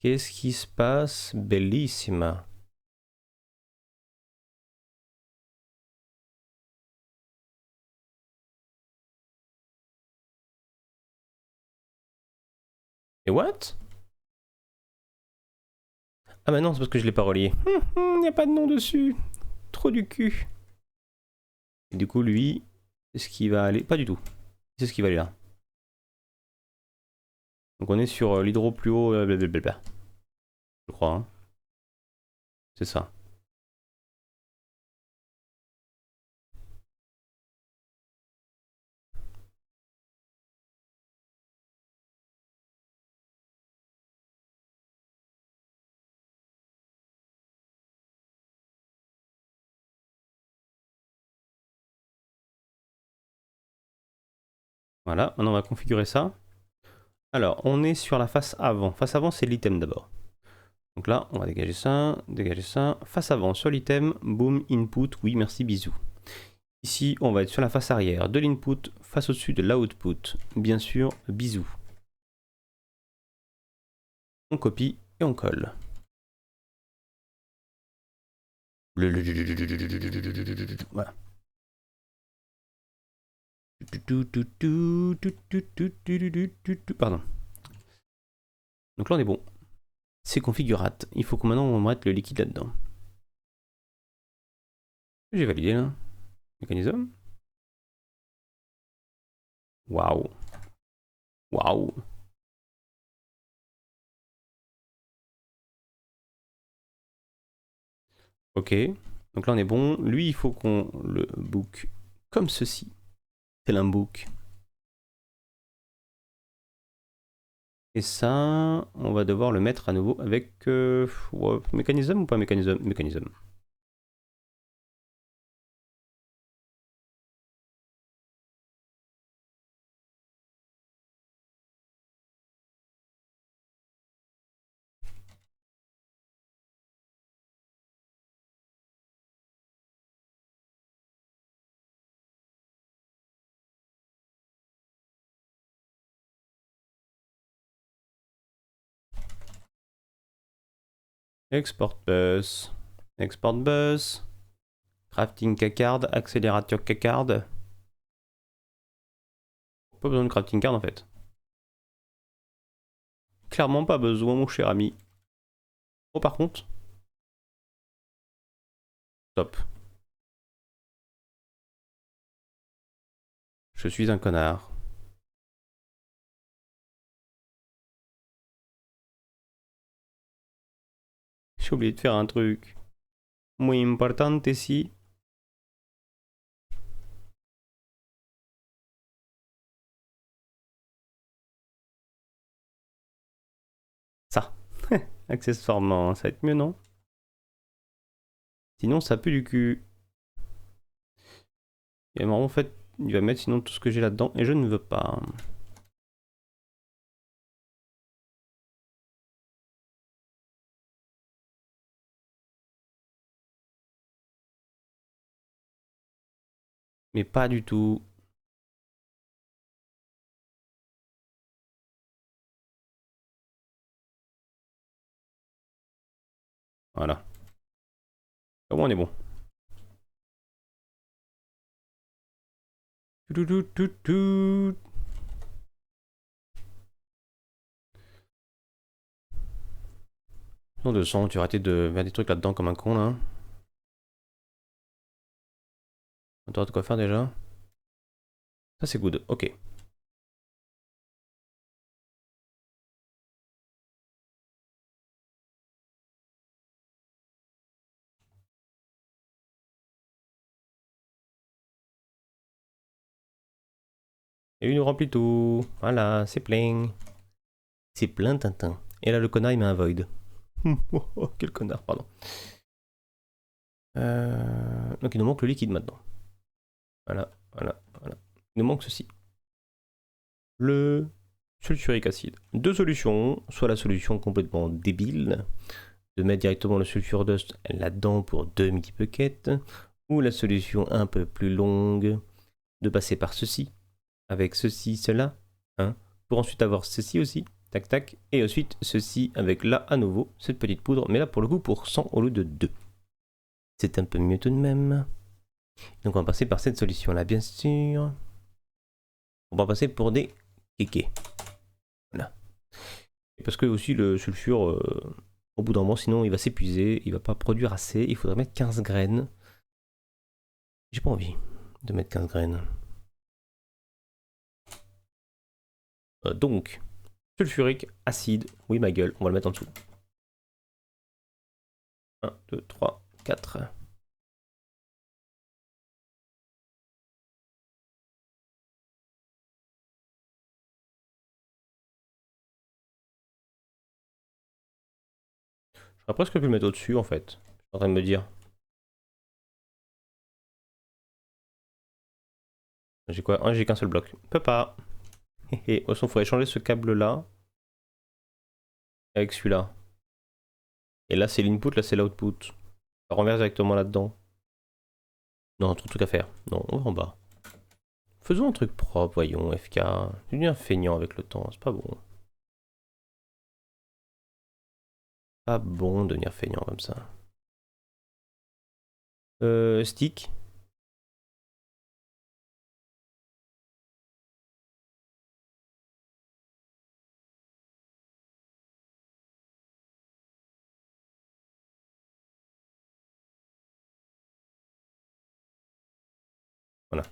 Qu'est-ce qui se passe? Bellissima. Et what? Ah bah non, c'est parce que je l'ai pas relié. Y a pas de nom dessus. Trop du cul. Et du coup, lui, est-ce qu'il va aller... Pas du tout. C'est ce qu'il va aller là. Donc on est sur l'hydro plus haut, blablabla. Je crois, hein. C'est ça. Voilà, maintenant on va configurer ça. Alors, on est sur la face avant. Face avant, c'est l'item d'abord. Donc là, on va dégager ça, dégager ça. Face avant, sur l'item, boom, input, oui, merci, bisous. Ici, on va être sur la face arrière de l'input, face au-dessus de l'output. Bien sûr, bisous. On copie et on colle. Voilà. Pardon. Donc là, on est bon. C'est configurate. Il faut que maintenant on mette le liquide là-dedans. J'ai validé là. Mécanisme. Waouh. Waouh. Ok. Donc là on est bon. Lui il faut qu'on le book comme ceci. C'est un book. Et ça, on va devoir le mettre à nouveau avec mécanisme ou pas mécanisme? Mécanisme. Export bus. Export bus. Crafting card. Accélérateur card. Pas besoin de crafting card en fait. Clairement pas besoin mon cher ami. Oh par contre. Top. Je suis un connard. J'ai oublié de faire un truc. Muy importante ici. Ça. Accessoirement, ça va être mieux, non? Sinon, ça pue du cul. Et en fait, il va mettre sinon tout ce que j'ai là-dedans et je ne veux pas. Mais pas du tout. Voilà. Au moins, on est bon. Non, de sang, tu vas arrêter de mettre des trucs là-dedans comme un con là. T'auras de quoi faire déjà. Ça c'est good, ok. Et lui nous remplit tout. Voilà, c'est plein. C'est plein Tintin. Et là le connard il met un void. Oh, quel connard, pardon. Donc il nous manque le liquide maintenant. Voilà, voilà, voilà. Il nous manque ceci. Le sulfurique acide. Deux solutions. Soit la solution complètement débile de mettre directement le sulfure dust là-dedans pour 2 millibuckets. Ou la solution un peu plus longue de passer par ceci. Avec ceci, cela. Hein, pour ensuite avoir ceci aussi. Tac tac. Et ensuite ceci avec là à nouveau cette petite poudre. Mais là pour le coup pour 100 au lieu de 2. C'est un peu mieux tout de même. Donc on va passer par cette solution là bien sûr. On va passer pour des kékés. Voilà. Parce que aussi le sulfure, au bout d'un moment, sinon il va s'épuiser, il va pas produire assez. Il faudrait mettre 15 graines. J'ai pas envie de mettre 15 graines. Donc, sulfurique, acide. Oui, ma gueule, on va le mettre en dessous. 1, 2, 3, 4. J'aurais presque pu le mettre au-dessus en fait. Je suis en train de me dire. J'ai quoi? Ah, j'ai qu'un seul bloc. Peut pas. Et il faudrait changer ce câble là avec celui-là. Et là c'est l'input, là c'est l'output. Ça renverse directement là-dedans. Non, trop de trucs à faire. Non, on va en bas. Faisons un truc propre, voyons, FK. Tu deviens feignant avec le temps, c'est pas bon. Pas bon de devenir feignant comme ça. Stick. Voilà.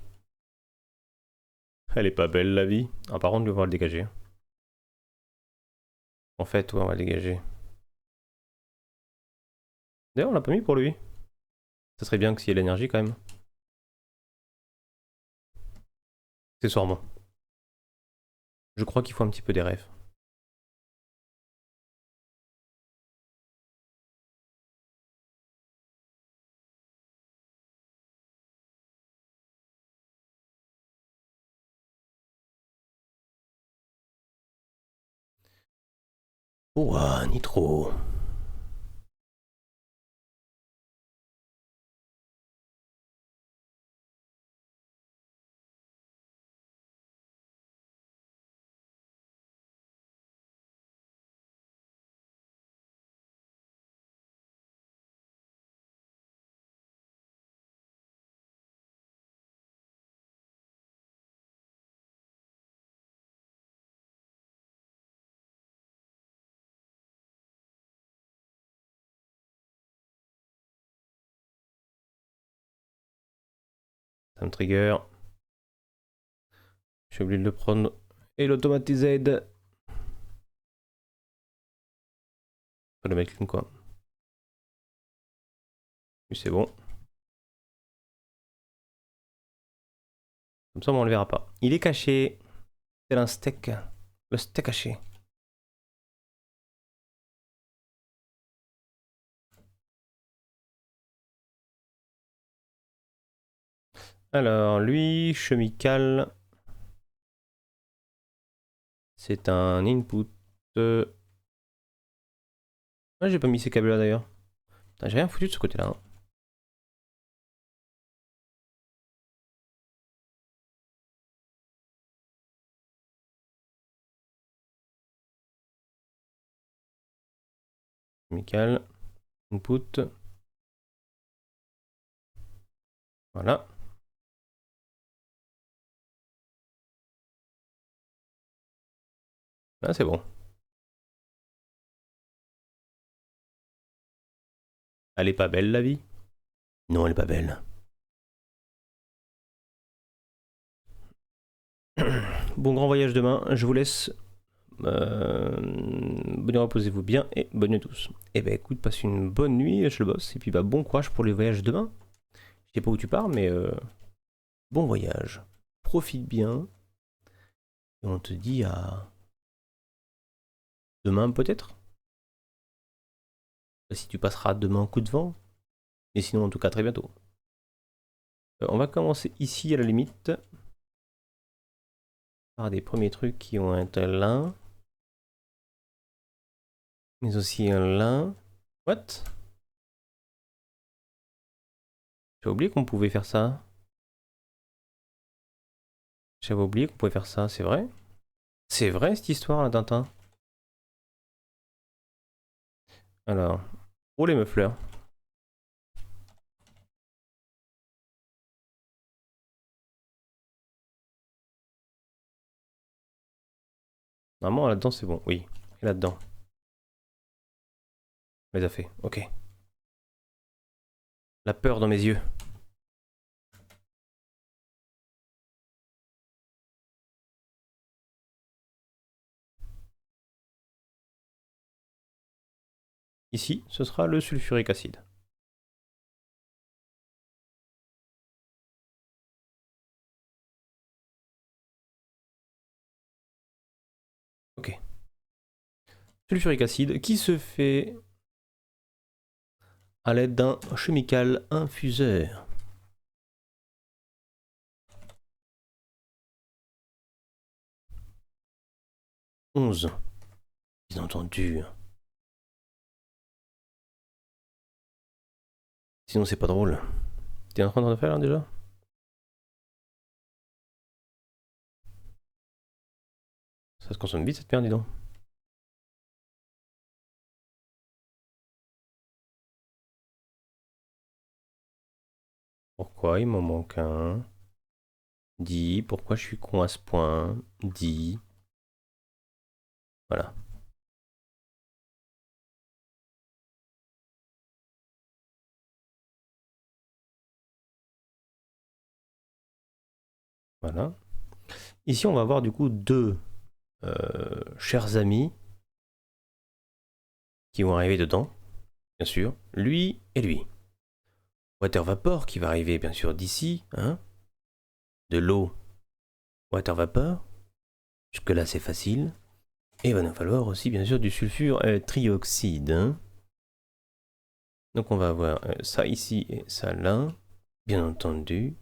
Elle est pas belle la vie. Ah, par contre, on va le dégager. En fait, ouais, on va le dégager. D'ailleurs, on l'a pas mis pour lui. Ça serait bien que s'il y ait l'énergie quand même. Accessoirement. Je crois qu'il faut un petit peu des rêves. Ouah, Nitro. Ça me trigger. Je suis obligé de le prendre. Et l'automatiser. Faut le mettre clean quoi. Lui c'est bon. Comme ça on le verra pas. Il est caché. C'est un steak. Le steak caché. Alors lui, chemical. C'est un input. Ah, j'ai pas mis ces câbles là d'ailleurs. J'ai rien foutu de ce côté là. Hein. Chemical. Input. Voilà. Là c'est bon. Elle est pas belle la vie? Non, elle est pas belle. Bon grand voyage demain. Je vous laisse. Bonne nuit, reposez-vous bien et bonne nuit à tous. Et bah écoute, passe une bonne nuit, je le bosse. Et puis bah bon courage pour les voyages demain. Je sais pas où tu pars, mais bon voyage. Profite bien. Et on te dit à demain peut-être. Si tu passeras demain un coup de vent. Et sinon en tout cas très bientôt. On va commencer ici à la limite. Par des premiers trucs qui ont un là. Mais aussi un là. What? J'ai oublié qu'on pouvait faire ça. J'avais oublié qu'on pouvait faire ça, c'est vrai? C'est vrai cette histoire là, Tintin? Alors, oh les muffleurs. Normalement là-dedans c'est bon, oui. Et là-dedans. On les a fait, ok. La peur dans mes yeux. Ici, ce sera le sulfurique acide. Ok. Sulfurique acide qui se fait à l'aide d'un chemical infuseur. Onze. Bien entendu. Sinon c'est pas drôle. T'es en train de faire là déjà? Ça se consomme vite cette merde, dis donc. Pourquoi il m'en manque un? Dis, pourquoi je suis con à ce point? Dis. Voilà. Voilà. Ici, on va avoir du coup deux chers amis qui vont arriver dedans, bien sûr. Lui et lui. Water Vapor qui va arriver bien sûr d'ici, hein. De l'eau, Water Vapor. Jusque-là, c'est facile. Et il va nous falloir aussi bien sûr du sulfure trioxyde, hein. Donc on va avoir ça ici et ça là, bien entendu.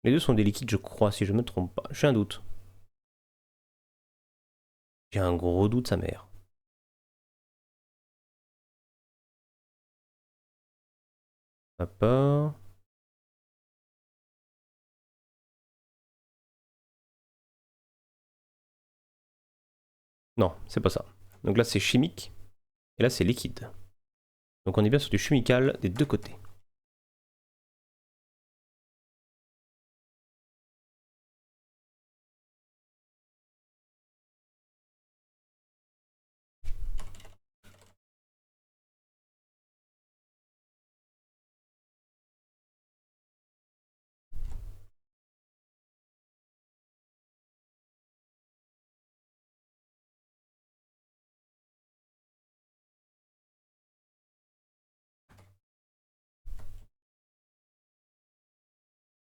Les deux sont des liquides, je crois, si je ne me trompe pas. J'ai un doute. J'ai un gros doute, sa mère. Vapeur. Non, c'est pas ça. Donc là, c'est chimique. Et là, c'est liquide. Donc on est bien sur du chimical des deux côtés.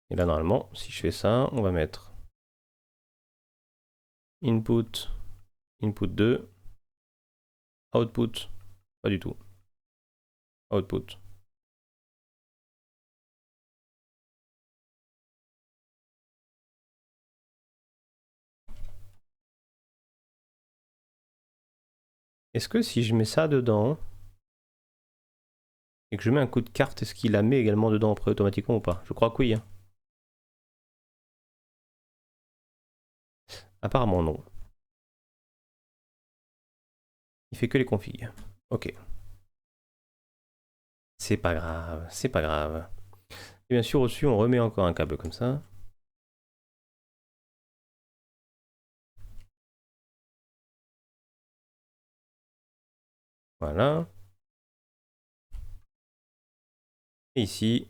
Et là, normalement, si je fais ça, on va mettre input, input 2, output, pas du tout, output. Est-ce que si je mets ça dedans, et que je mets un coup de carte, est-ce qu'il la met également dedans après automatiquement ou pas? Je crois que oui, hein. Apparemment non. Il fait que les configs. Ok. C'est pas grave, c'est pas grave. Et bien sûr, au-dessus, on remet encore un câble comme ça. Voilà. Et ici,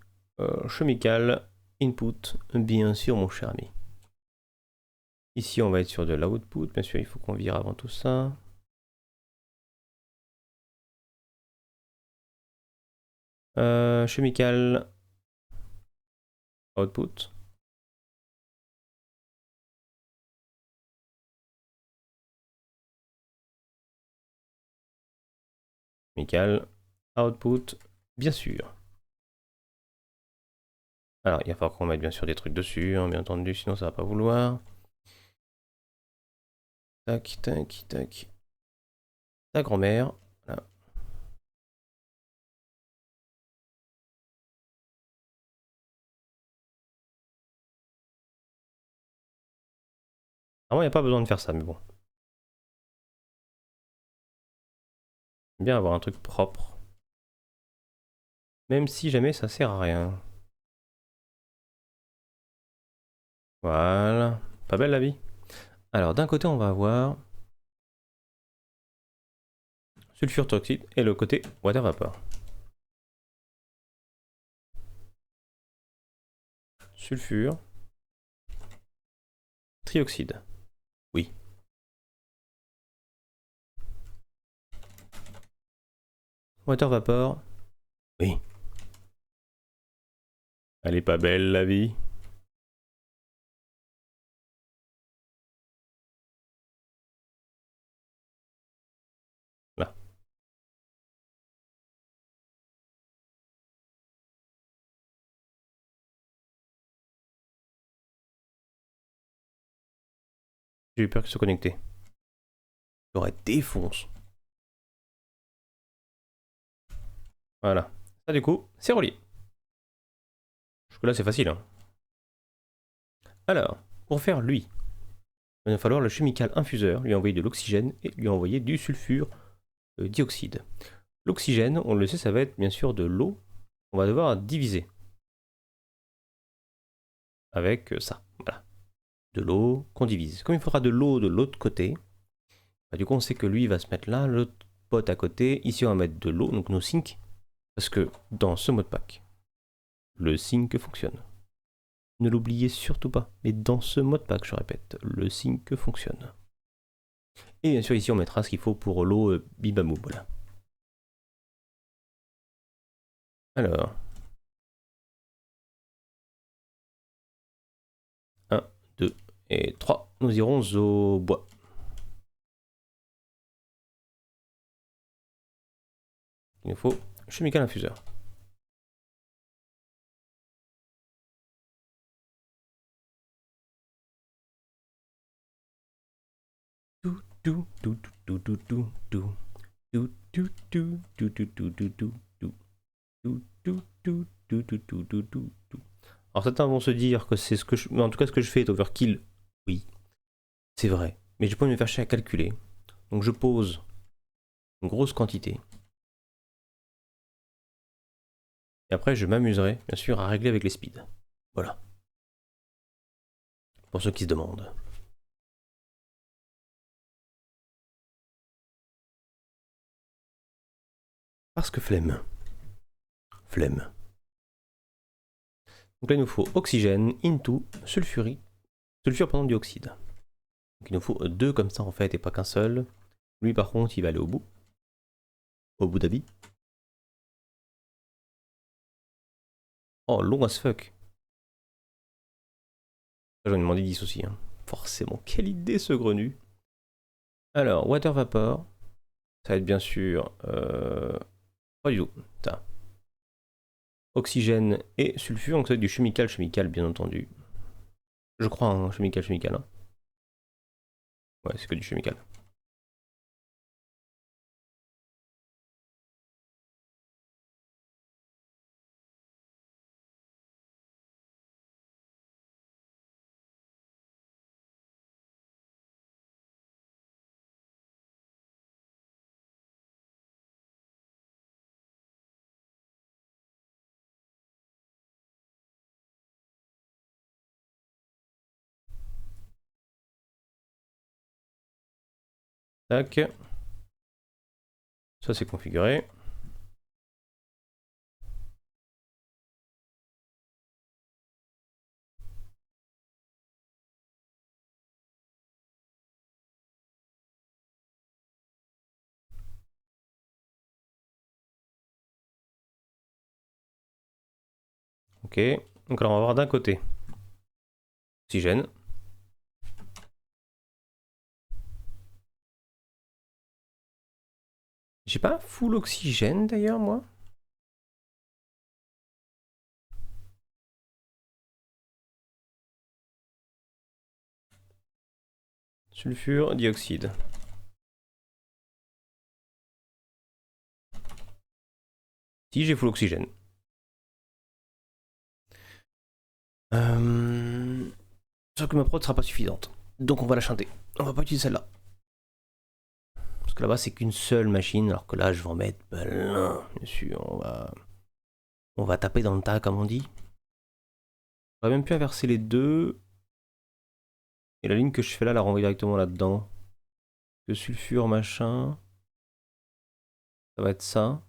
chemical input, bien sûr, mon cher ami. Ici, on va être sur de l'output. Bien sûr, il faut qu'on vire avant tout ça. Chemical output. Chemical output, bien sûr. Alors, il va falloir qu'on mette bien sûr des trucs dessus, hein, bien entendu, sinon ça va pas vouloir. Tac, tac, tac. Ta grand-mère. Voilà. Ah, il n'y a pas besoin de faire ça, mais bon. Bien avoir un truc propre. Même si jamais ça sert à rien. Voilà. Pas belle la vie. Alors, d'un côté, on va avoir sulfure toxique et le côté water vapor. Sulfure. Trioxyde. Oui. Water vapor. Oui. Elle est pas belle la vie. Là. J'ai eu peur qu'il se connecte. J'aurais défonce. Voilà. Ça du coup, c'est relié. Là, c'est facile. Hein. Alors, pour faire lui, il va falloir le chemical infuseur, lui envoyer de l'oxygène et lui envoyer du sulfure dioxyde. L'oxygène, on le sait, ça va être bien sûr de l'eau. On va devoir diviser avec ça. Voilà. De l'eau qu'on divise. Comme il faudra de l'eau de l'autre côté, bah, du coup, on sait que lui va se mettre là, l'autre pote à côté. Ici, on va mettre de l'eau, donc nos sinks. Parce que dans ce mode pack, le sync fonctionne. Ne l'oubliez surtout pas. Mais dans ce mode pack, je répète, le sync fonctionne. Et bien sûr, ici, on mettra ce qu'il faut pour l'eau bibamou. Voilà. Alors. 1, 2 et 3. Nous irons au bois. Il nous faut chemical infuseur. Alors certains vont se dire que c'est ce que je... En tout cas ce que je fais est overkill. Oui, c'est vrai. Mais j'ai pas envie de me faire chier à calculer. Donc je pose une grosse quantité. Et après je m'amuserai, bien sûr, à régler avec les speeds. Voilà. Pour ceux qui se demandent. Parce que flemme. Flemme. Donc là il nous faut oxygène, into, sulfure pendant dioxyde. Donc il nous faut 2 comme ça en fait et pas qu'un seul. Lui par contre il va aller au bout. Au bout d'habit. Oh long as fuck. J'en ai demandé 10 aussi. Hein. Forcément. Quelle idée ce grenu. Alors, water vapor. Ça va être bien sûr... Pas du tout. Ça. Oxygène et sulfure. Donc ça va être du chemical bien entendu. Je crois un chemical. Hein. Ouais, c'est que du chemical. Tac. Ça c'est configuré. Ok. Donc alors on va voir d'un côté. Oxygène. J'ai pas full oxygène d'ailleurs moi. Sulfure, dioxyde. Si j'ai full oxygène. Sauf que ma prod sera pas suffisante. Donc on va la chanter. On va pas utiliser celle-là. Parce que là-bas c'est qu'une seule machine, alors que là je vais en mettre plein. Bien sûr, on va taper dans le tas comme on dit. On va même plus inverser les deux. Et la ligne que je fais là la renvoie directement là-dedans. Le sulfure machin. Ça va être ça.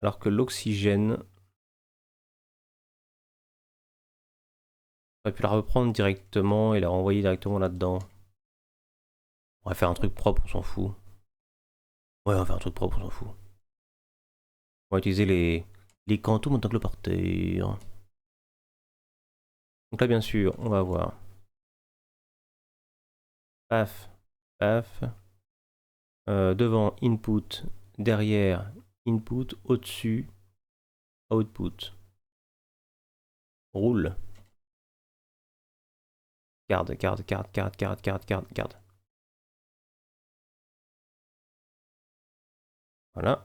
Alors que l'oxygène, on aurait pu la reprendre directement et la renvoyer directement là-dedans. On va faire un truc propre, on s'en fout. Ouais, on va faire un truc propre, on s'en fout. On va utiliser les quantums en tant que le porteur. Donc là, bien sûr, on va avoir paf, paf. Devant input, derrière input, au-dessus output. Roule. Garde. Voilà.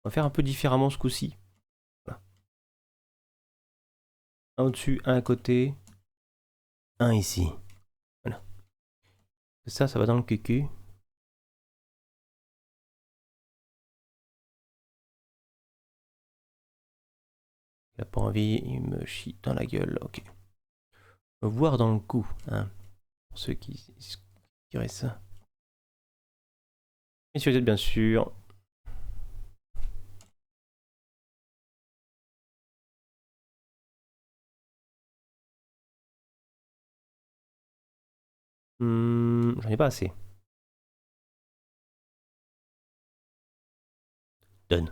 On va faire un peu différemment ce coup-ci. Voilà. Un au-dessus, un à côté, un ici. Voilà. Ça va dans le cul. Il a pas envie, il me chie dans la gueule. Ok. Voir dans le cou, hein. Pour ceux qui diraient ça. Et sur les autres, bien sûr. J'en ai pas assez. Donne.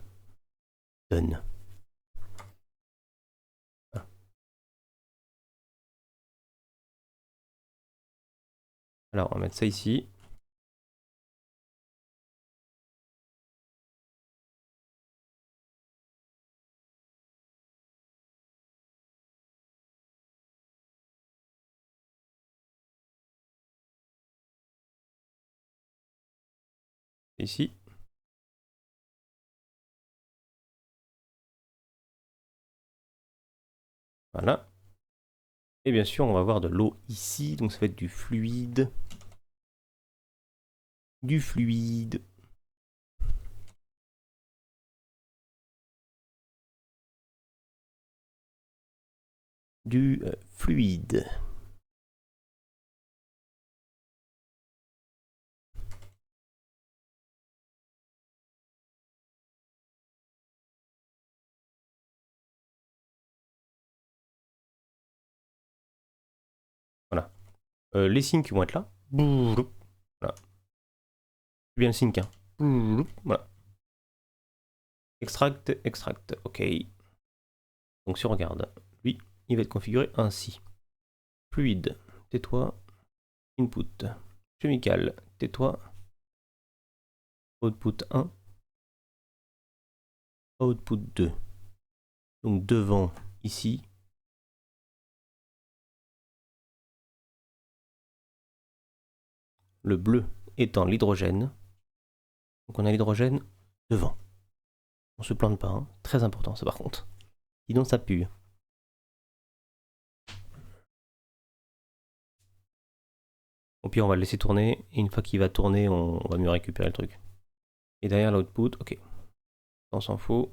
Donne. Ah. Alors, on va mettre ça ici. Ici. Voilà. Et bien sûr, on va avoir de l'eau ici. Donc ça va être du fluide. Du fluide. Du fluide. Voilà. Les signes qui vont être là. Voilà. Bien le sync. Hein. Voilà. Extract, extract. Ok. Donc si on regarde, lui, il va être configuré ainsi. Fluide, tais-toi. Input. Chemical, tais-toi. Output 1. Output 2. Donc devant, ici. Le bleu étant l'hydrogène. Donc on a l'hydrogène devant. On se plante pas, hein. Très important ça par contre. Sinon ça pue. Au pire on va le laisser tourner, et une fois qu'il va tourner, on va mieux récupérer le truc. Et derrière l'output, ok. On s'en fout.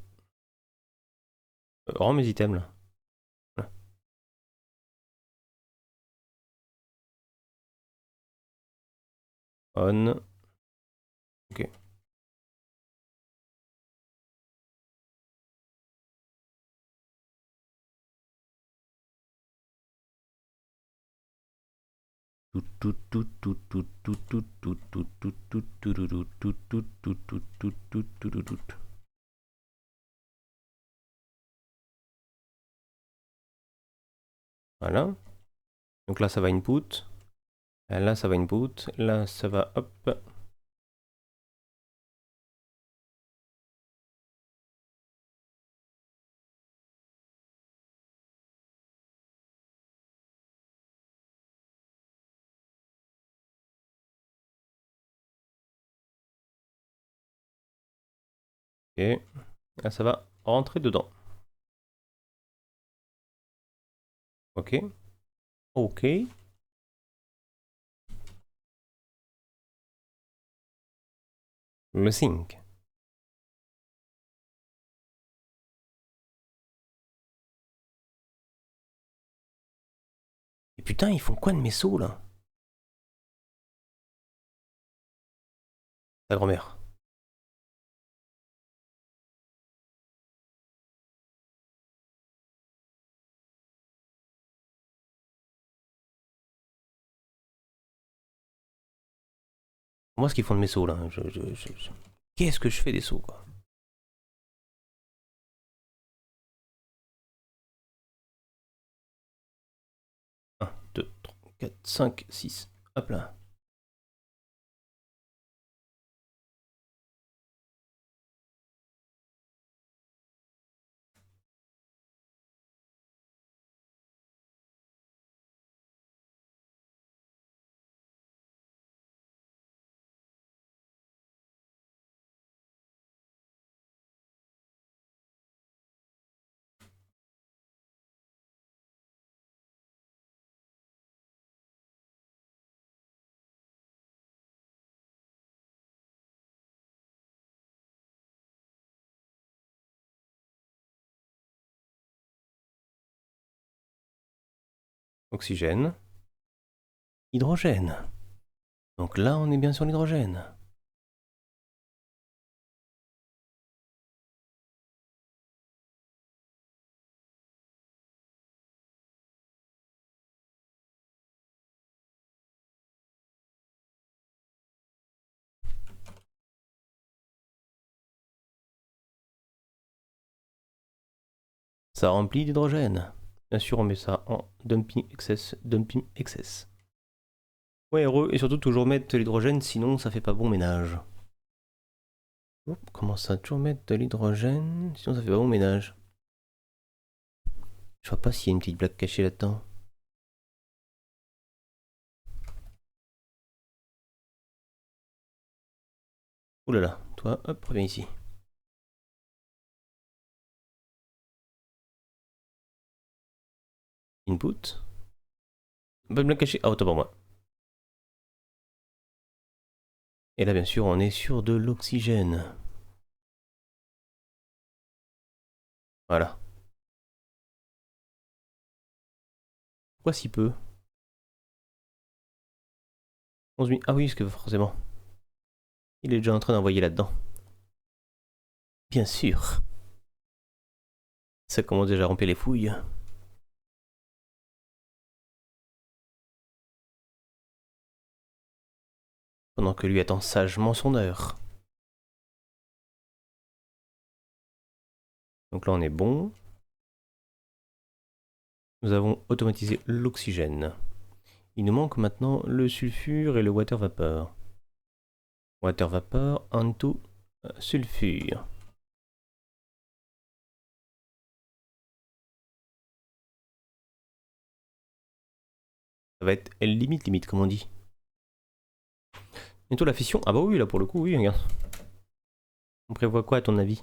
Rends mes items là. Voilà. On. Ok. Voilà. Donc là ça va input. Là ça va input. Là ça va hop. Et là ça va rentrer dedans. Ok. Ok. Le sync. Et putain, ils font quoi de mes sauts là? Ta grand-mère. Moi, ce qu'ils font de mes sauts là, qu'est-ce que je fais des sauts quoi? 1, 2, 3, 4, 5, 6. Hop là. Oxygène. Hydrogène. Donc là, on est bien sur l'hydrogène. Ça remplit d'hydrogène. Bien sûr, on met ça en dumping excess, dumping excess. Ouais, heureux, et surtout toujours mettre de l'hydrogène, sinon ça fait pas bon ménage. Oh, comment ça, toujours mettre de l'hydrogène, sinon ça fait pas bon ménage. Je vois pas s'il y a une petite blague cachée là-dedans. Ouh là là, toi, hop, reviens ici. Input. Pas de blague cachée. Ah, autant pour moi. Et là, bien sûr, on est sur de l'oxygène. Voilà. Pourquoi si peu? 11 000. Ah oui, parce que forcément. Il est déjà en train d'envoyer là-dedans. Bien sûr. Ça commence déjà à remplir les fouilles. Pendant que lui attend sagement son heure. Donc là, on est bon. Nous avons automatisé l'oxygène. Il nous manque maintenant le sulfure et le water vapor. Water vapor onto sulfure. Ça va être limite comme on dit. Bientôt la fission. Ah bah oui, là pour le coup, oui, regarde. On prévoit quoi à ton avis?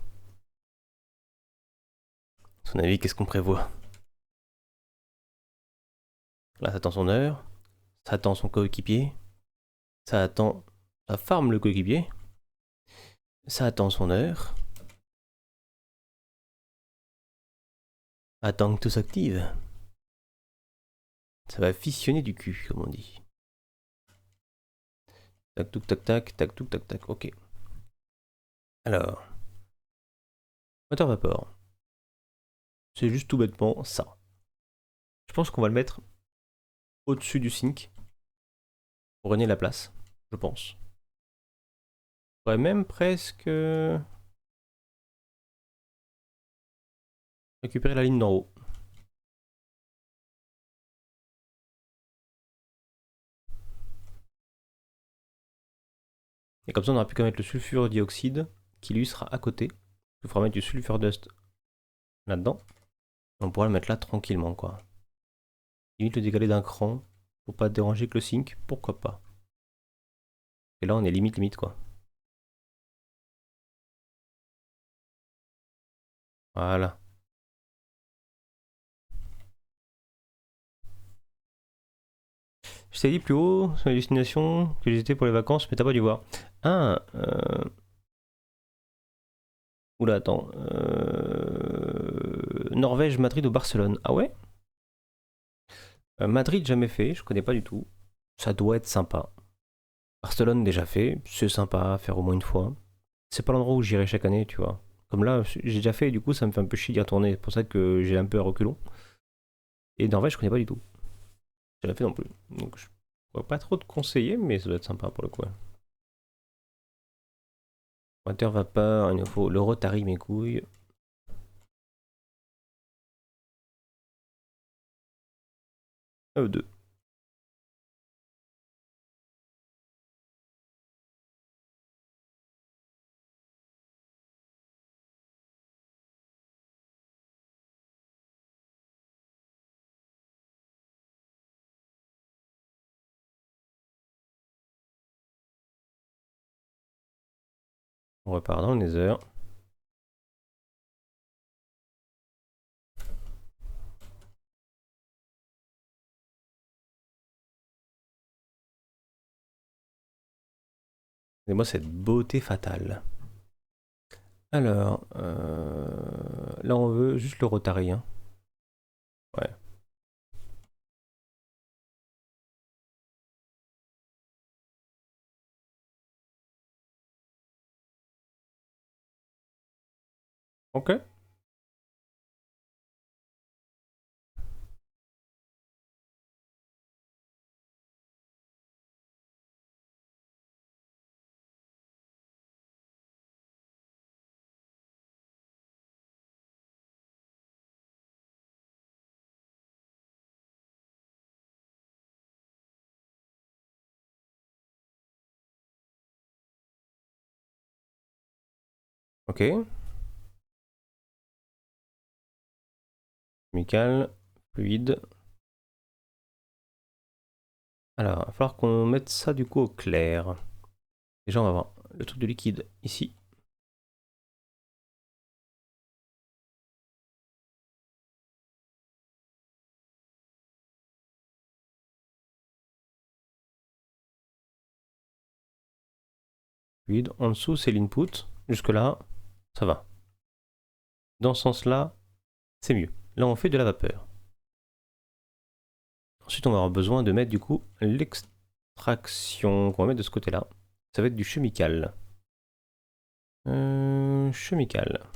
À ton avis, qu'est-ce qu'on prévoit? Là, ça attend son heure. Ça attend son coéquipier. Ça attend... Ça farme le coéquipier. Ça attend son heure. Attend que tout s'active. Ça va fissionner du cul, comme on dit. Tac, touc, tac, tac, tac, touc, tac, tac, ok. Alors... Water vapor. C'est juste tout bêtement ça. Je pense qu'on va le mettre au-dessus du sink. Pour gagner la place, je pense. On pourrait même presque... récupérer la ligne d'en haut. Et comme ça, on n'aura plus qu'à mettre le sulfure dioxyde qui lui sera à côté. Il faudra mettre du sulfure dust là-dedans. On pourra le mettre là tranquillement, quoi. Limite le décaler d'un cran pour pas déranger que le sink, pourquoi pas. Et là, on est limite, quoi. Voilà. Je t'ai dit plus haut sur les destinations que j'étais pour les vacances, mais t'as pas dû voir. Ah, oula, attends. Norvège, Madrid ou Barcelone. Ah ouais? Madrid, jamais fait, je connais pas du tout. Ça doit être sympa. Barcelone, déjà fait, c'est sympa à faire au moins une fois. C'est pas l'endroit où j'irai chaque année, tu vois. Comme là, j'ai déjà fait, et du coup, ça me fait un peu chier d'y retourner. C'est pour ça que j'ai un peu à reculons. Et Norvège, je connais pas du tout. J'ai jamais fait non plus. Donc, je pourrais pas trop te conseiller, mais ça doit être sympa pour le coup. Ouais. Water vapor, il nous faut le Rotary, mes couilles. Deux. On repart dans le Nether. Et moi, cette beauté fatale. Alors, là, on veut juste le Rotary. Hein. Ouais. Ok. Ok. Chemical, fluide. Alors, il va falloir qu'on mette ça du coup au clair. Déjà, on va voir le truc de liquide ici. Fluide. En dessous, c'est l'input. Jusque-là, ça va. Dans ce sens-là, c'est mieux. Là, on fait de la vapeur. Ensuite, on va avoir besoin de mettre du coup l'extraction qu'on va mettre de ce côté-là. Ça va être du chemical. Chemical.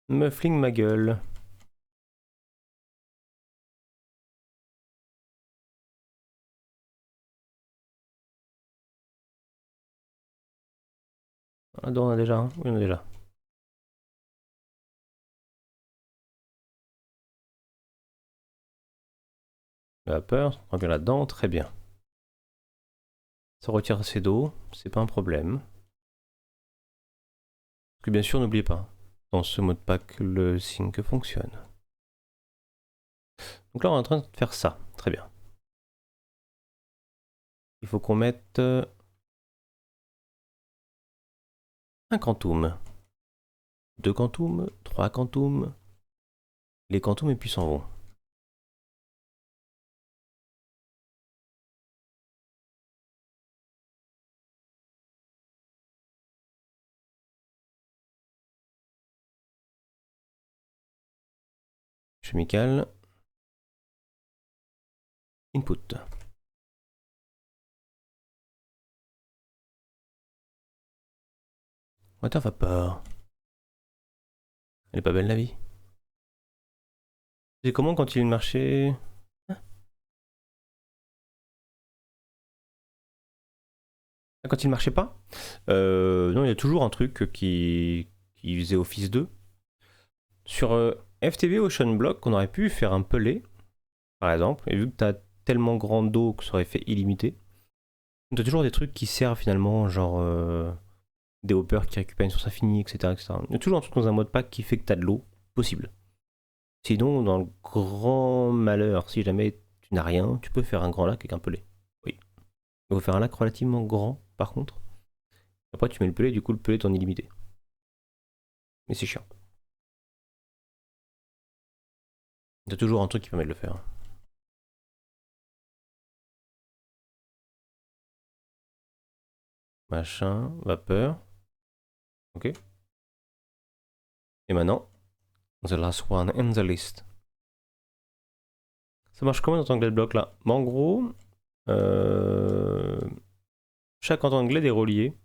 Muffling ma gueule. Ah, on a déjà un. Oui, on a déjà. La vapeur, on revient là-dedans, très bien. Ça retire assez d'eau, c'est pas un problème. Parce que bien sûr, n'oubliez pas, dans ce mode pack, le sync fonctionne. Donc là, on est en train de faire ça, très bien. Il faut qu'on mette un quantum, 2 quantum, 3 quantum. Les quantums et puis s'en vont. Chemical. Input. Water vapor. Elle est pas belle la vie. C'est comment quand il marchait? Ah, quand il marchait pas? Non, il y a toujours un truc qui faisait office 2. Sur FTB Ocean Block, on aurait pu faire un pellet, par exemple, et vu que t'as tellement grand dos que ça aurait fait illimité, t'as toujours des trucs qui servent finalement, genre des hoppers qui récupèrent une source infinie, etc., etc. Il y a toujours un truc dans un mode pack qui fait que t'as de l'eau possible. Sinon, dans le grand malheur, si jamais tu n'as rien, tu peux faire un grand lac avec un pellet. Oui. Il faut faire un lac relativement grand, par contre. Après, tu mets le pellet, du coup, le pellet est en illimité. Mais c'est chiant. T'as toujours un truc qui permet de le faire. Machin, vapeur. Ok. Et maintenant, the last one in the list. Ça marche comment notre anglais de bloc là? En gros, euh, chaque anglais est relié.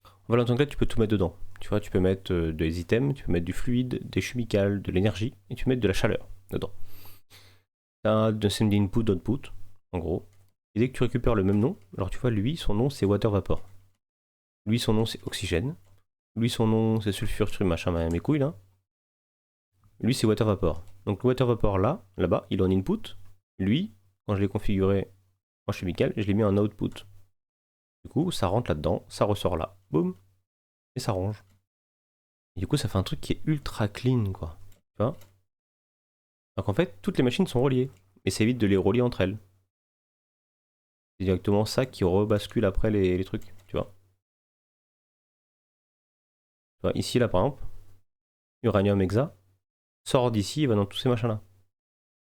En fait, anglais, tu peux tout mettre dedans. Tu vois, tu peux mettre des items, tu peux mettre du fluide, des chemicals, de l'énergie, et tu peux mettre de la chaleur dedans. T'as de send input, output, en gros. Et dès que tu récupères le même nom, alors tu vois, lui, son nom c'est water vapor. Lui, son nom c'est oxygène. Lui, son nom c'est sulfure, truc, machin, mes couilles là. Lui, c'est water vapor. Donc, le water vapor là, là-bas, il est en input. Lui, quand je l'ai configuré en chemical, je l'ai mis en output. Du coup, ça rentre là-dedans, ça ressort là, boum, et ça range. Et du coup, ça fait un truc qui est ultra clean, quoi. Tu vois? Donc en fait, toutes les machines sont reliées. Et ça évite de les relier entre elles. C'est directement ça qui rebascule après les trucs, tu vois. Tu vois, ici, là, par exemple, uranium hexa, sort d'ici et va dans tous ces machins-là.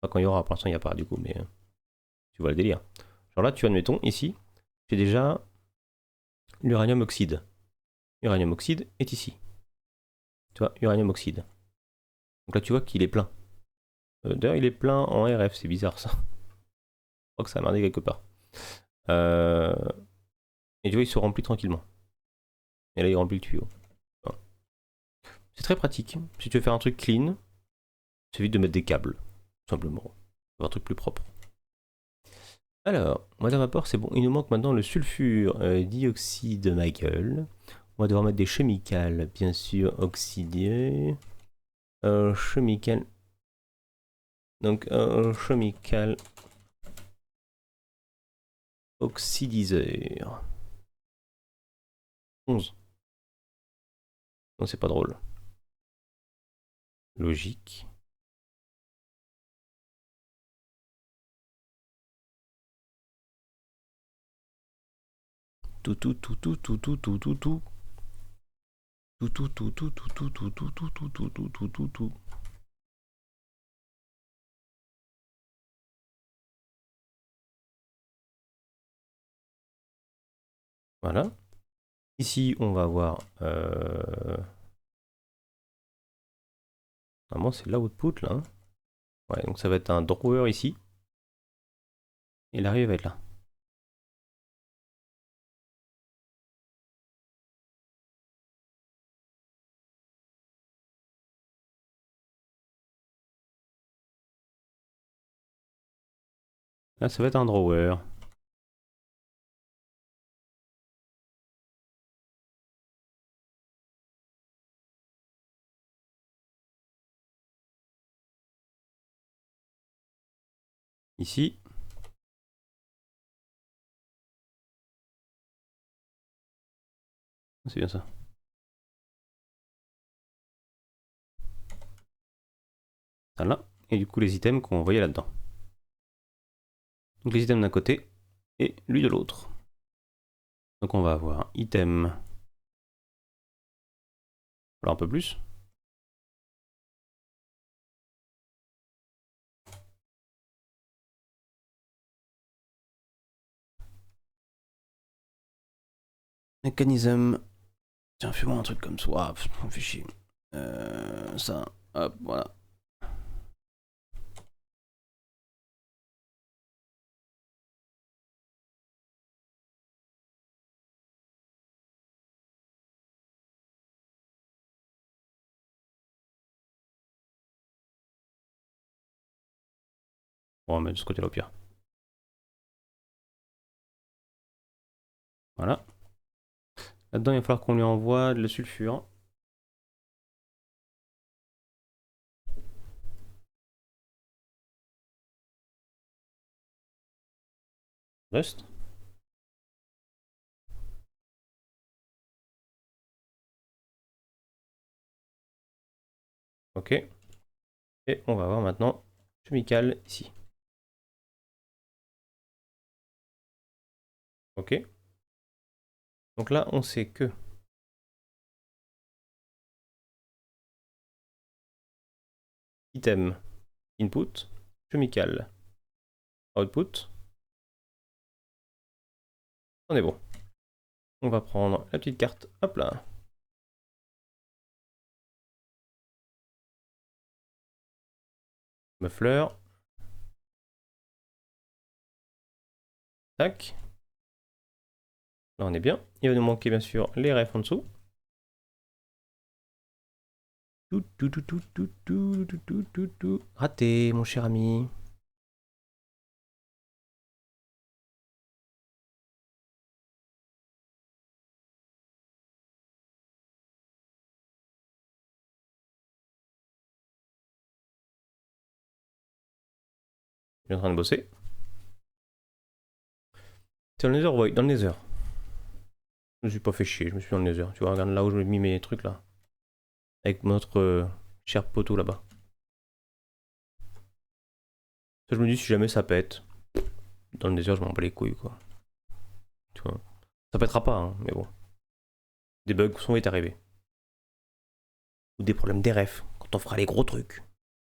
Enfin, quand il y aura, pour l'instant il n'y a pas du coup, mais tu vois le délire. Genre là, tu vois, admettons, ici, j'ai déjà l'uranium oxyde. Uranium oxyde est ici. Tu vois, uranium oxyde. Donc là, tu vois qu'il est plein. D'ailleurs, il est plein en RF, c'est bizarre ça. Je crois que ça a merdé quelque part. Et tu vois, il se remplit tranquillement. Et là, il remplit le tuyau. Voilà. C'est très pratique. Si tu veux faire un truc clean, c'est vite de mettre des câbles, tout simplement. Un truc plus propre. Alors, mois de vapeur, c'est bon. Il nous manque maintenant le sulfure dioxyde, ma gueule. On va devoir mettre des chemicals, bien sûr, oxydés. Chemical. Donc, chemical oxydiseur. 11. Non, c'est pas drôle. Logique. Tout, tout, tout, tout, tout, tout, tout, tout, tout. Tout, tout, tout, tout, tout, tout, tout, tout, tout, tout, tout, tout, tout, tout, tout. Voilà. Ici, on va avoir... Normalement, c'est l'output, là. Hein. Ouais, donc ça va être un drawer ici. Et l'arrivée va être là. Là, ça va être un drawer. Ici. C'est bien ça. Ça là. Et du coup, les items qu'on voyait là-dedans. Donc les items d'un côté et lui de l'autre. Donc on va avoir item. Alors un peu plus. Mécanisme. Tiens, fais-moi un truc comme ça. Ah, on fait chier. Ça. Hop, voilà. On va mettre de ce côté-là au pire. Voilà. Là-dedans, il va falloir qu'on lui envoie le sulfure. Reste. Ok. Et on va avoir maintenant chemical ici. Ok. Donc là, on sait que item, input, chemical, output. On est bon. On va prendre la petite carte. Hop là. Muffler. Tac. Là, on est bien. Il va nous manquer bien sûr les refs en dessous. Raté, mon cher ami. Il est en train de bosser. C'est dans le Nether, ouais, dans le Nether. Je me suis pas fait chier, je me suis mis dans le Nether. Tu vois, regarde là où je mis mes trucs là. Avec notre cher poteau là-bas. Ça, je me dis si jamais ça pète. Dans le Nether, je m'en bats les couilles quoi. Tu vois. Ça pètera pas, hein, mais bon. Des bugs sont vite arrivés. Ou des problèmes d'RF, quand on fera les gros trucs.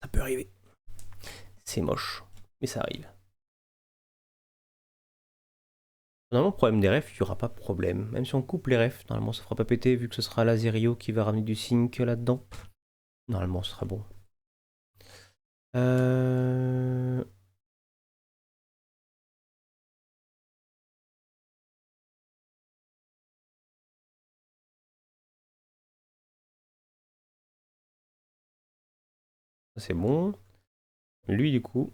Ça peut arriver. C'est moche, mais ça arrive. Normalement, problème des refs, il n'y aura pas de problème. Même si on coupe les refs, normalement ça fera pas péter vu que ce sera Lazerio qui va ramener du sync là-dedans. Normalement, ce sera bon. Euh... C'est bon. Lui, du coup.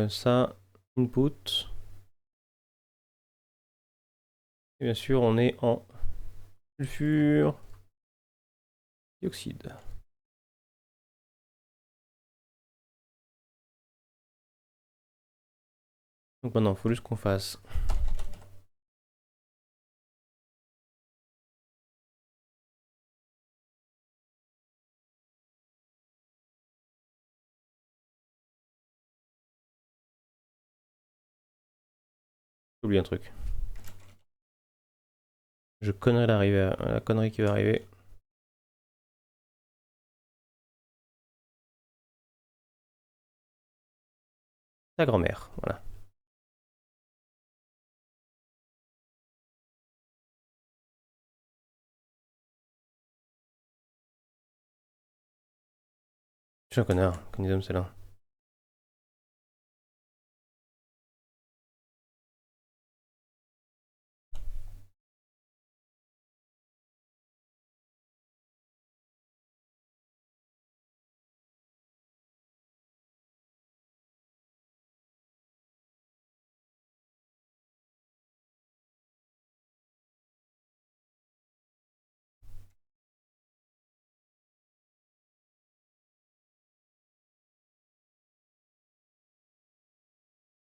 Ça, input. Et bien sûr, on est en sulfure dioxyde. Donc maintenant, il faut juste qu'on fasse j'ai oublié un truc. Je connais la connerie qui va arriver. Ta grand-mère, voilà. Je suis un connard, comme c'est là.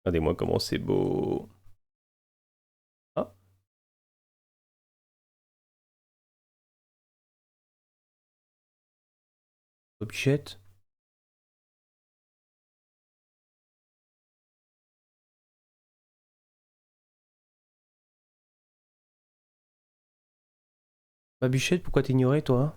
Regardez-moi comment c'est beau. Ah, Bichette. Bah Bichette, pourquoi t'ignorais toi?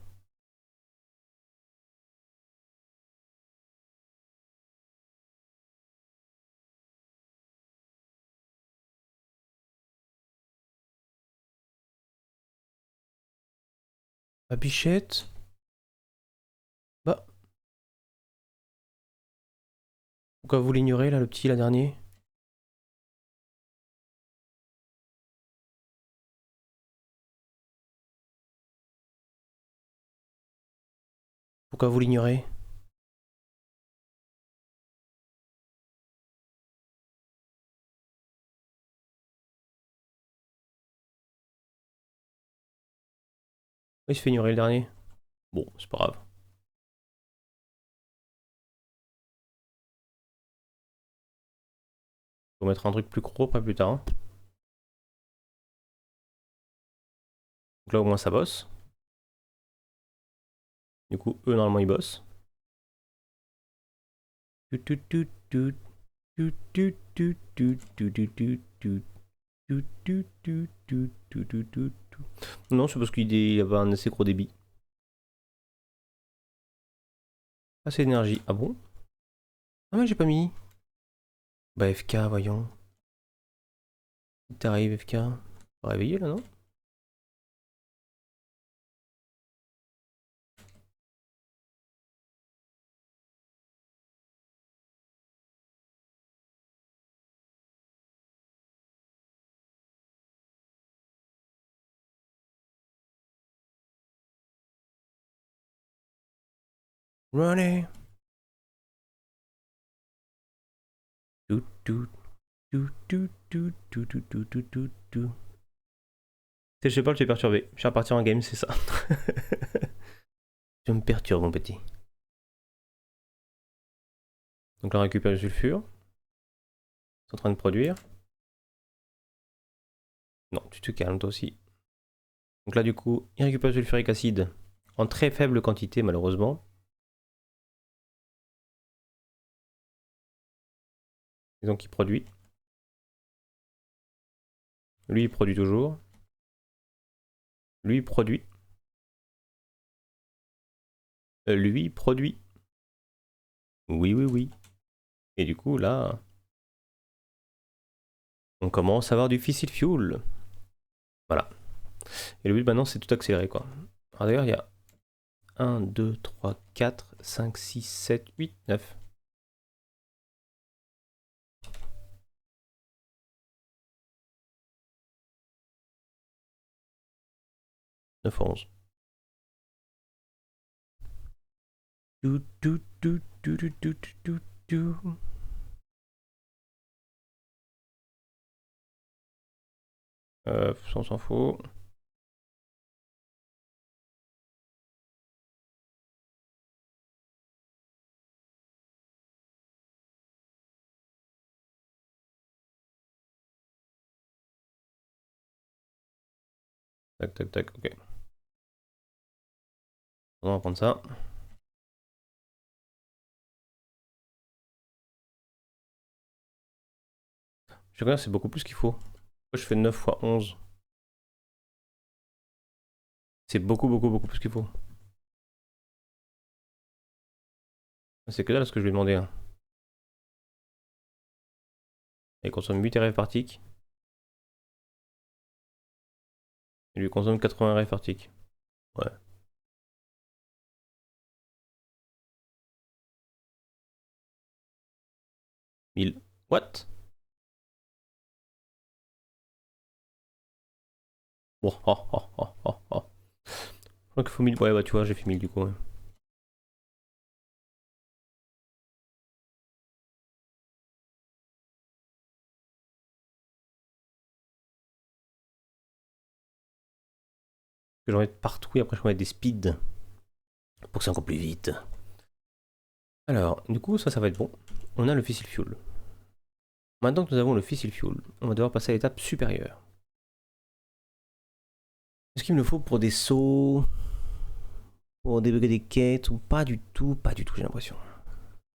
Bah Bichette? Bah, pourquoi vous l'ignorez là, le petit, la dernier? Pourquoi vous l'ignorez? Il se fait ignorer le dernier. Bon, c'est pas grave. Faut mettre un truc plus propre plus tard, hein. Donc là au moins ça bosse. Du coup, eux normalement ils bossent. Non, c'est parce qu'il y avait un assez gros débit. Assez d'énergie. Ah bon? Ah mais j'ai pas mis. Bah FK, voyons. T'arrives FK. Pas réveillé là, non? Running. Tout, tout, tout, tout, tout, tout, tout, tout, tout, tout, tout. Je sais pas, je t'ai perturbé. Je suis reparti en game, c'est ça. Tu me perturbes, mon petit. Donc là, on récupère le sulfure. C'est en train de produire. Non, tu te calmes toi aussi. Donc là, du coup, il récupère le sulfurique acide en très faible quantité, malheureusement. Et donc, il produit. Lui, il produit toujours. Lui produit. Lui produit. Oui, oui, oui. Et du coup, là, on commence à avoir du fissile fuel. Voilà. Et le but maintenant, c'est tout accélérer, quoi. Alors d'ailleurs, il y a 1, 2, 3, 4, 5, 6, 7, 8, 9. 9 à 11. On s'en fout. Tac, tac, tac, ok. On va prendre ça. Je regarde, c'est beaucoup plus qu'il faut. Moi, je fais 9 fois 11. C'est beaucoup, beaucoup, beaucoup plus qu'il faut. C'est que dalle ce que je lui ai demandé. Hein. Il consomme 8 RF par tick. Il lui consomme 80 RF par tick. Ouais. 1000. What? Bon, oh, oh, oh, oh, oh. Je crois qu'il faut 1000. Ouais, bah tu vois, j'ai fait 1000 du coup. Ouais. Que j'en mette partout et après je vais mettre des speeds. Pour que ça encore plus vite. Alors, du coup, ça va être bon. On a le fissile fuel. Maintenant que nous avons le fissile fuel, on va devoir passer à l'étape supérieure. Est-ce qu'il me le faut pour des sauts, pour débugger des quêtes ou pas du tout, j'ai l'impression.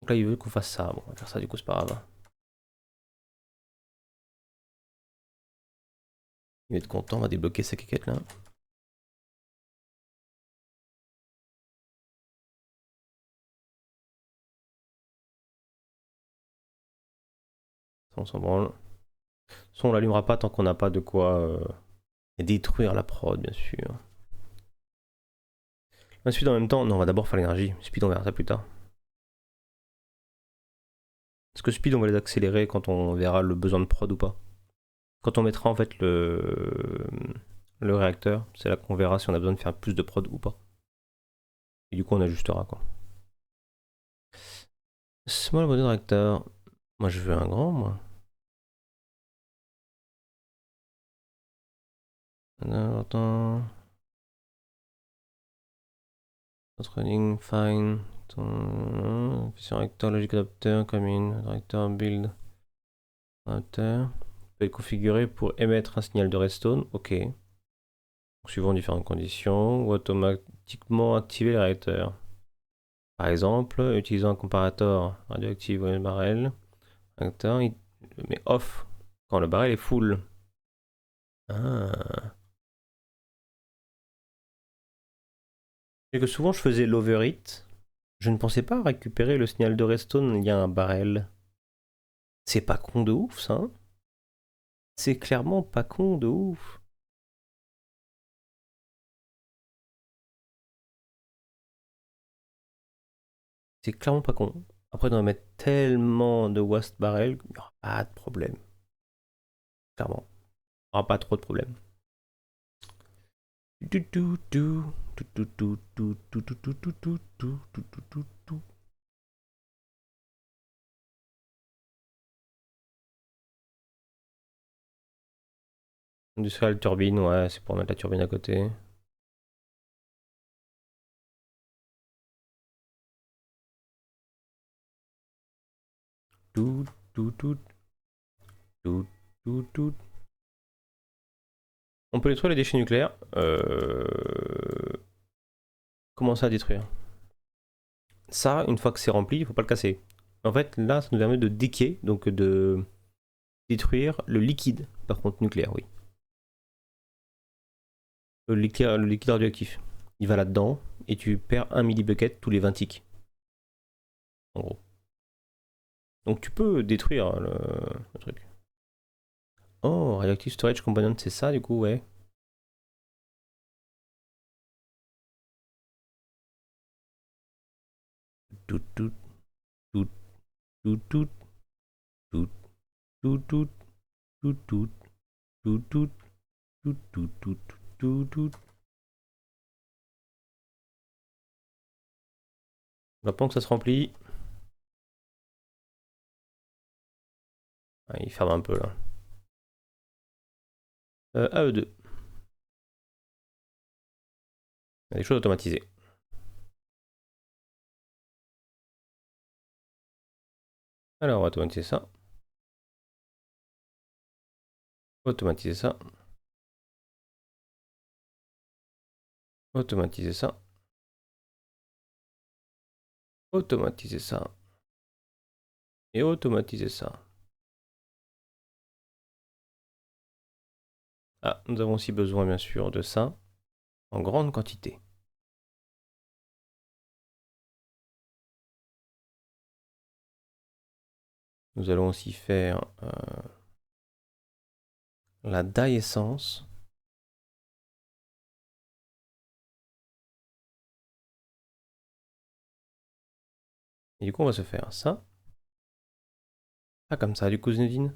Donc là, il veut qu'on fasse ça. Bon, on va faire ça du coup, c'est pas grave. Il va être content, on va débloquer ces quêtes là. Ça, on s'en branle. Ça, on l'allumera pas tant qu'on n'a pas de quoi détruire la prod, bien sûr. Un speed en même temps, non, on va d'abord faire l'énergie. Speed, on verra ça plus tard. Est-ce que speed, on va les accélérer quand on verra le besoin de prod ou pas? Quand on mettra en fait le réacteur, c'est là qu'on verra si on a besoin de faire plus de prod ou pas. Et du coup, on ajustera quoi. Small body réacteur. Moi, je veux un grand, moi. Attends. Running, fine. Efficient réacteur, logic adapter, commune, réacteur build. Réacteur. Peut être configuré pour émettre un signal de redstone. Ok. Suivant différentes conditions. Ou automatiquement activer le réacteur. Par exemple, utilisant un comparateur radioactif ou un barrel. Réacteur, il le met off quand le barrel est full. Ah. Et que souvent je faisais l'overheat. Je ne pensais pas récupérer le signal de redstone il y a un barrel. C'est pas con de ouf ça. Hein. C'est clairement pas con de ouf. C'est clairement pas con. Après, on va mettre tellement de waste barrel, il n'y aura pas de problème. Clairement. Il n'y aura pas trop de problème. Industrial turbine, ouais, c'est pour mettre la turbine à côté. Tout, tout, tout, tout, tout, tout. On peut détruire les déchets nucléaires. Comment ça détruire? Ça, une fois que c'est rempli, il faut pas le casser. En fait, là, ça nous permet de déquer, donc de détruire le liquide, par contre nucléaire, oui. Le liquide radioactif. Il va là-dedans et tu perds 1 millibucket tous les 20 ticks. En gros. Donc tu peux détruire le truc. Oh, Radioactive Storage Component, c'est ça du coup, ouais. Tout, tout, tout, tout, tout, tout, tout, tout, tout, tout, tout, tout, tout, tout, tout, tout, tout. On attend que ça se remplit. Ah, il ferme un peu là. AE2. Il y a des choses automatisées. Alors, on va automatiser ça. Automatiser ça. Automatiser ça. Automatiser ça. Et automatiser ça. Ah, nous avons aussi besoin bien sûr de ça. En grande quantité. Nous allons aussi faire la dye essence. Et du coup, on va se faire ça. Ah, comme ça, du coup, Zinedine.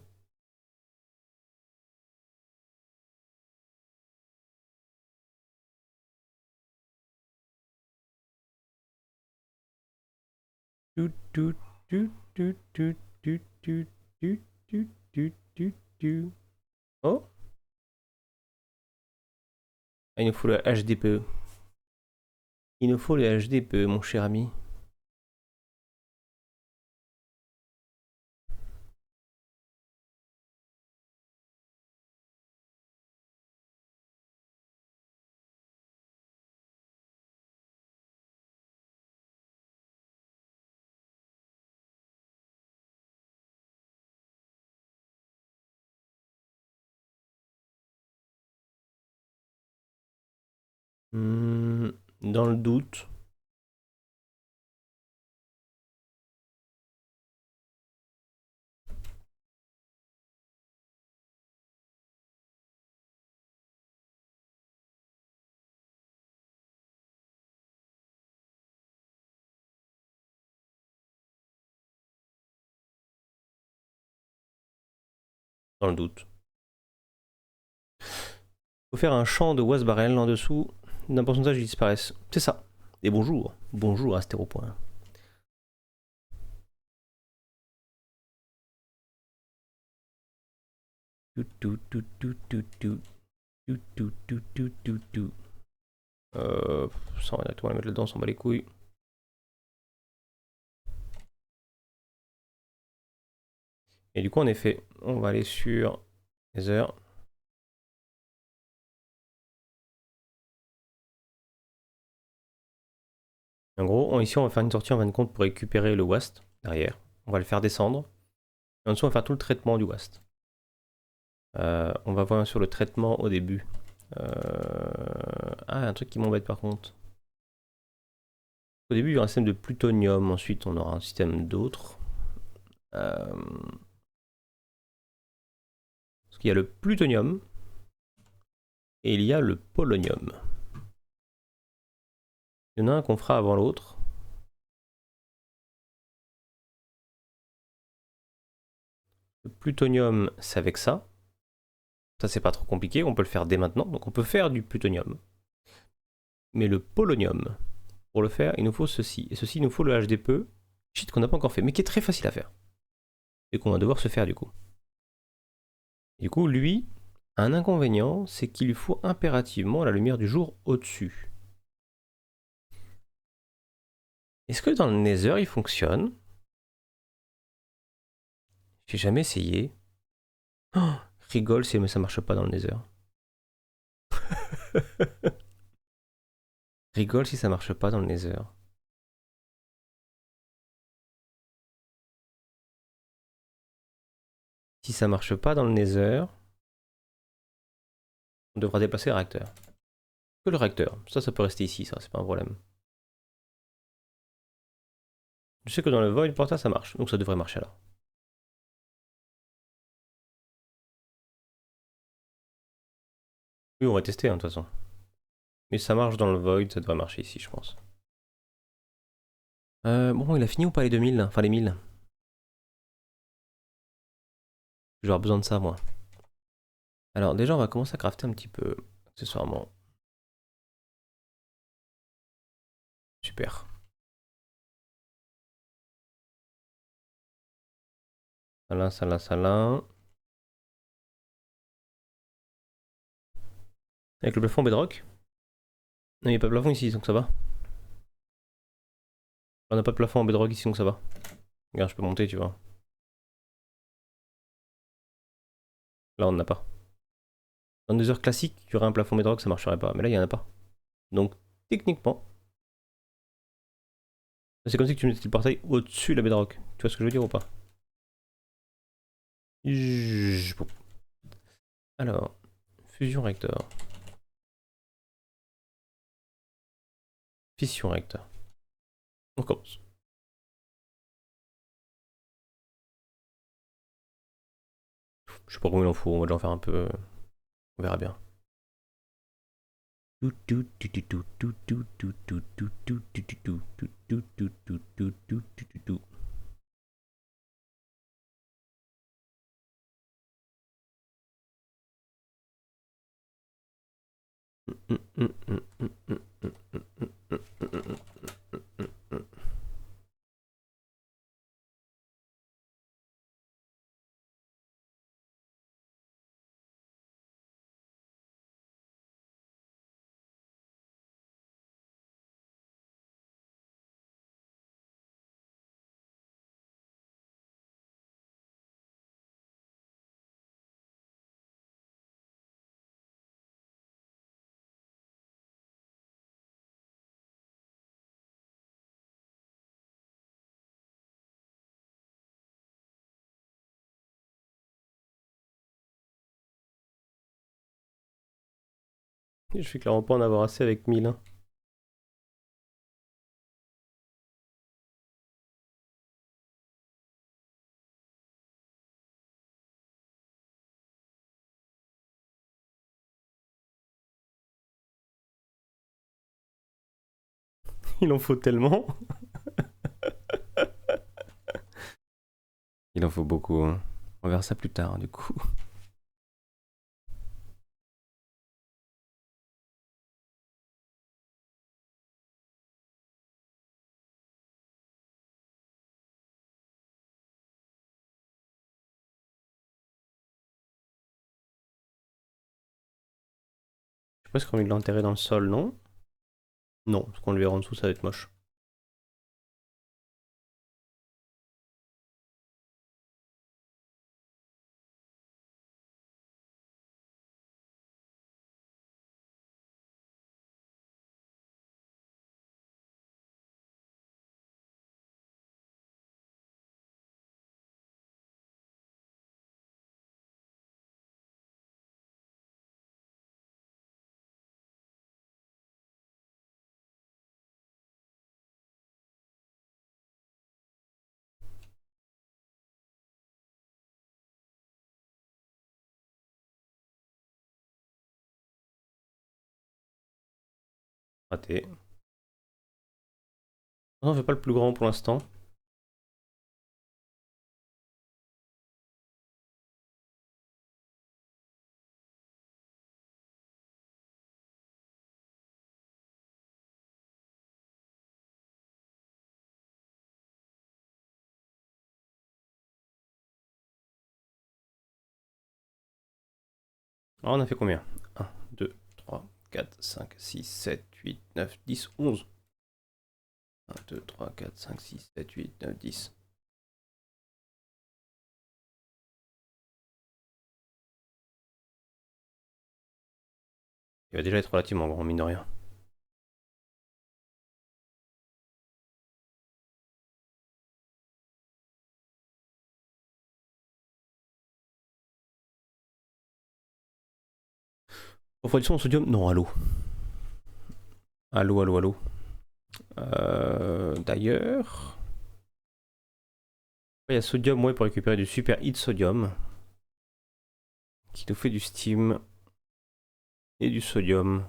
Tout, tout, tout, tout, tout, tout, tout, tout, tout, tout, tout, tout. Oh, ah, il nous faut le HDPE. Il nous faut le HDPE, mon cher ami. Dans le doute. Dans le doute. Faut faire un champ de was barrel en dessous d'un pourcentage qui disparaisse. C'est ça. Et bonjour. Bonjour, Astéropoint. Tout, tout, tout, tout, tout, tout. Tout, tout, tout, tout, tout, tout. Ça, on va tout mettre là-dedans, on s'en bat les couilles. Et du coup, en effet, on va aller sur les heures. En gros, ici, on va faire une sortie en fin de compte pour récupérer le waste derrière. On va le faire descendre. Et en dessous, on va faire tout le traitement du waste. On va voir sur le traitement au début. Ah, un truc qui m'embête par contre. Au début, il y aura un système de plutonium. Ensuite, on aura un système d'autres. Parce qu'il y a le plutonium et il y a le polonium. Il y en a un qu'on fera avant l'autre. Le plutonium, c'est avec ça. Ça, c'est pas trop compliqué. On peut le faire dès maintenant. Donc, on peut faire du plutonium. Mais le polonium, pour le faire, il nous faut ceci. Et ceci, il nous faut le HDPE. Shit qu'on n'a pas encore fait, mais qui est très facile à faire. Et qu'on va devoir se faire du coup. Du coup, lui, un inconvénient, c'est qu'il lui faut impérativement la lumière du jour au-dessus. Est-ce que dans le Nether, il fonctionne? J'ai jamais essayé. Oh, rigole si ça marche pas dans le Nether. Rigole si ça marche pas dans le Nether. Si ça marche pas dans le Nether, on devra déplacer le réacteur. Que le réacteur. Ça peut rester ici, ça, c'est pas un problème. Je sais que dans le void portal ça marche, donc ça devrait marcher là. Oui, on va tester, hein, de toute façon. Mais ça marche dans le void, ça devrait marcher ici, je pense. Bon, il a fini ou pas les 2000? Enfin, les 1000. Je vais avoir besoin de ça, moi. Alors, déjà, on va commencer à crafter un petit peu, accessoirement. Super. Salin, salin, salin. Avec le plafond bedrock? Non, il n'y a pas de plafond ici, donc ça va. On n'a pas de plafond en bedrock ici, donc ça va. Regarde, je peux monter, tu vois. Là, on n'en a pas. Dans des heures classiques, il y aurait un plafond bedrock, ça marcherait pas. Mais là, il n'y en a pas. Donc, techniquement, c'est comme si tu mettais le portail au-dessus de la bedrock. Tu vois ce que je veux dire ou pas? Bon. Alors, fusion réacteur. Fission réacteur. On commence. Je sais pas combien il en faut, on va déjà en faire un peu. On verra bien. Je vais clairement pas en avoir assez avec 1000. Il en faut tellement. Il en faut beaucoup. Hein. On verra ça plus tard, du coup. Je sais pas si on envie de l'enterrer dans le sol, non? Non, parce qu'on le verra en dessous, ça va être moche. Raté. Non, on fait pas le plus grand pour l'instant. Alors on a fait combien? 1, 2, 3, 4, 5, 6, 7, 8, 9, 10, 11. 1, 2, 3, 4, 5, 6, 7, 8, 9, 10. Il va déjà être relativement grand, mine de rien. Refroidissement au sodium? Non, à l'eau. Allô, allô, allô. D'ailleurs, il y a sodium, ouais, pour récupérer du super hit sodium. Qui nous fait du steam et du sodium.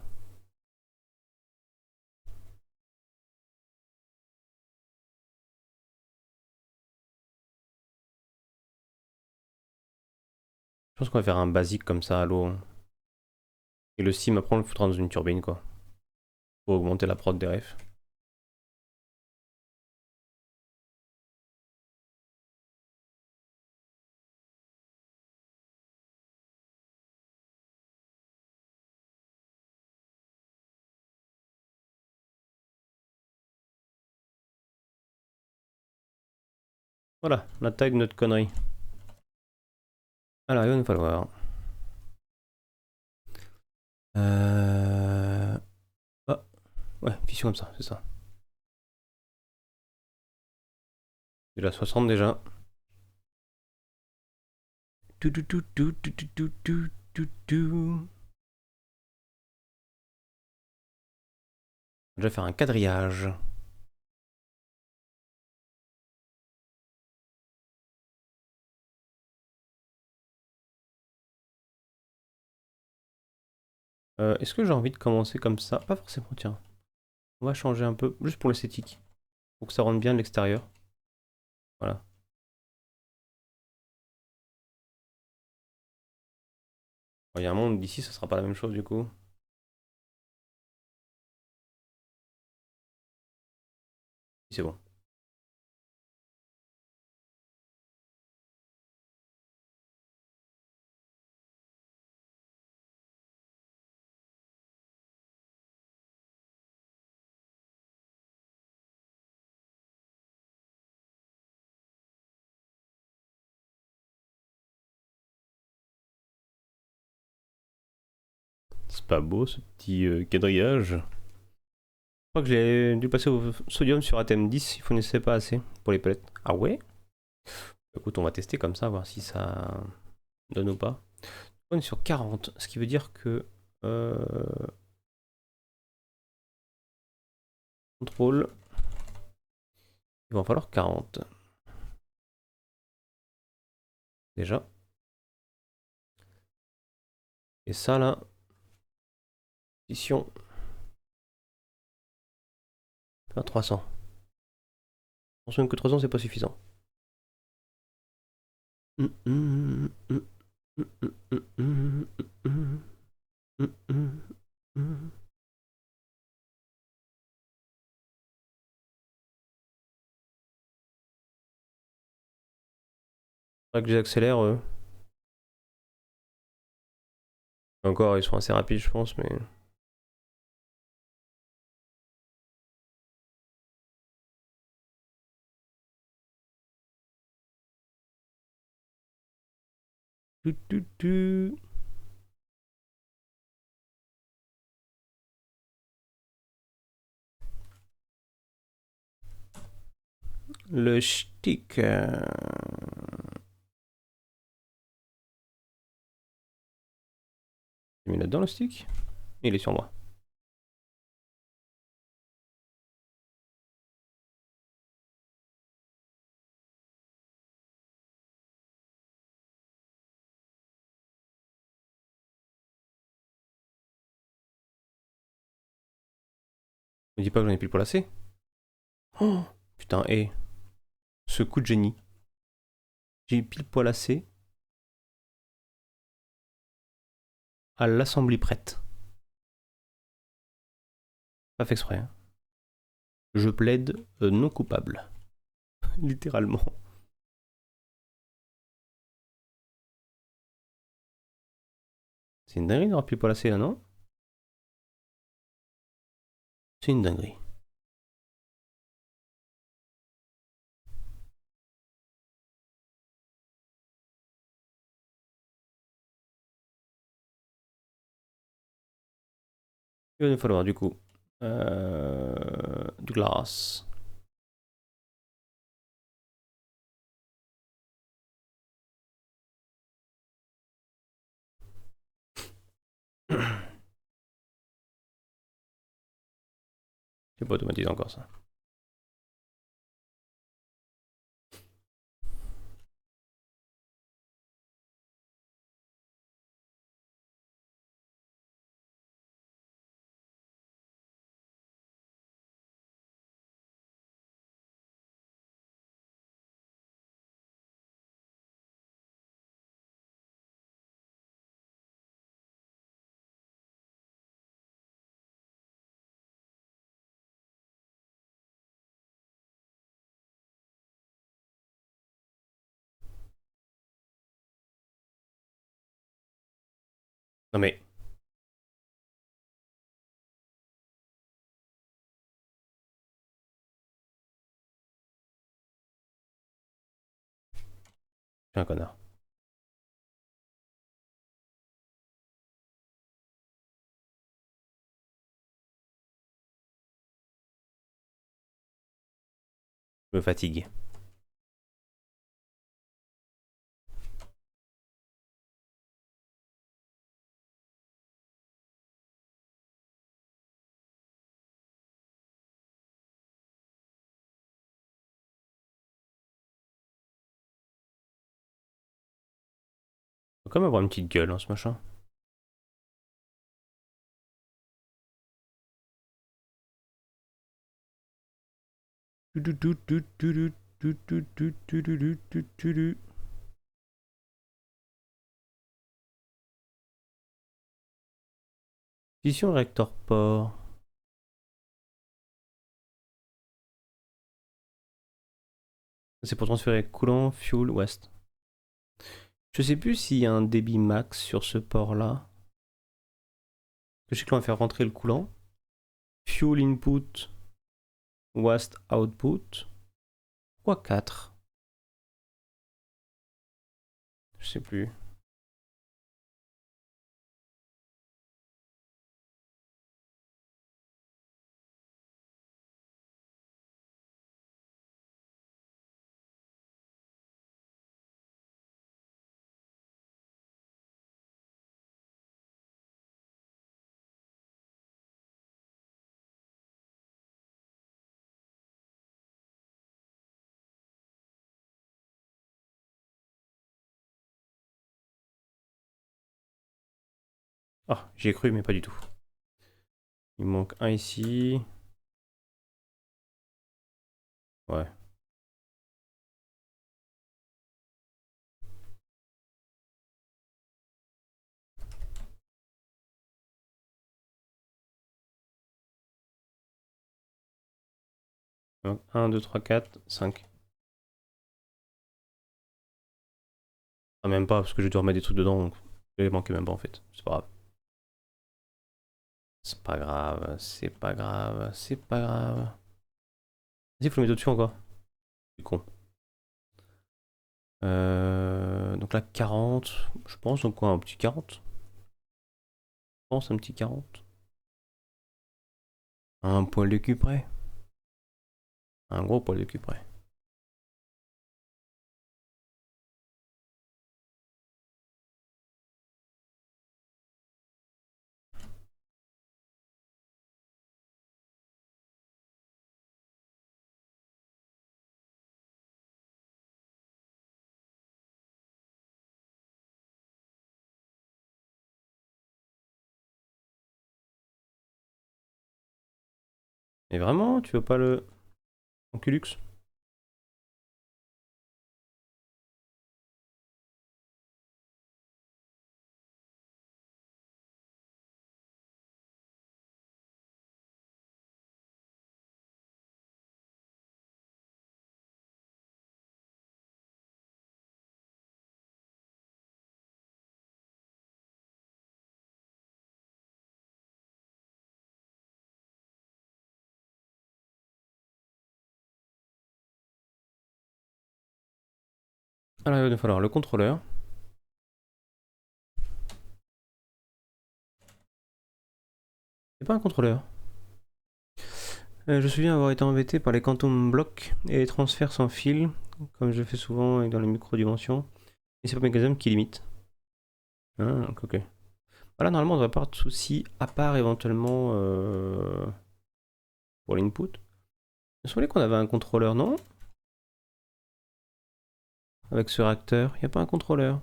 Je pense qu'on va faire un basique comme ça à l'eau. Et le steam, après, on le foutra dans une turbine, quoi. Pour augmenter la prod des refs. Voilà, la taille de notre connerie. Alors, il va nous falloir. Ah, ouais, fission comme ça, c'est ça. Déjà 60 déjà. Tout, tout, tout, tout, tout, tout, tout, tout, tout, tout. Je vais faire un quadrillage. Est-ce que j'ai envie de commencer comme ça? Pas forcément, tiens. On va changer un peu, juste pour l'esthétique. Pour que ça rentre bien de l'extérieur. Voilà. Il y a un monde d'ici, ça sera pas la même chose du coup. C'est bon. C'est pas beau ce petit quadrillage. Je crois que j'ai dû passer au sodium sur Athème 10, il fournissait pas assez pour les palettes. Ah ouais? Écoute, on va tester comme ça, voir si ça donne ou pas. On est sur 40, ce qui veut dire que... contrôle, il va en falloir 40. Déjà. Et ça là, position à 300. Attention que 300 c'est pas suffisant. Faudrait que j'accélère eux. Encore, ils sont assez rapides, je pense, mais. Le stick. J'ai mis là-dedans le stick. Il est sur moi. Me dis pas que j'en ai pile pour assez. Oh putain, hé. Ce coup de génie. J'ai pile poil assez à l'assemblée prête. Pas fait exprès. Hein. Je plaide non coupable. Littéralement. C'est une dinguerie d'avoir pile poil assez là, non? C'est une dinguerie. Il va nous falloir du coup du glace. C'est pas automatisé encore ça. Non mais... Je suis un connard. Je me fatigue. Faut quand même avoir une petite gueule, hein, ce machin. Fission réacteur port. C'est pour transférer coulant, fuel, west. Je sais plus s'il y a un débit max sur ce port-là. Je sais que l'on va faire rentrer le coulant. Fuel input, west output. Pourquoi 4? Je sais plus. Ah, j'y ai cru, mais pas du tout. Il manque un ici. Ouais. Donc 1, 2, 3, 4, 5. Ah, même pas, parce que je dois remettre des trucs dedans, donc je vais manquer même pas en fait. C'est pas grave. C'est pas grave, c'est pas grave, c'est pas grave. Vas-y, faut le mettre au-dessus encore. C'est con. Donc là, 40. Je pense, donc quoi, un petit 40. Je pense, un petit 40. Un poil de cul près. Un gros poil de cul près. Et vraiment, tu veux pas le... Enculux? Alors, il va nous falloir le contrôleur. C'est pas un contrôleur. Je me souviens avoir été embêté par les quantum blocks et les transferts sans fil, comme je fais souvent dans les micro-dimensions. Et c'est pas Megasm qui limite. Ah, ok. Voilà, normalement, on devrait pas avoir de soucis, à part éventuellement pour l'input. Il me semblait qu'on avait un contrôleur, non? Avec ce réacteur, il n'y a pas un contrôleur.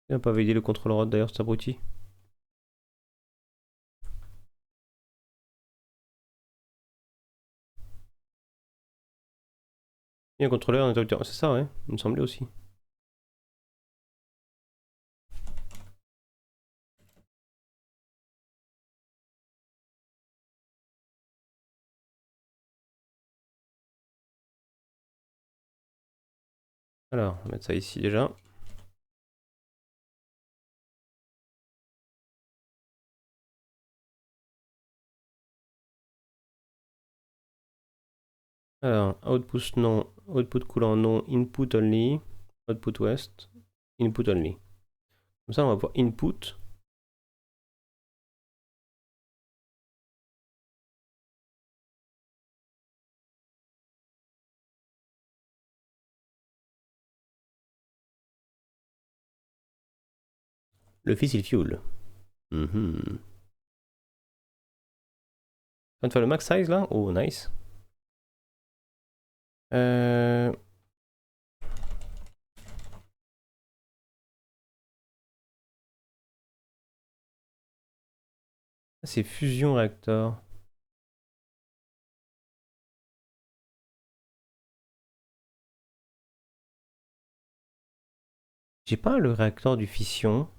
Il n'a pas validé le contrôleur d'ailleurs, cet abruti. Il y a un contrôleur, un interrupteur, c'est ça, ouais, il me semblait aussi. Alors, on va mettre ça ici déjà. Alors, output non, output coulant non, input only, output west, input only. Comme ça, on va voir input. Le fissile fuel. On va faire le max size là. Oh, nice. C'est fusion réacteur. J'ai pas le réacteur du fission.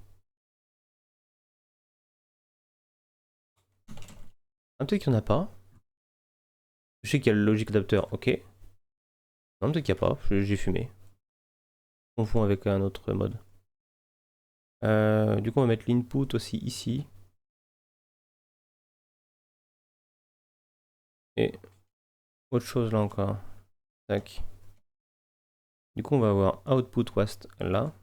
Ah, peut-être qu'il n'y en a pas. Je sais qu'il y a le logic adapter, ok. Non, peut-être qu'il n'y a pas, j'ai fumé. On confond avec un autre mode. Du coup, on va mettre l'input aussi ici. Et autre chose là encore. Tac. Du coup, on va avoir output west là.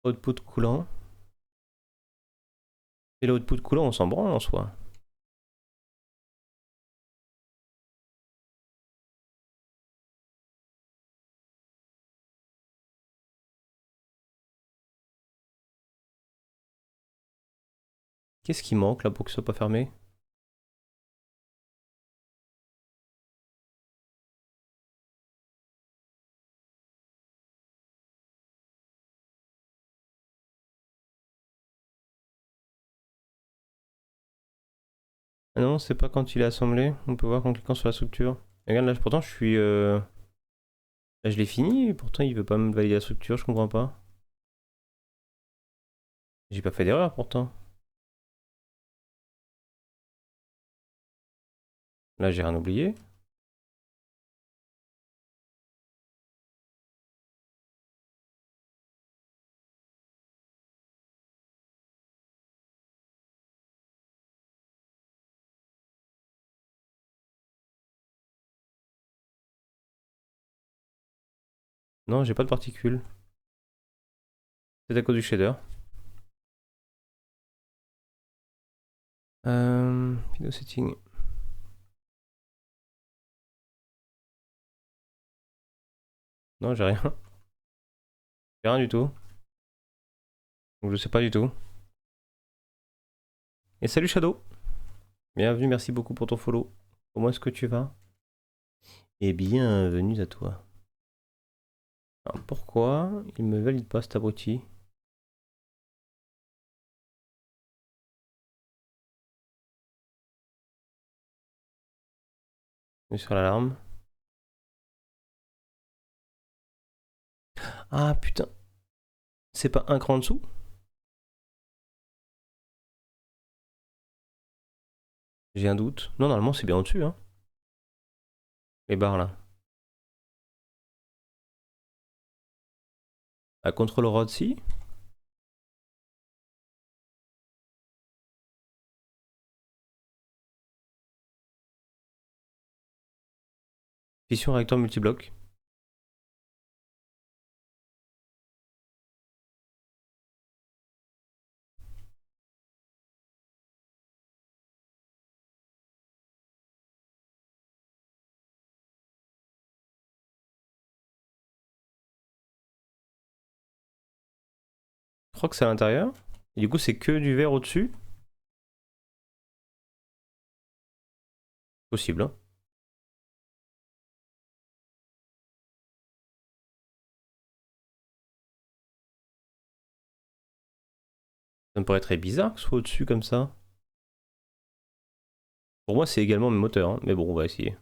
Output coulant. Et l'output coulant, on s'en branle en soi. Qu'est-ce qui manque là pour que ce soit pas fermé? Ah non, c'est pas quand il est assemblé. On peut voir qu'en cliquant sur la structure. Regarde là, pourtant je suis... Là, je l'ai fini, et pourtant il veut pas me valider la structure, je comprends pas. J'ai pas fait d'erreur pourtant. Là, j'ai rien oublié. Non, j'ai pas de particules. C'est à cause du shader. Video setting. Non, j'ai rien. J'ai rien du tout. Donc je sais pas du tout. Et salut Shadow. Bienvenue, merci beaucoup pour ton follow. Comment est-ce que tu vas? Et bienvenue à toi. Alors pourquoi il me valide pas cet abruti? Je suis sur l'alarme. Ah putain. C'est pas un cran en dessous? J'ai un doute. Non, normalement c'est bien au-dessus, hein. Les barres là. À contrôle rod si. Fission réacteur multibloc. Je crois que c'est à l'intérieur. Et du coup, c'est que du verre au-dessus. Possible, hein. Ça me paraît très bizarre que ce soit au-dessus comme ça. Pour moi, c'est également mes moteurs, hein. Mais bon, on va essayer.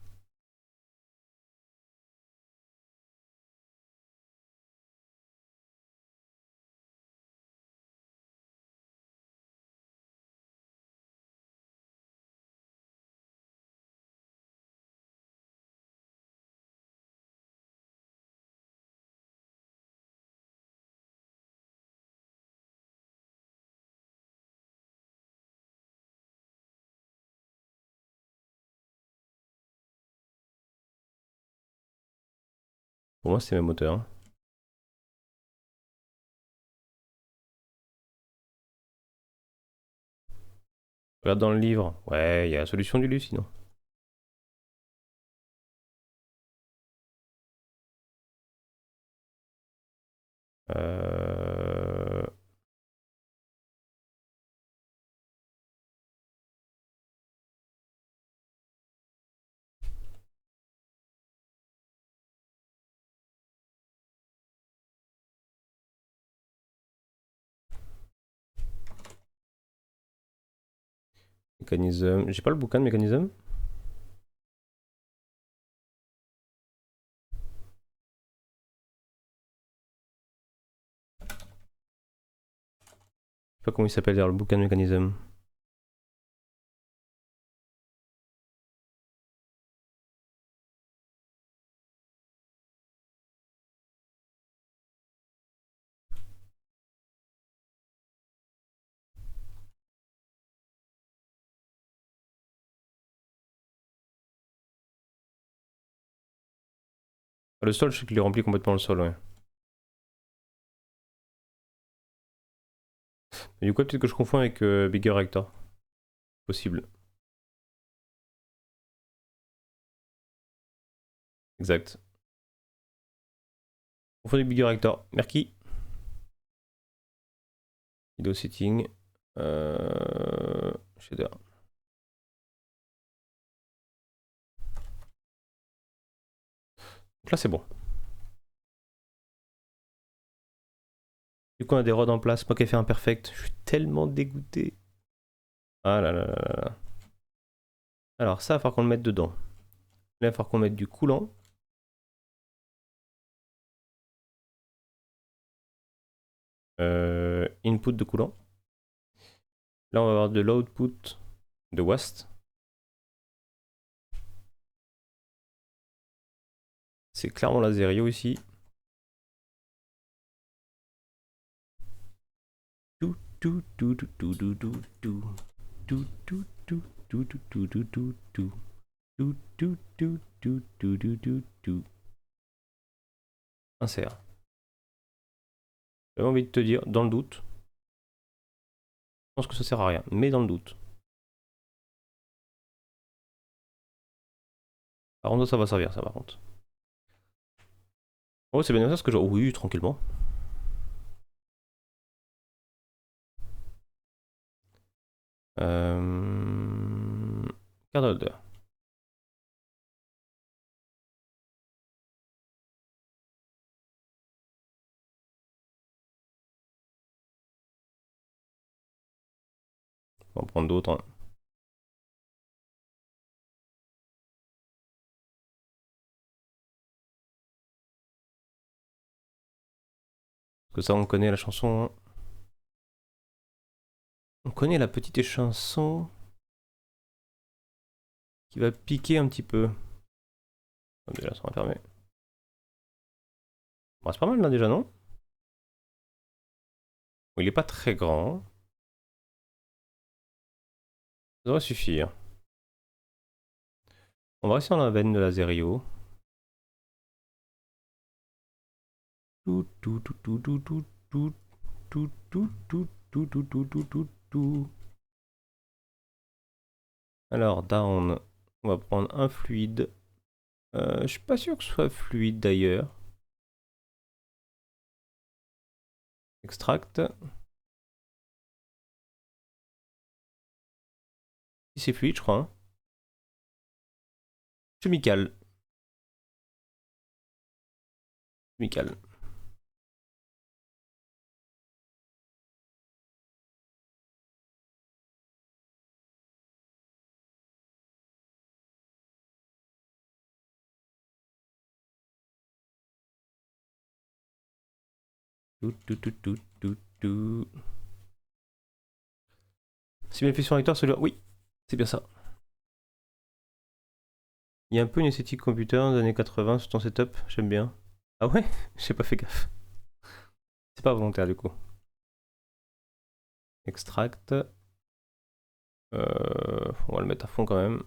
Pour moi, c'est mes moteurs, hein. Regarde dans le livre. Ouais, il y a la solution du livre sinon. Euh... Mécanisme. J'ai pas le bouquin de mécanisme. Je sais pas comment il s'appelle d'ailleurs le bouquin de mécanisme. Le sol, je sais qu'il est rempli complètement le sol, ouais. Mais du coup, peut-être que je confonds avec Bigger Rector. Possible. Exact. Confond avec Bigger Rector. Merci. Video setting. Shader. Donc là, c'est bon. Du coup, on a des rods en place. Moi qui ai fait un perfect. Je suis tellement dégoûté. Ah là là là là là. Alors, ça, il va falloir qu'on le mette dedans. Là, il va falloir qu'on mette du coulant. Input de coulant. Là, on va avoir de l'output de waste. C'est clairement la Lazerio ici. Insert. J'avais envie de te dire, dans le doute, je pense que ça sert à rien, mais dans le doute. Par contre, ça va servir, ça par contre. Oh, c'est bien ça ce que je. Oui, tranquillement. Card holder. On va en prendre d'autres, hein. Parce que ça, on connaît la chanson, hein. On connaît la petite chanson qui va piquer un petit peu. Oh, déjà, ça va fermer. Bon, c'est pas mal là déjà, non? Bon, il est pas très grand. Ça devrait suffire. On va rester dans la veine de la Zerio. Alors, down, on va prendre un fluide. Je suis pas sûr que ce soit fluide d'ailleurs. Extract. C'est fluide, je crois. Hein. Chemical. Chemical. Tout, tout, tout, tout, tout, tout. C'est bien fait sur un lecteur celui-là. Oui, c'est bien ça. Il y a un peu une esthétique computer des années 80 sur ton setup, j'aime bien. Ah ouais? J'ai pas fait gaffe. C'est pas volontaire du coup. Extract. On va le mettre à fond quand même.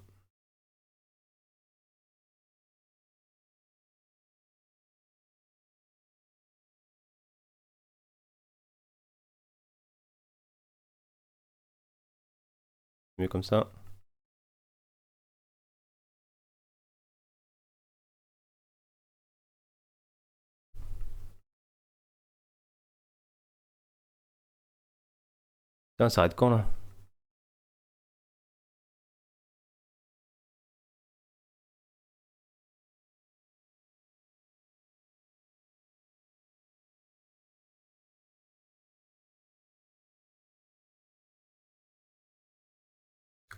Mieux comme ça. Putain, ça arrête quand là?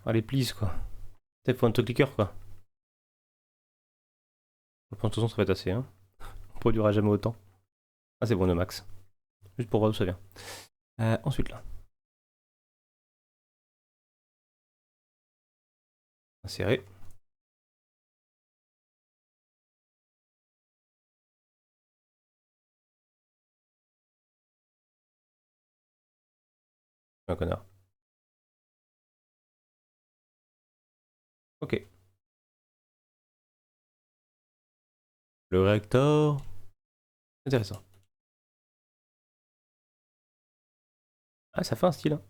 Allez, please quoi. Peut-être faut un clicker quoi. Je pense que de toute façon ça va être assez. Hein. On produira jamais autant. Ah, c'est bon, le max. Juste pour voir d'où ça vient. Ensuite là. Insérer. Un connard. Ok. Le réacteur. Intéressant. Ah, ça fait un style. Hein.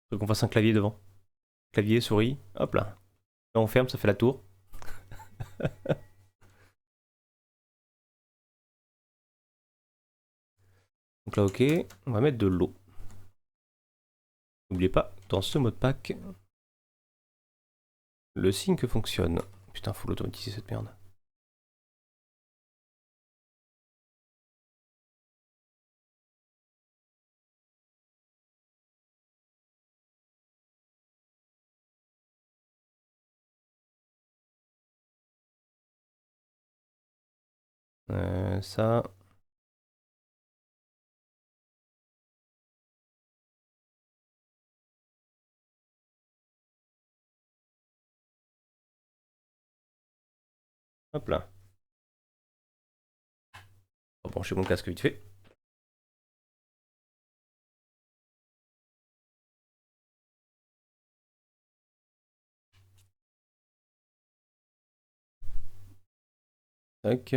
Faut qu'on fasse un clavier devant. Clavier, souris. Hop là. Là, on ferme, ça fait la tour. Donc là, ok. On va mettre de l'eau. N'oubliez pas, dans ce mode pack, le sync fonctionne. Putain, faut l'automatiser cette merde. Ça. Hop là. On va brancher mon casque vite fait. Tac.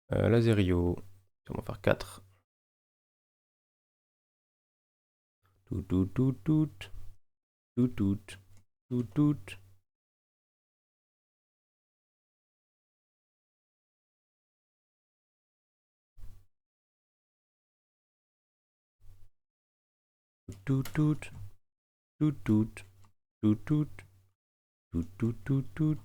Laserio. On va faire 4. Tout, tout, tout, tout. Tout, tout. Tout, tout. Tout, tout. Tout, tout. Tout, tout. Tout, tout, tout, tout.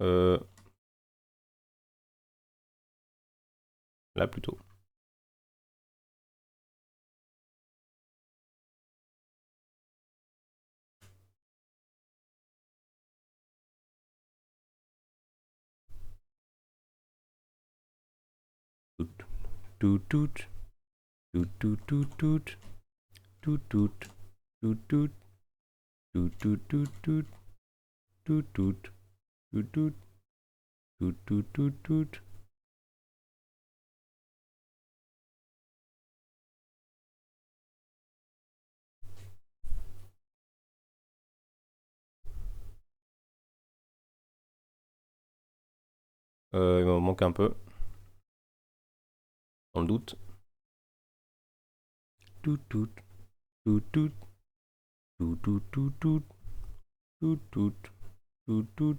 Euh, là plutôt. Tout, tout, tout. Tout, tout, tout, tout. Tout, tout. Tout, tout. Tout, tout, tout, tout. Tout, tout. Tout, tout. Tout, tout, tout, tout. Il m'en manque un peu. Dans le doute. Tout, tout. Tout, tout. Tout, tout, tout, tout. Tout, tout. Tout, tout.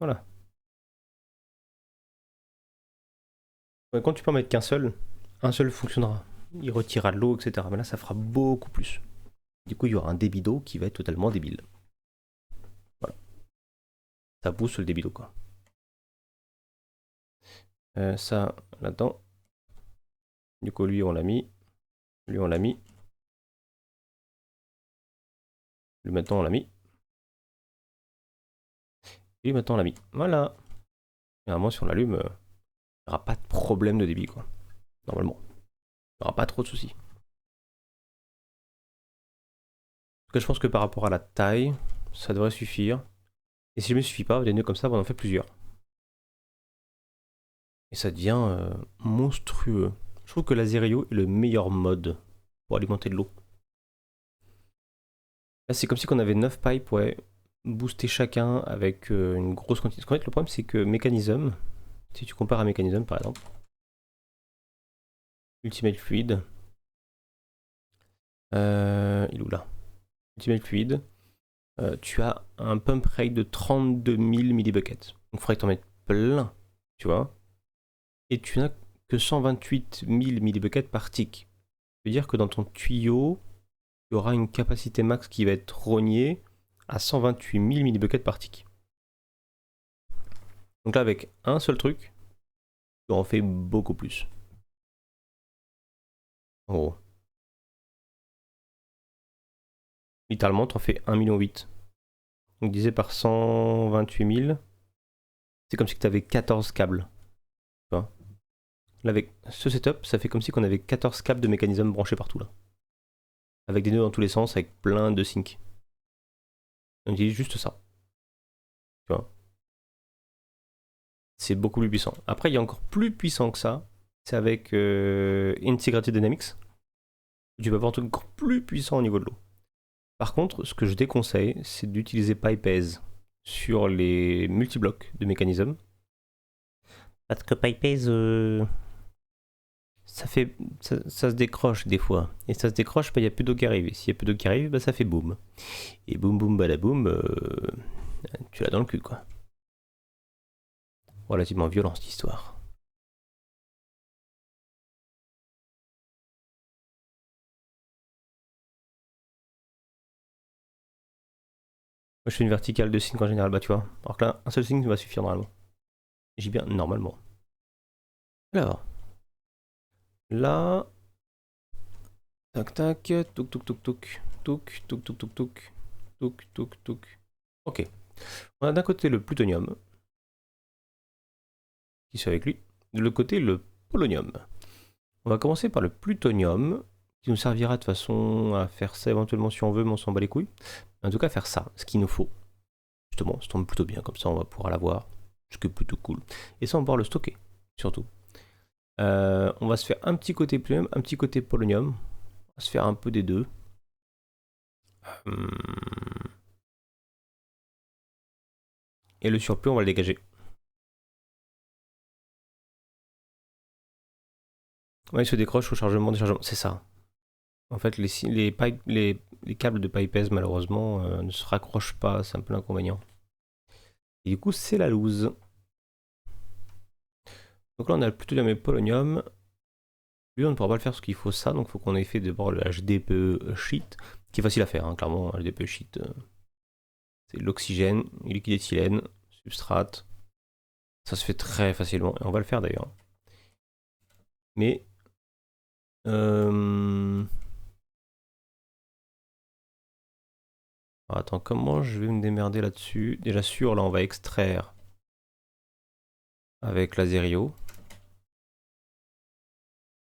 Voilà. Ouais, quand tu peux en mettre qu'un seul, un seul fonctionnera. Il retirera de l'eau, etc. Mais là, ça fera beaucoup plus. Du coup, il y aura un débit d'eau qui va être totalement débile. Voilà. Ça booste le débit d'eau, quoi. Ça, là-dedans. Du coup, lui, on l'a mis. Lui, on l'a mis. Lui, maintenant, on l'a mis. Lui, maintenant, on l'a mis. Voilà. Normalement, si on l'allume, il n'y aura pas de problème de débit, quoi. Normalement. Il n'y aura pas trop de soucis. Parce que je pense que par rapport à la taille, ça devrait suffire. Et si je ne me suffit pas, des nœuds comme ça, on en fait plusieurs. Et ça devient monstrueux. Je trouve que l'Azerio est le meilleur mode pour alimenter de l'eau. Là, c'est comme si on avait 9 pipes, ouais, booster chacun avec une grosse quantité. Parce qu'en fait, le problème, c'est que Mechanism, si tu compares à Mechanism par exemple, Ultimate Fluid, il est où là? Ultimate Fluid, tu as un pump rate de 32 000 millibuckets. Donc il faudrait que tu en mettes plein, tu vois. Et tu n'as que 128 000 millibuckets par tick. Ça veut dire que dans ton tuyau, il y aura une capacité max qui va être rognée à 128 000 millibuckets par tick. Donc là, avec un seul truc, tu en fais beaucoup plus. En gros. Littéralement, tu en fais 1,8 million. Donc divisé par 128 000, c'est comme si tu avais 14 câbles. Tu vois. Là, avec ce setup, ça fait comme si on avait 14 câbles de mécanisme branchés partout là. Avec des nœuds dans tous les sens, avec plein de syncs. On utilise juste ça. Tu vois. C'est beaucoup plus puissant. Après, il y a encore plus puissant que ça. C'est avec Integrated Dynamics. Tu peux avoir un truc encore plus puissant au niveau de l'eau. Par contre, ce que je déconseille, c'est d'utiliser PyPase sur les multiblocs de mécanisme. Parce que PyPase, ça se décroche des fois. Et ça se décroche, il n'y a plus d'eau qui arrive. Et s'il n'y a plus d'eau qui arrive, bah, ça fait boum. Et boum boum badaboum, tu l'as dans le cul, quoi. Relativement violent cette histoire. Moi je fais une verticale de sync en général, bah tu vois. Alors que là, un seul sync va suffire normalement. J'ai bien normalement. Alors, là, tac tac, touk touk touk touk, touk touk touk touk touk, touk touk touk. Ok. On a d'un côté le plutonium, qui sont avec lui. De l'autre côté, le polonium. On va commencer par le plutonium, qui nous servira de façon à faire ça éventuellement si on veut, mais on s'en bat les couilles. En tout cas, faire ça, ce qu'il nous faut. Justement, ça tombe plutôt bien, comme ça on va pouvoir l'avoir, ce qui est plutôt cool. Et ça, on va pouvoir le stocker, surtout. On va se faire un petit côté plutonium, un petit côté polonium. On va se faire un peu des deux. Et le surplus, on va le dégager. Ouais, il se décroche au chargement, déchargement. C'est ça. En fait, les câbles de PyPase, malheureusement, ne se raccrochent pas. C'est un peu l'inconvénient. Et du coup, c'est la loose. Donc là, on a le plutonium et le polonium. Lui, on ne pourra pas le faire parce qu'il faut ça. Donc, il faut qu'on ait fait d'abord le HDPE sheet, qui est facile à faire, hein, clairement. HDPE sheet, c'est l'oxygène, liquide éthylène, substrate. Ça se fait très facilement. Et on va le faire d'ailleurs. Mais attends, comment je vais me démerder là-dessus? Déjà sûr, là on va extraire avec l'Azerio.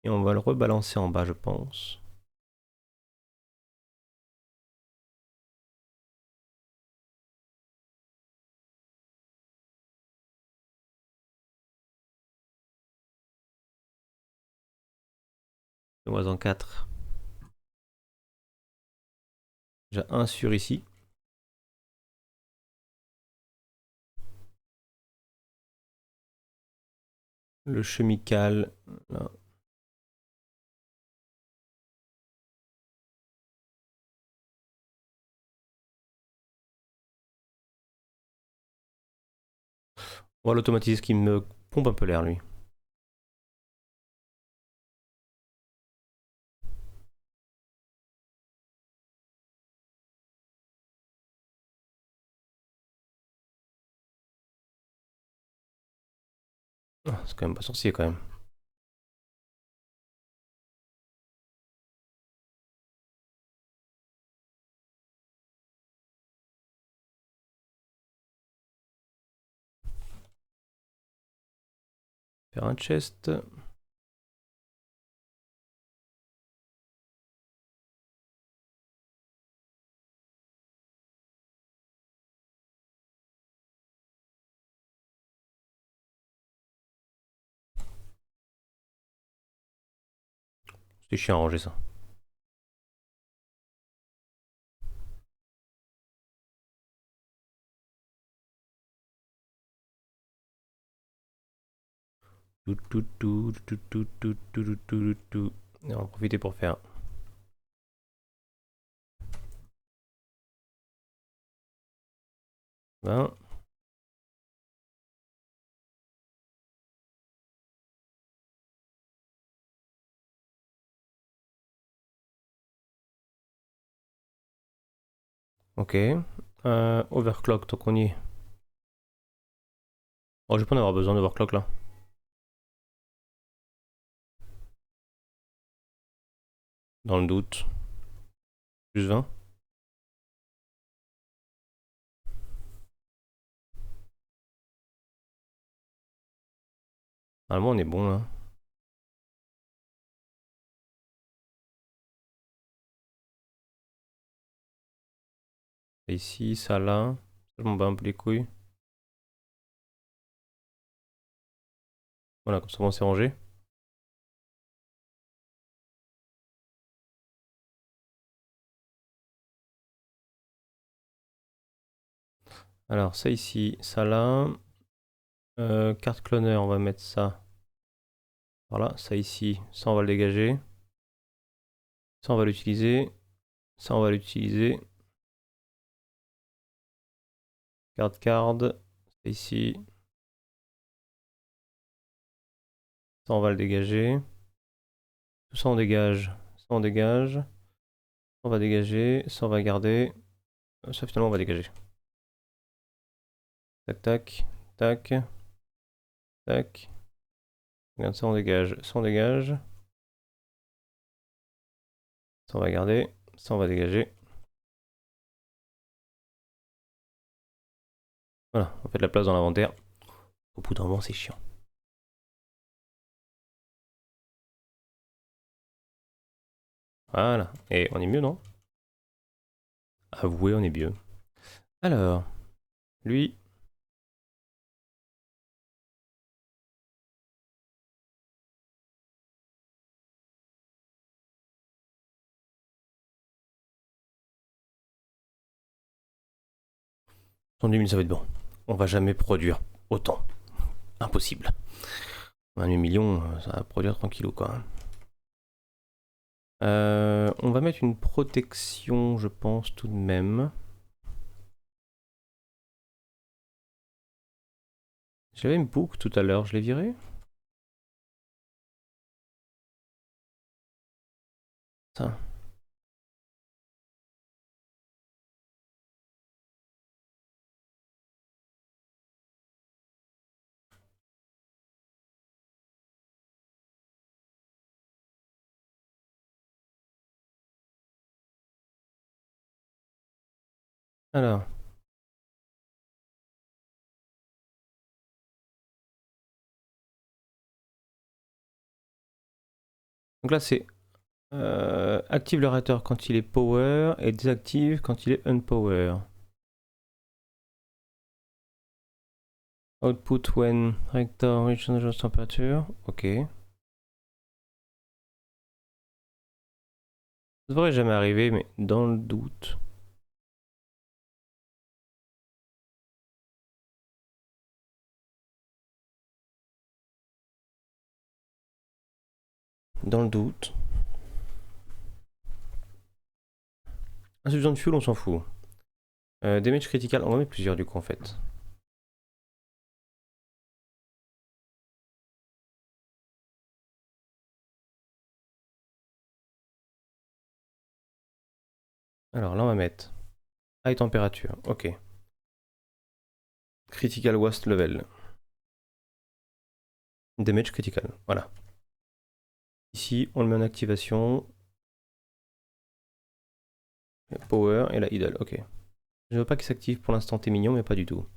Et on va le rebalancer en bas, je pense. Le en 4. Déjà un sur ici. Le chemical, là. On va l'automatiser, ce qui me pompe un peu l'air, lui. Ah, c'est quand même pas sorcier, quand même. Faire un chest. C'est chiant à ranger ça. Et on va en profiter pour faire 20. Ok. Overclock, tant qu'on y est. Oh, je vais pas en avoir besoin d'overclock là. Dans le doute. Plus 20. Normalement, on est bon là. Et ici, ça là. Ça, je m'en bats un peu les couilles. Voilà, comme ça, on s'est rangé. Alors, ça ici, ça là. Carte cloneur, on va mettre ça. Voilà, ça ici, ça on va le dégager. Ça on va l'utiliser. Ça on va l'utiliser. Card. Ça ici. Ça on va le dégager. Tout ça on dégage. Ça on dégage. On va dégager. Ça on va garder. Ça finalement on va dégager. Tac tac. Tac. Tac. Regarde, ça on dégage. Ça on dégage. Ça on va garder. Ça on va dégager. Voilà, on fait de la place dans l'inventaire. Au bout d'un moment c'est chiant. Voilà. Et on est mieux, non? Avouez, on est mieux. Alors, lui. Son 2000 ça va être bon. On va jamais produire autant. Impossible. 28 millions, ça va produire tranquillou quoi. On va mettre une protection, je pense, tout de même. J'avais une boucle tout à l'heure, je l'ai viré. Ça. Alors. Donc là, c'est active le réacteur quand il est power et désactive quand il est unpower. Output when reactor reaches temperature. Ok. Ça devrait jamais arriver, mais dans le doute. Dans le doute. Insuffisant de fuel, on s'en fout. Damage critical, on va mettre plusieurs du coup en fait. Alors là, on va mettre high température. Ok. Critical waste level. Damage critical. Voilà. Ici, on le met en activation. Power et la idle. Ok. Je veux pas qu'il s'active pour l'instant. T'es mignon, mais pas du tout.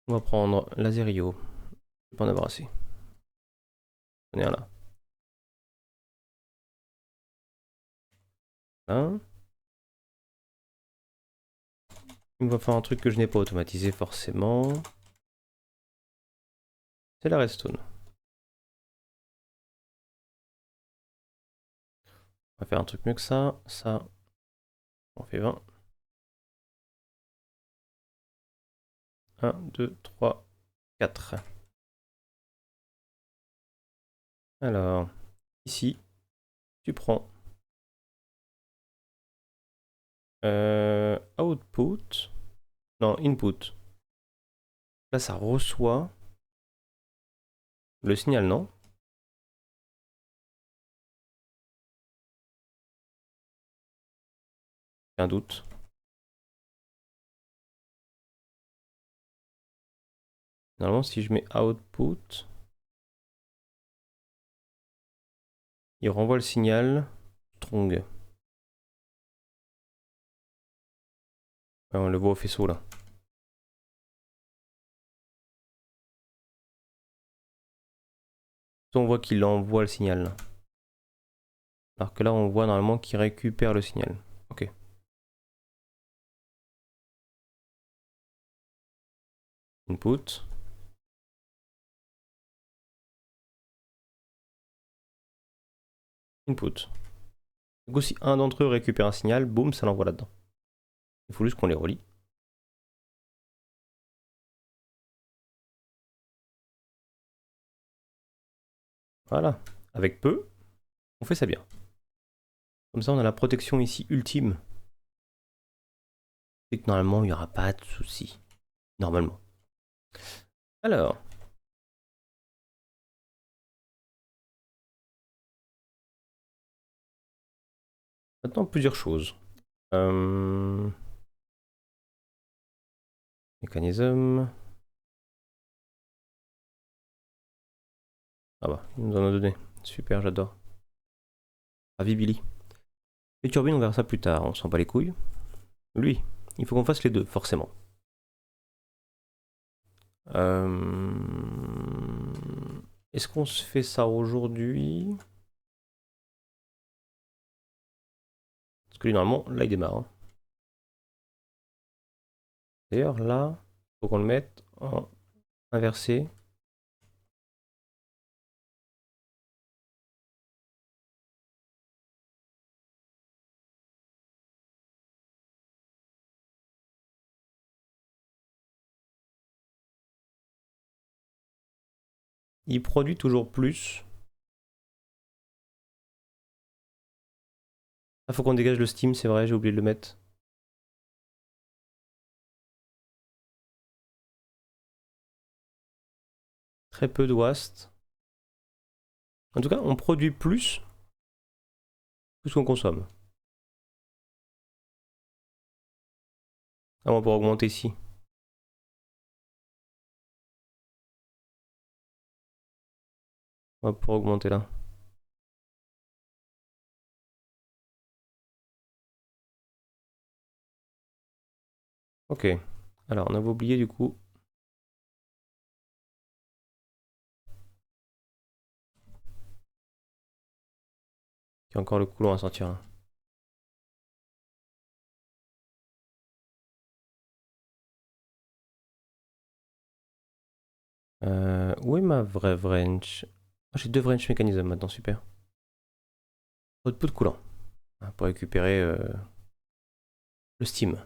On va prendre Laserio. Je vais pas en avoir assez. On est là. Hein. Il va faire un truc que je n'ai pas automatisé forcément. C'est la redstone. On va faire un truc mieux que ça. Ça, on fait 20. 1, 2, 3, 4. Alors, ici, tu prends output. Non, input. Là, ça reçoit le signal, non? J'ai un doute. Normalement, si je mets output, il renvoie le signal strong. On le voit au faisceau là. On voit qu'il envoie le signal là. Alors que là, on voit normalement qu'il récupère le signal. Ok. Input. Input. Du coup, si un d'entre eux récupère un signal, boum, ça l'envoie là-dedans. Il faut juste qu'on les relie. Voilà. Avec peu, on fait ça bien. Comme ça, on a la protection ici ultime. Et que normalement, il n'y aura pas de souci. Normalement. Alors. Maintenant, plusieurs choses. Mécanisme. Ah bah, il nous en a donné. Super, j'adore. Ravi Billy. Les turbines, on verra ça plus tard, on s'en bat les couilles. Lui, il faut qu'on fasse les deux, forcément. Est-ce qu'on se fait ça aujourd'hui? Parce que lui, normalement, là, il démarre. Hein. D'ailleurs, là, il faut qu'on le mette en inversé. Il produit toujours plus. Ah, faut qu'on dégage le steam, c'est vrai, j'ai oublié de le mettre. Très peu de waste. En tout cas, on produit plus que ce qu'on consomme. Ah, on va pouvoir augmenter ici. On va pouvoir augmenter là. Ok. Alors, on avait oublié du coup. Il y a encore le coulant à sortir. Là. Où est ma vraie wrench? Oh, j'ai deux wrench mécanismes maintenant, super. Output coulant. Pour récupérer le steam.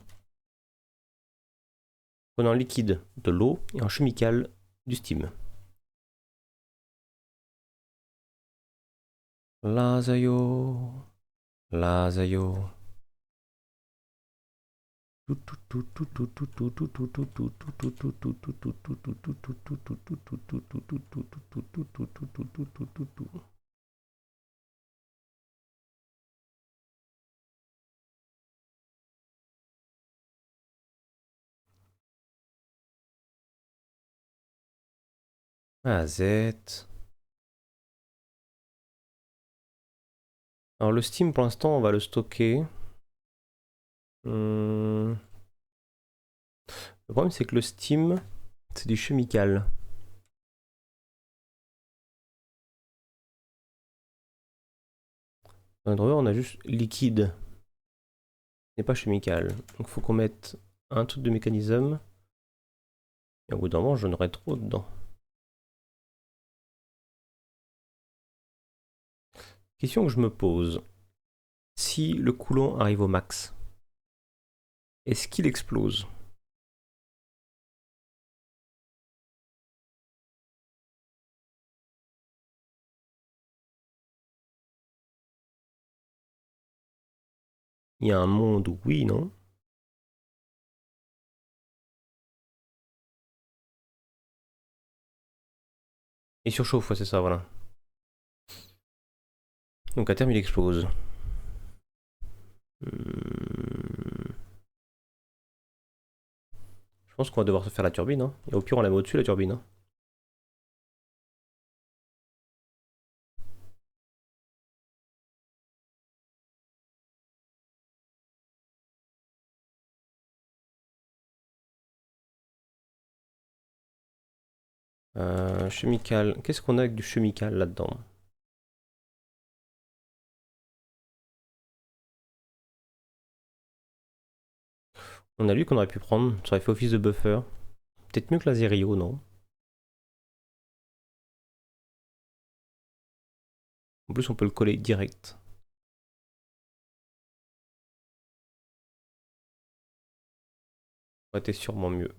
Prenant liquide de l'eau et en chemical du steam. Lasayo. Lasayo. Ah, Z. Alors le Steam pour l'instant on va le stocker. Le problème c'est que le Steam c'est du chemical. Dans le driver on a juste liquide. Ce n'est pas chemical. Donc faut qu'on mette un truc de mécanisme. Et au bout d'un moment j'en aurai trop dedans. Question que je me pose. Si le coulant arrive au max, est-ce qu'il explose? Il y a un monde où oui, non? Il surchauffe, ouais, c'est ça, voilà. Donc à terme il explose. Je pense qu'on va devoir se faire la turbine, hein. Et au pire on la met au-dessus la turbine, hein. Chemical. Qu'est-ce qu'on a avec du chemical là-dedans? On a lui qu'on aurait pu prendre, ça aurait fait office de buffer. Peut-être mieux que l'Azerio, non? En plus, on peut le coller direct. Ça aurait été sûrement mieux.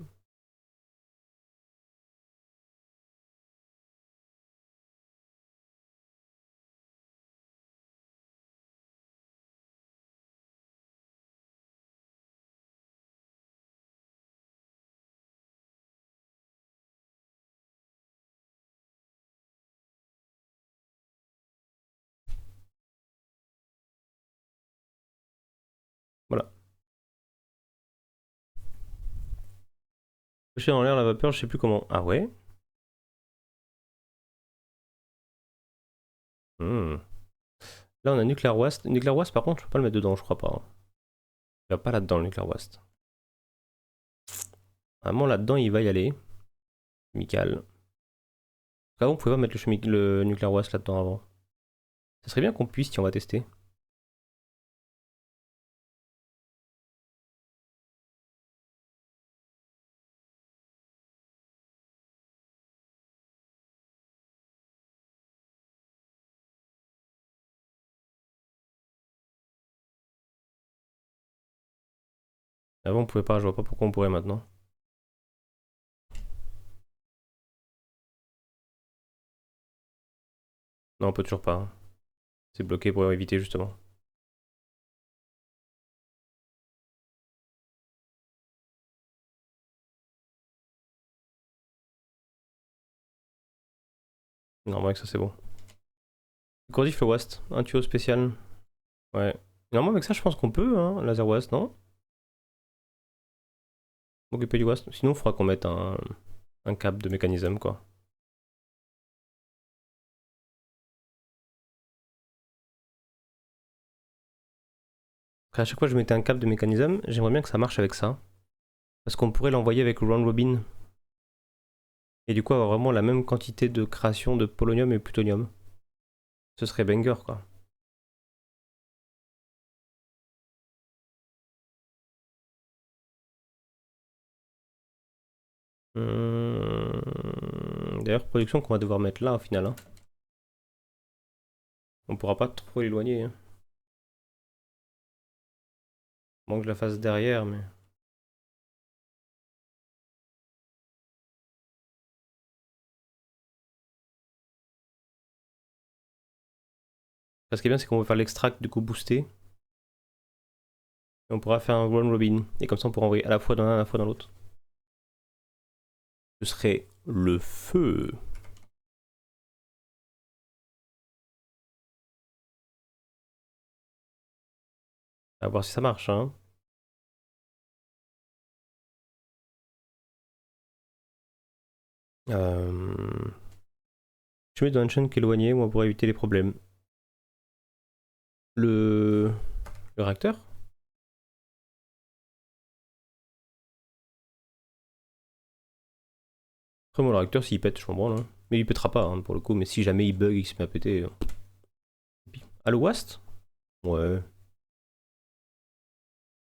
Voilà. Pêcher dans l'air la vapeur, je sais plus comment. Ah ouais? Hmm. Là, on a Nuclear Waste. Nuclear Waste, par contre, je peux pas le mettre dedans, je crois pas, hein. Il va pas là-dedans, le Nuclear Waste. Vraiment, là-dedans, il va y aller. Chemical. Avant, on pouvait pas mettre le Nuclear Waste là-dedans avant. Ça serait bien qu'on puisse si on va tester. Avant, on pouvait pas, je vois pas pourquoi on pourrait maintenant. Non, on peut toujours pas, hein. C'est bloqué pour éviter justement. Normalement, avec ça, c'est bon. Cordif le Wast, un tuyau spécial. Ouais. Normalement, avec ça, je pense qu'on peut, hein, laser Wast, non? Occuper du Wast. Sinon, il faudra qu'on mette un câble de mécanisme, quoi. Après, à chaque fois que je mettais un câble de mécanisme, j'aimerais bien que ça marche avec ça. Parce qu'on pourrait l'envoyer avec le round robin. Et du coup, avoir vraiment la même quantité de création de polonium et plutonium. Ce serait banger, quoi. D'ailleurs, production qu'on va devoir mettre là, au final, hein. On pourra pas trop l'éloigner, hein. Bon que je la fasse derrière, mais... Ce qui est bien, c'est qu'on va faire l'extract, du coup, boosté. Et on pourra faire un round robin. Et comme ça, on pourra envoyer à la fois dans l'un, à la fois dans l'autre. Ce serait le feu. À voir si ça marche, hein. Euh... Je mets dans une chaîne qui est éloignée, moi, pour éviter les problèmes. Le réacteur? Après, moi, le réacteur, s'il pète, je m'en branle. Hein. Mais il pètera pas, hein, pour le coup. Mais si jamais il bug et qu'il se met à péter. Halo Wast? Ouais.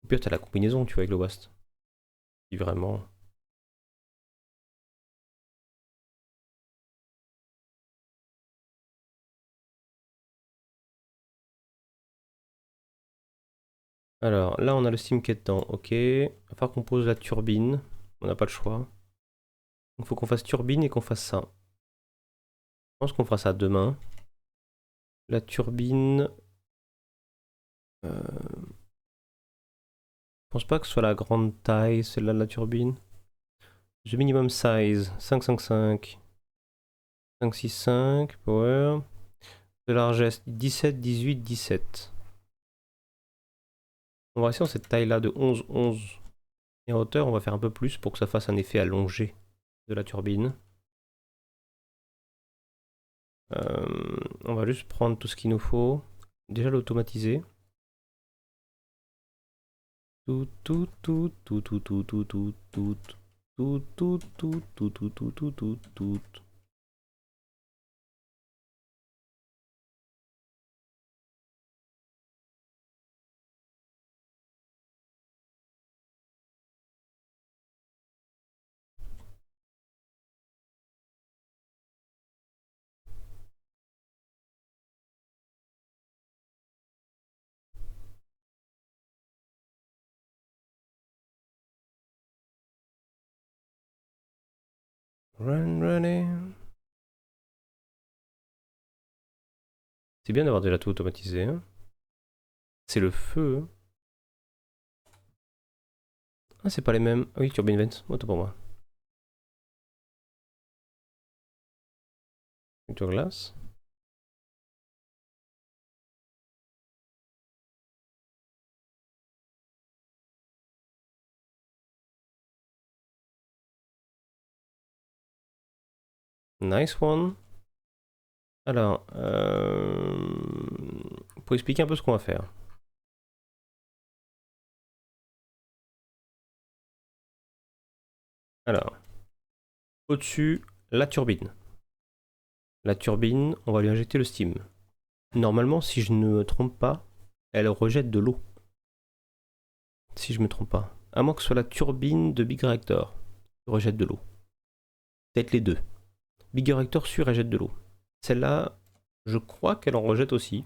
Au pire, t'as la combinaison, tu vois, avec le Wast. Si vraiment. Alors, là, on a le steam qui est dedans. Ok. Il va falloir qu'on pose la turbine. On n'a pas le choix. Donc, il faut qu'on fasse turbine et qu'on fasse ça. Je pense qu'on fera ça demain. La turbine. Je pense pas que ce soit la grande taille, celle-là de la turbine. The minimum size, 555. 565, power. De largesse, 17, 18, 17. On va rester dans cette taille-là de 11, 11. Et en hauteur, on va faire un peu plus pour que ça fasse un effet allongé de la turbine. On va juste prendre tout ce qu'il nous faut. Déjà l'automatiser. Tout, tout, tout, tout, tout, tout, tout, tout, tout, tout, tout, tout, tout, tout, tout, tout, tout, tout. Run, running. C'est bien d'avoir déjà tout automatisé. Hein. C'est le feu. Hein. Ah, c'est pas les mêmes. Ah oui, turbine vent. Autant pour moi. Plutôt glace. Nice one. Alors, pour expliquer un peu ce qu'on va faire. Alors, au-dessus, la turbine. La turbine, on va lui injecter le steam. Normalement, si je ne me trompe pas, elle rejette de l'eau. Si je me trompe pas. À moins que ce soit la turbine de Big Reactor qui rejette de l'eau. Peut-être les deux. Big Reactor surrejette de l'eau. Celle-là, je crois qu'elle en rejette aussi.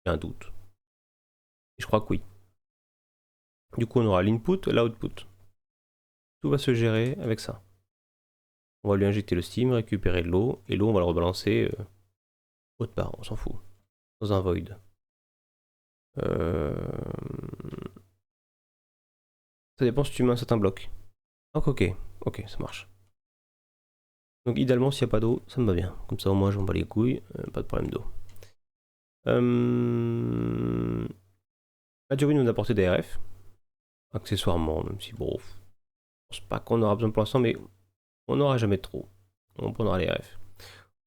J'ai un doute. Et je crois que oui. Du coup, on aura l'input, l'output. Tout va se gérer avec ça. On va lui injecter le steam, récupérer de l'eau, et l'eau, on va le rebalancer autre part, on s'en fout. Dans un void. Ça dépend si tu mets un certain bloc. Donc ok, ok, ça marche. Donc idéalement, s'il n'y a pas d'eau, ça me va bien. Comme ça, au moins, j'en bats les couilles, pas de problème d'eau. La turbine nous a apporté des RF, accessoirement, même si bon, je pense pas qu'on aura besoin pour l'instant, mais on n'aura jamais trop. On prendra les RF.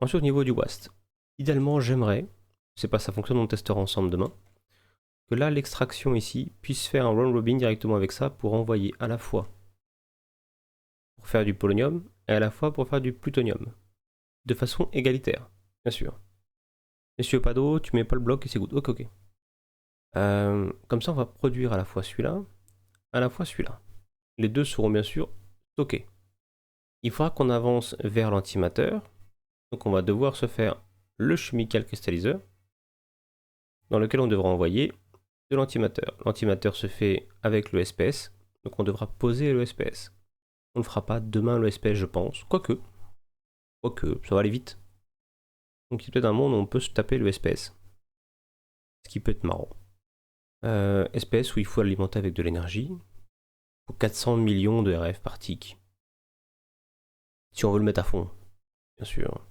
Ensuite, au niveau du WAST, idéalement, j'aimerais, je sais pas, ça fonctionne, on testera ensemble demain, que là, l'extraction ici puisse faire un round robin directement avec ça pour envoyer à la fois pour faire du polonium et à la fois pour faire du plutonium. De façon égalitaire, bien sûr. Et si tu veux pas d'eau, tu mets pas le bloc et c'est good. Ok, ok. Comme ça, on va produire à la fois celui-là, à la fois celui-là. Les deux seront bien sûr stockés. Il faudra qu'on avance vers l'antimateur. Donc on va devoir se faire le chemical cristalliseur dans lequel on devra envoyer de l'antimateur. L'antimateur se fait avec le SPS, donc on devra poser le SPS. On ne fera pas demain le SPS, je pense. Quoique, ça va aller vite. Donc il y a peut-être un monde où on peut se taper le SPS. Ce qui peut être marrant. SPS où il faut alimenter avec de l'énergie. Il faut 400 millions de RF par tick. Si on veut le mettre à fond, bien sûr.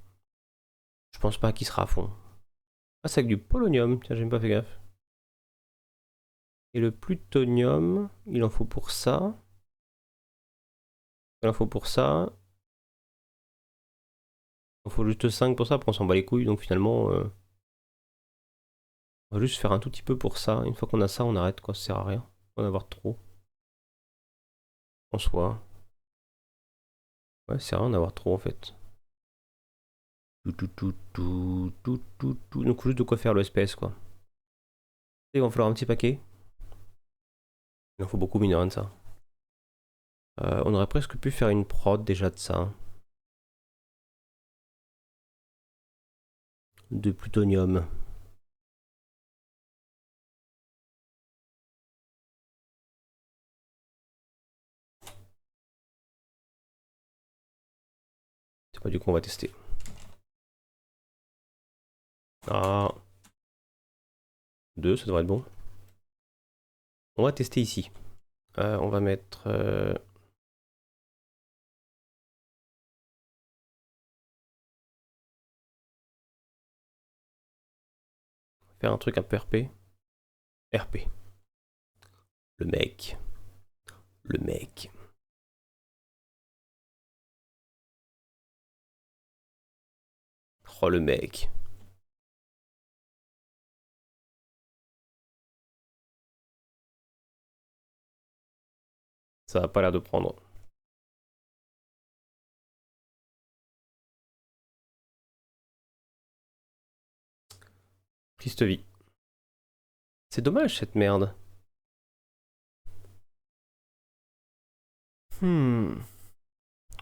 Je pense pas qu'il sera à fond. Ah, c'est avec du polonium. Tiens, j'ai même pas fait gaffe. Et le plutonium, il en faut pour ça. Il en faut pour ça. Il faut juste 5 pour ça, après on s'en bat les couilles, donc finalement... on va juste faire un tout petit peu pour ça. Une fois qu'on a ça, on arrête quoi, ça sert à rien d'en avoir trop. En soi. Ouais, c'est rien d'en avoir trop en fait. Donc juste de quoi faire le SPS quoi. Il va en falloir un petit paquet. Il en faut beaucoup, mine de rien, de ça. On aurait presque pu faire une prod déjà de ça. De plutonium. C'est pas du coup on va tester. Ah. 2, ça devrait être bon. On va tester ici. On va mettre... faire un truc un peu RP. RP. Le mec. Le mec. Oh le mec. Ça a pas l'air de prendre. Triste vie. C'est dommage cette merde.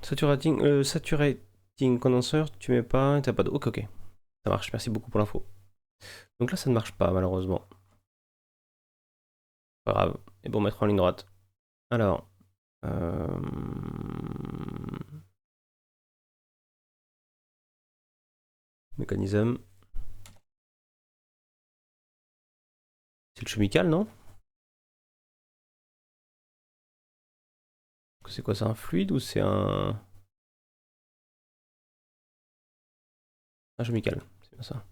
Saturating condenser, tu mets pas, t'as pas de... Ok, ok. Ça marche, merci beaucoup pour l'info. Donc là, ça ne marche pas, malheureusement. Pas grave. Et bon, mettre en ligne droite. Alors... Mécanisme. C'est le chemical, non? C'est quoi, c'est un fluide ou c'est un chemical? C'est bien ça.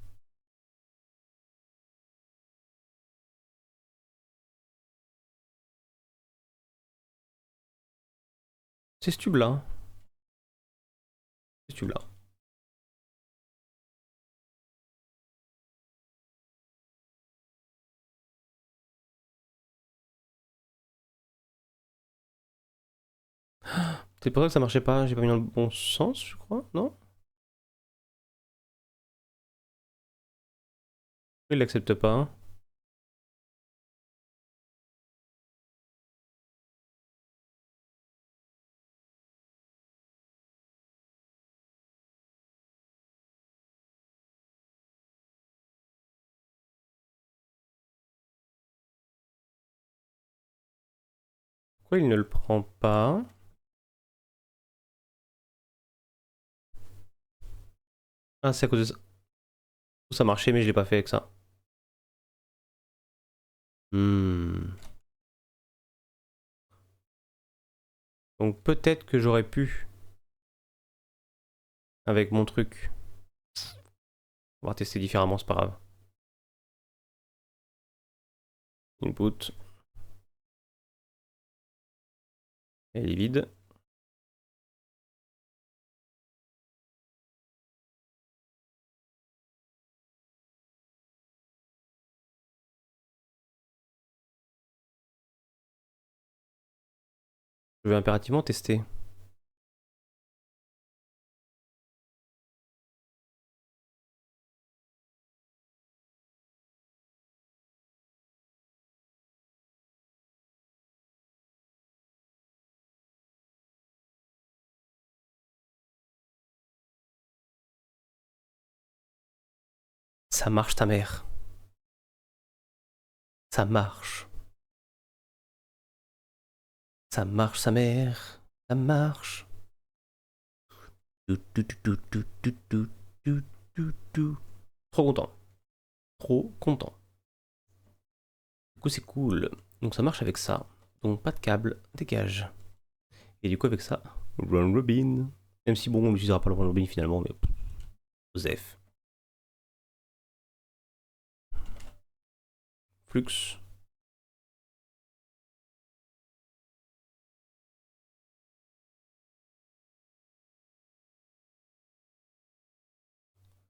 C'est ce tube-là. C'est ce tube-là. C'est pour ça que ça marchait pas, j'ai pas mis dans le bon sens, je crois, non? Il l'accepte pas. Pourquoi il ne le prend pas? Ah, c'est à cause de ça. Ça marchait, mais je l'ai pas fait avec ça. Donc peut-être que j'aurais pu, avec mon truc, on va tester différemment, c'est pas grave. Input. Elle est vide. Je vais impérativement tester. Ça marche ta mère. Ça marche. Ça marche sa mère. Ça marche. Trop content. Trop content. Du coup c'est cool. Donc ça marche avec ça. Donc pas de câble, dégage. Et du coup avec ça, run robin. Même si bon on n'utilisera pas le run robin finalement, mais Osef. Flux.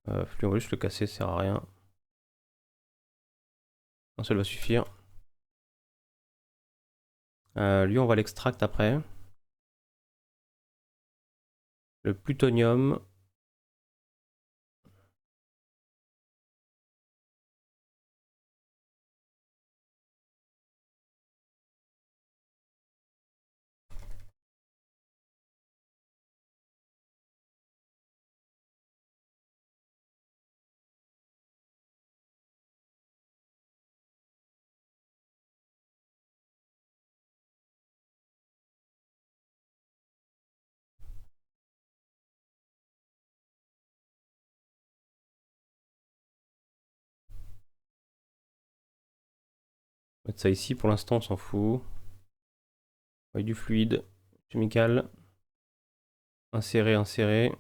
Flux, on va juste le casser, ça sert à rien. Un seul va suffire. Lui, on va l'extract après. Le plutonium. On va mettre ça ici pour l'instant, on s'en fout. Avec du fluide chimical. Insérer, insérer.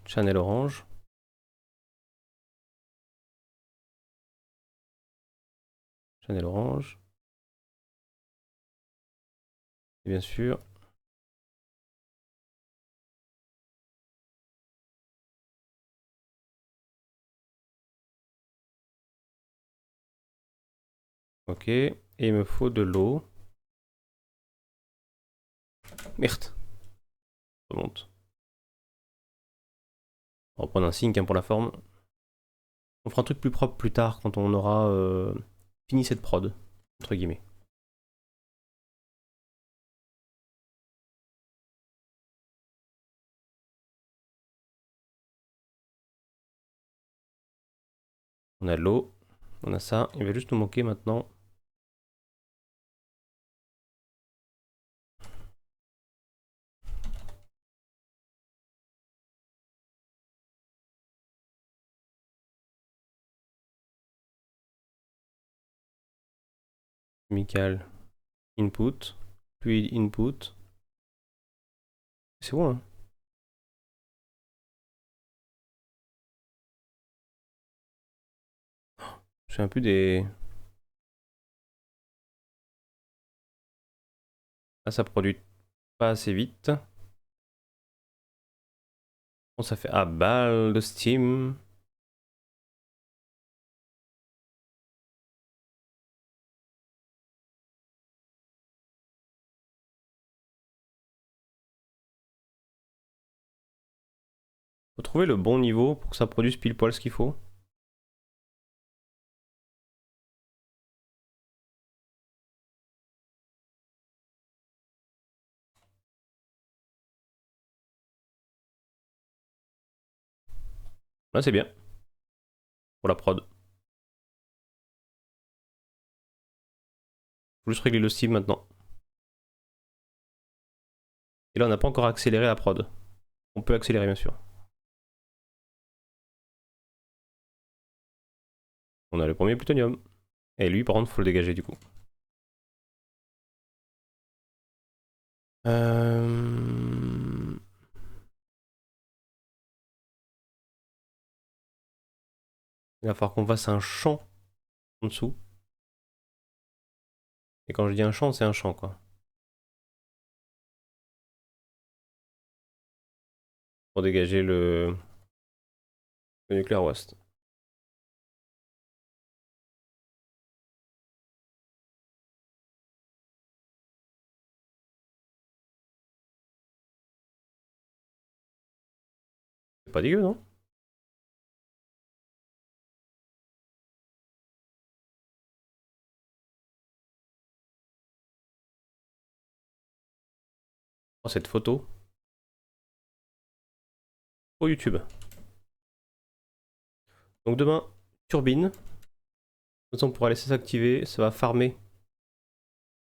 Channel orange. Channel orange. Et bien sûr. Ok. Et il me faut de l'eau. Merde. Ça remonte. On va prendre un sync hein, pour la forme. On fera un truc plus propre plus tard quand on aura fini cette prod. Entre guillemets. On a de l'eau. On a ça. Il va juste nous manquer maintenant. Chemical input. Puis input. C'est bon hein. Je fais un peu des... Ah ça produit pas assez vite. Bon, ça fait... Ah balle de steam. Faut trouver le bon niveau pour que ça produise pile poil ce qu'il faut. Là c'est bien. Pour la prod. Faut juste régler le steam maintenant. Et là on n'a pas encore accéléré la prod. On peut accélérer bien sûr. On a le premier plutonium. Et lui par contre faut le dégager du coup. Il va falloir qu'on fasse un champ en dessous. Et quand je dis un champ, c'est un champ quoi. Pour dégager le nucléaire waste. C'est pas dégueu non? Oh, cette photo. Pour YouTube. Donc demain, turbine. De toute façon, on pourra laisser s'activer. Ça va farmer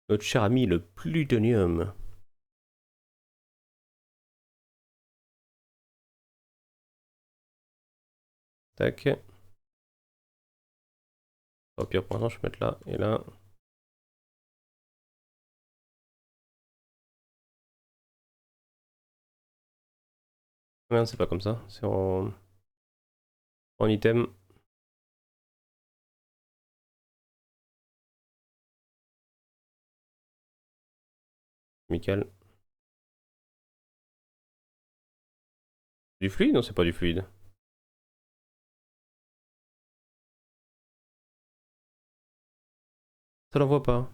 notre cher ami le plutonium. Tac. Au pire, pour l'instant, je vais mettre là et là. Merde, c'est pas comme ça. C'est en item. Amical. Du fluide? Non, c'est pas du fluide. Ça l'envoie pas.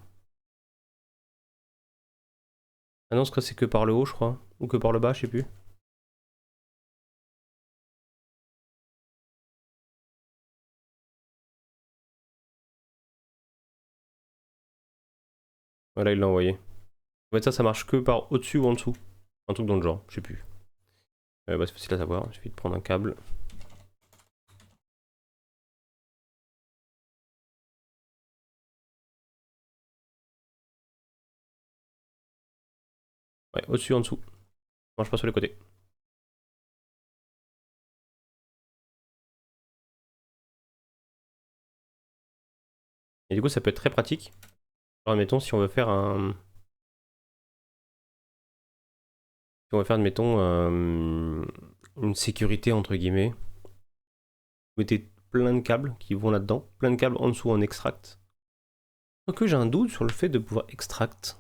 Ah non, c'est que par le haut, je crois. Ou que par le bas, je sais plus. Voilà, il l'a envoyé. En fait, ça marche que par au-dessus ou en dessous. Un truc dans le genre, je sais plus. Bah, c'est facile à savoir, il suffit de prendre un câble. Ouais, au-dessus, en dessous. Ça marche pas sur les côtés. Et du coup, ça peut être très pratique. Alors, admettons, si on veut faire un... Si on veut faire, admettons, une sécurité, entre guillemets. Vous mettez plein de câbles qui vont là-dedans. Plein de câbles en dessous en extract. Donc j'ai un doute sur le fait de pouvoir extract.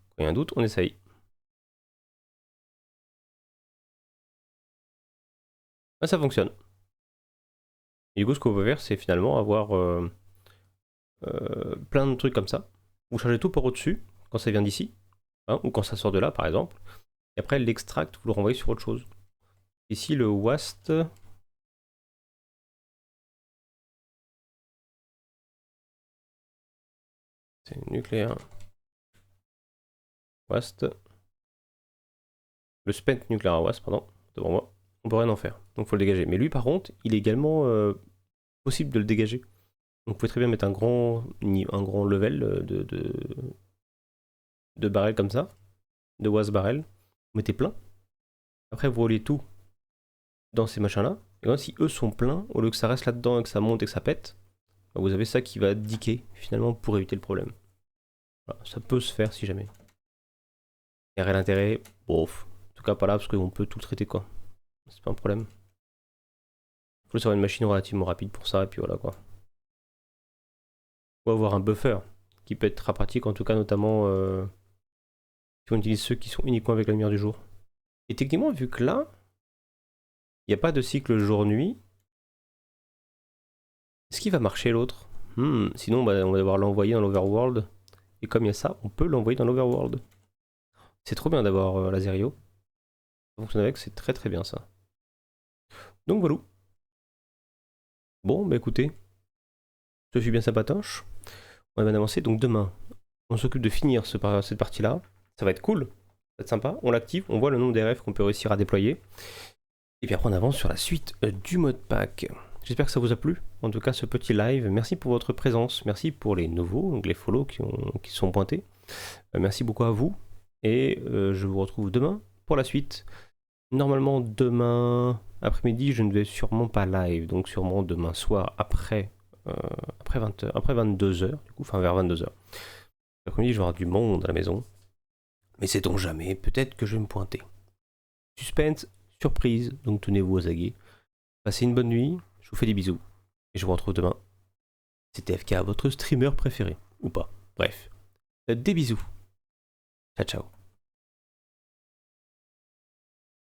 Quand il y a un doute, on essaye. Ah, ça fonctionne. Et du coup, ce qu'on peut faire, c'est finalement avoir plein de trucs comme ça. Vous chargez tout par au-dessus, quand ça vient d'ici, hein, ou quand ça sort de là, par exemple. Et après, l'extract, vous le renvoyez sur autre chose. Ici, le WAST. C'est nucléaire. WAST. Le spent nuclear WAST, pardon, devant moi. On peut rien en faire, donc faut le dégager. Mais lui, par contre, il est également possible de le dégager. Donc vous pouvez très bien mettre un grand level de barrels comme ça, de WAST barrel. Vous mettez plein. Après, vous reliez tout dans ces machins-là. Et quand si eux sont pleins, au lieu que ça reste là-dedans et que ça monte et que ça pète, bah, vous avez ça qui va diquer finalement pour éviter le problème. Voilà, ça peut se faire si jamais. Et rien d'intérêt, bof. En tout cas pas là parce qu'on peut tout traiter quoi. C'est pas un problème. Faut juste avoir une machine relativement rapide pour ça et puis voilà quoi. Ou avoir un buffer qui peut être très pratique en tout cas notamment si on utilise ceux qui sont uniquement avec la lumière du jour. Et techniquement vu que là, il n'y a pas de cycle jour-nuit, est-ce qu'il va marcher l'autre? Sinon bah, on va devoir l'envoyer dans l'overworld. Et comme il y a ça, on peut l'envoyer dans l'overworld. C'est trop bien d'avoir Laserio. Ça fonctionne avec, c'est très très bien ça. Donc voilà. Bon, bah écoutez, je suis bien sympatoche. On va bien avancer. Donc demain, on s'occupe de finir cette partie-là. Ça va être cool, ça va être sympa. On l'active, on voit le nombre d'RF qu'on peut réussir à déployer. Et puis après, on avance sur la suite du modpack. J'espère que ça vous a plu. En tout cas, ce petit live. Merci pour votre présence. Merci pour les nouveaux, donc les follow qui sont pointés. Merci beaucoup à vous. Et je vous retrouve demain pour la suite. Normalement, demain après-midi, je ne vais sûrement pas live. Donc sûrement demain soir après 22h. Du coup, enfin vers 22h. L'après-midi, je vais avoir du monde à la maison. Mais sait-on jamais, peut-être que je vais me pointer. Suspense, surprise, donc tenez-vous aux aguets. Passez une bonne nuit, je vous fais des bisous. Et je vous retrouve demain. C'était FK, votre streamer préféré. Ou pas. Bref. Des bisous. Ciao, ciao.